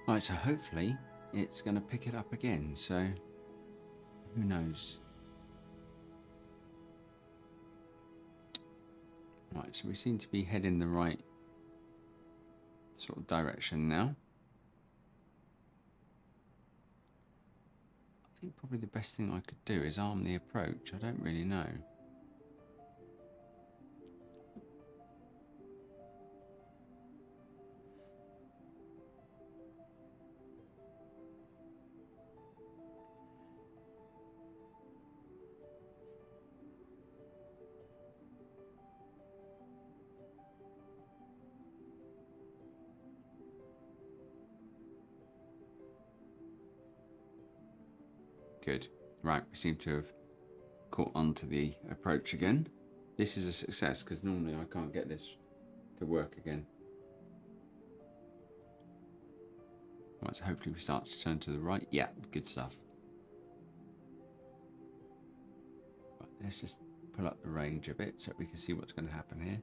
Speaker 1: Right, so hopefully it's going to pick it up again, so who knows. Right, so we seem to be heading the right sort of direction now. I think probably the best thing I could do is arm the approach. I don't really know. Good. Right, we seem to have caught on to the approach again. This is a success because normally I can't get this to work again. Right, so hopefully we start to turn to the right. Yeah, good stuff. Right, let's just pull up the range a bit so we can see what's going to happen here.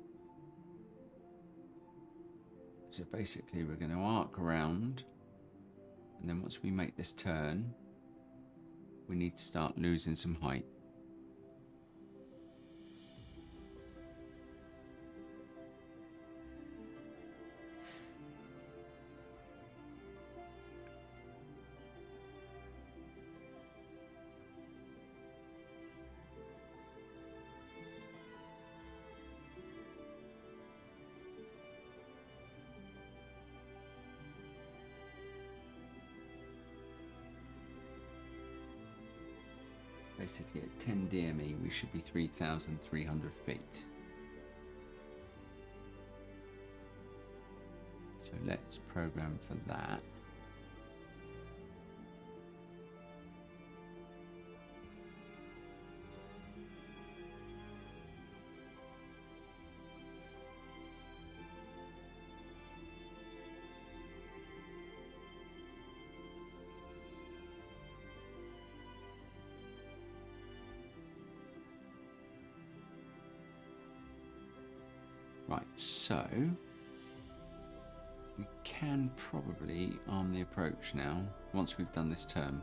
Speaker 1: So basically we're going to arc around, and then once we make this turn, we need to start losing some height. Basically at 10 DME we should be 3,300 feet. So let's program for that. Right, so we can probably arm the approach now once we've done this term.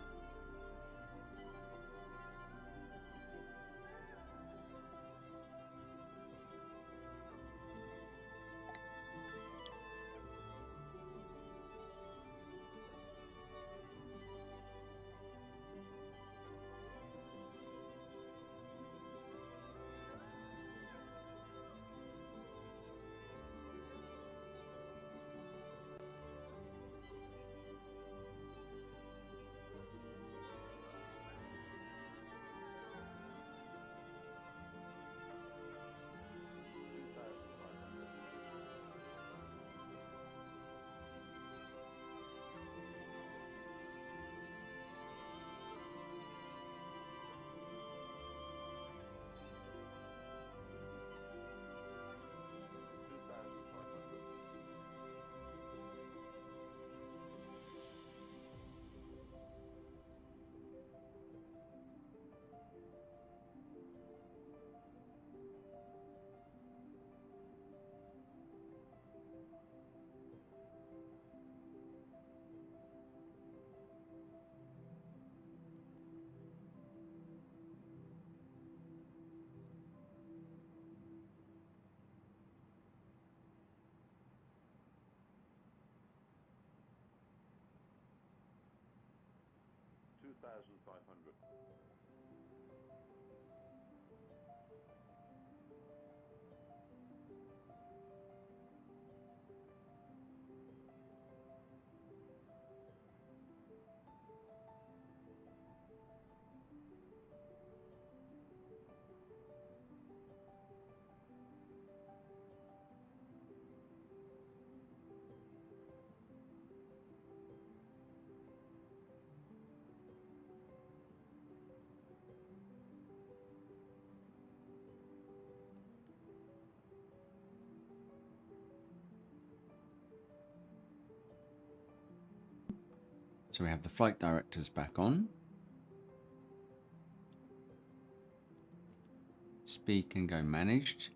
Speaker 1: So we have the flight directors back on. Speed can go managed.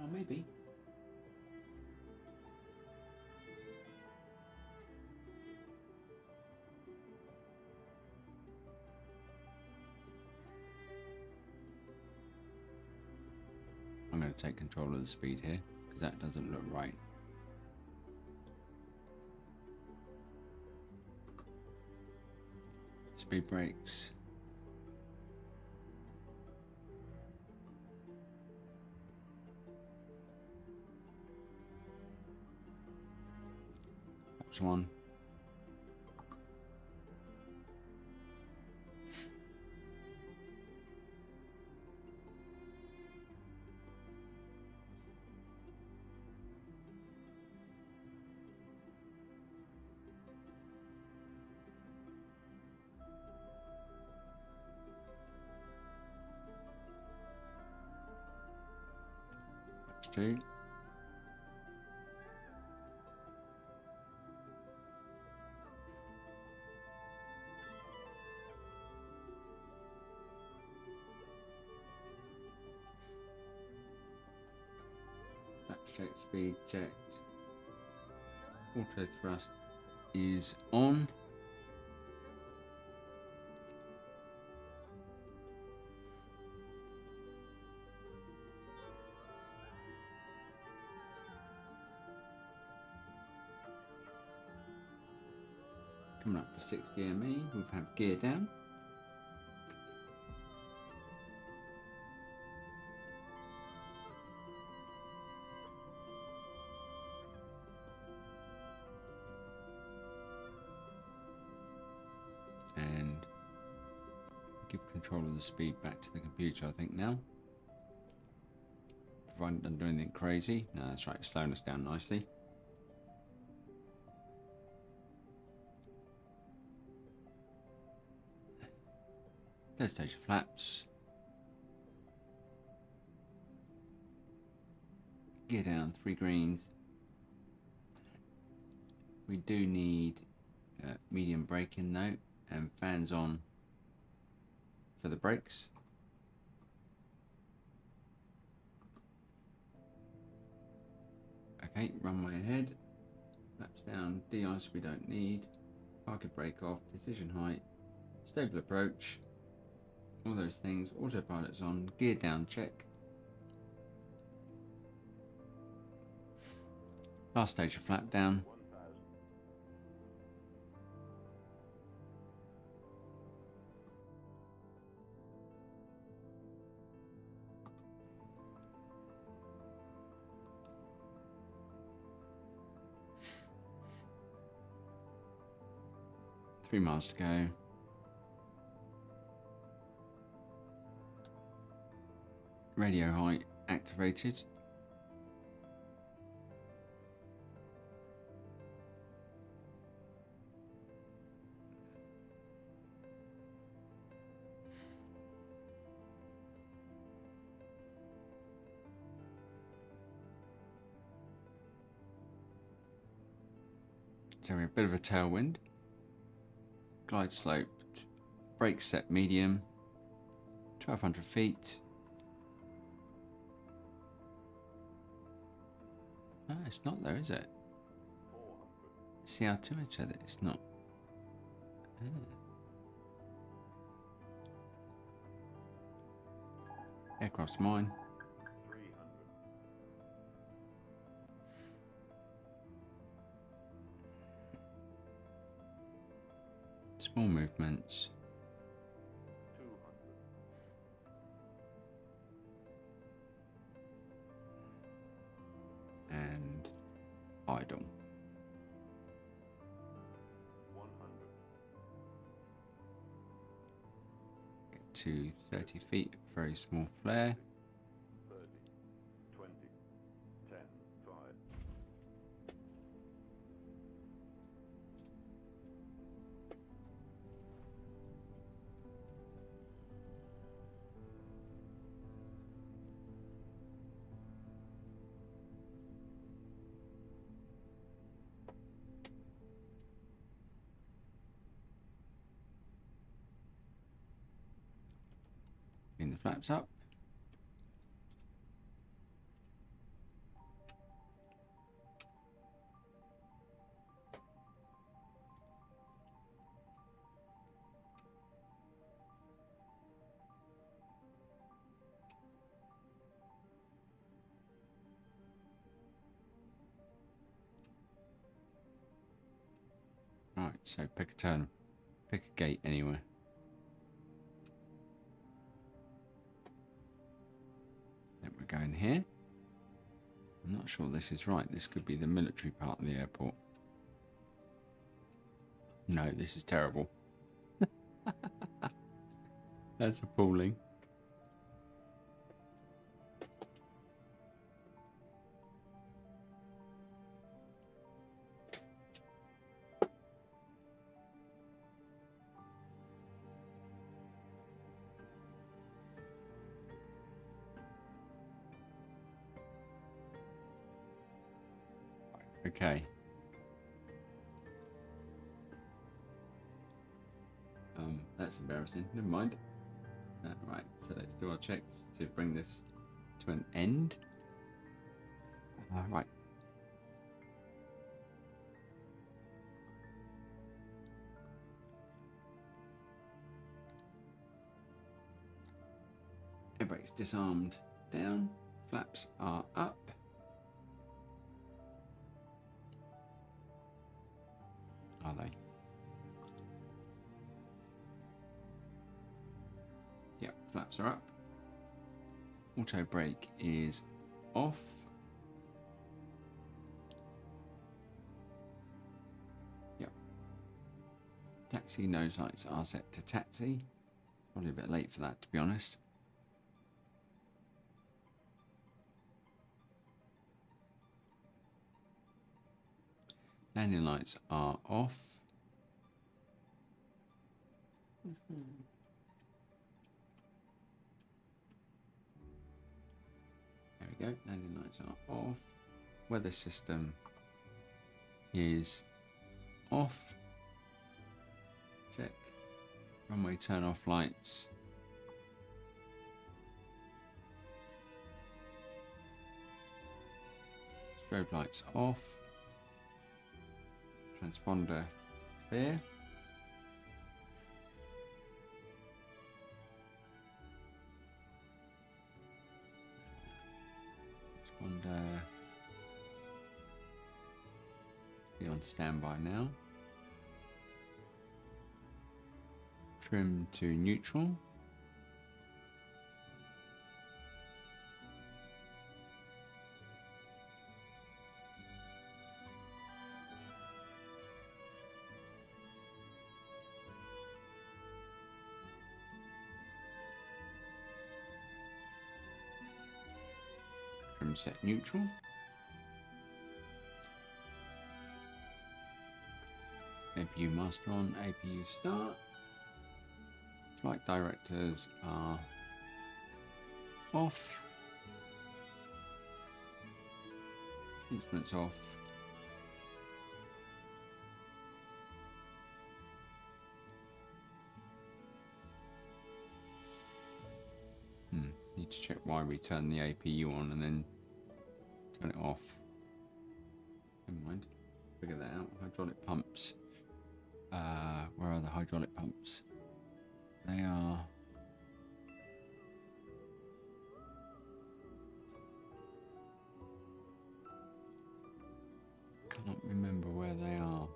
Speaker 1: Oh, maybe. I'm going to take control of the speed here because that doesn't look right. Speed brakes. That's one. That's two. Check speed checked. Auto thrust is on. Coming up for 60 ME, we've had gear down. And give control of the speed back to the computer, I think now. Provided I don't do anything crazy. No, that's right, it's slowing us down nicely. Third stage of flaps. Gear down, 3 greens. We do need medium braking though, and fans on for the brakes. Okay, runway ahead, flaps down, de-ice we don't need, parking brake off, decision height, stable approach, all those things, autopilot's on, gear down check. Last stage of flap down. 3 miles to go. Radio height activated. So we have a bit of a tailwind. Glide slope, brake set medium, 1200 feet. Oh, it's not though, is it? See how to it said it, it's not. Aircraft's mine. Small movements. And idle.
Speaker 6: 100.
Speaker 1: Get to 30 feet, very small flare.
Speaker 6: 30, 20, 10, 5.
Speaker 1: Bring the flaps up. Right, so pick a turn. Pick a gate anywhere. Then we're going here. I'm not sure this is right. This could be the military part of the airport. No, this is terrible. That's appalling. Okay. That's embarrassing. Never mind. Right, so let's do our checks to bring this to an end. Right. Air brakes disarmed down. Flaps are up. Are they? Yep, flaps are up. Auto brake is off. Yep. Taxi nose lights are set to taxi. Probably a bit late for that, to be honest. Landing lights are off. There we go. Landing lights are off. Weather system is off. Check. Runway turn off lights. Strobe lights off. Transponder clear. Transponder be on standby now. Trim to neutral. Trim set neutral. APU master on, APU start. Flight directors are off. Instruments off. Need to check why we turn the APU on and then turn it off. Never mind. Figure that out. Hydraulic pumps. Where are the hydraulic pumps? They are can't remember where they are.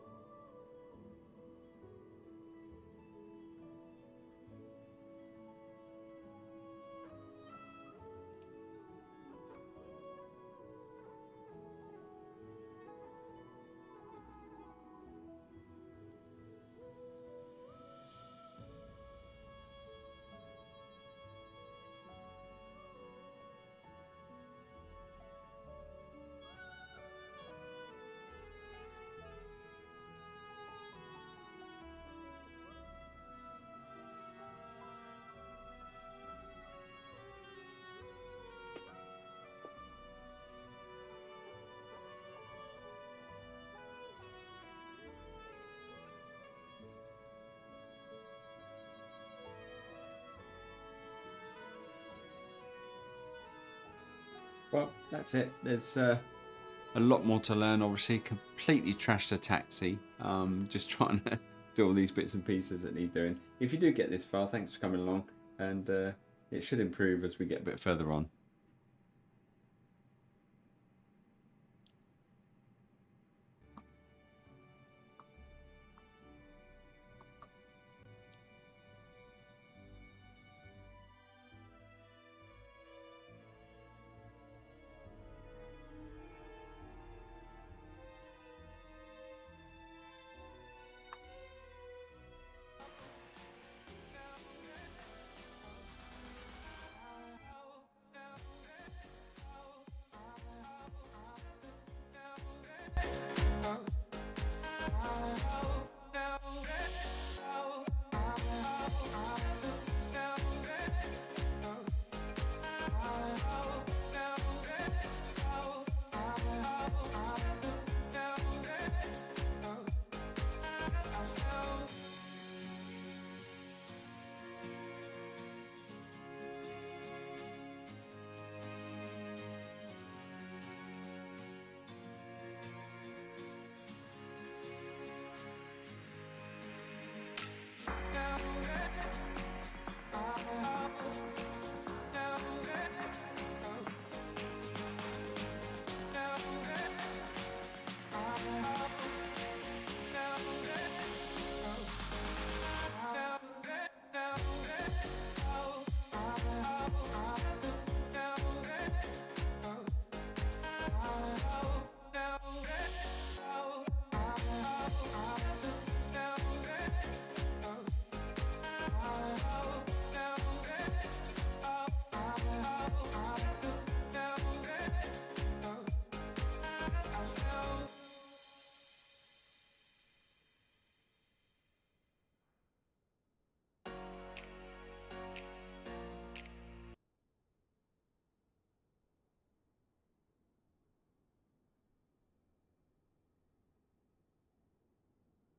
Speaker 1: Well, that's it. There's a lot more to learn. Obviously, completely trashed a taxi. Just trying to do all these bits and pieces that need doing. If you do get this far, thanks for coming along, and it should improve as we get a bit further on.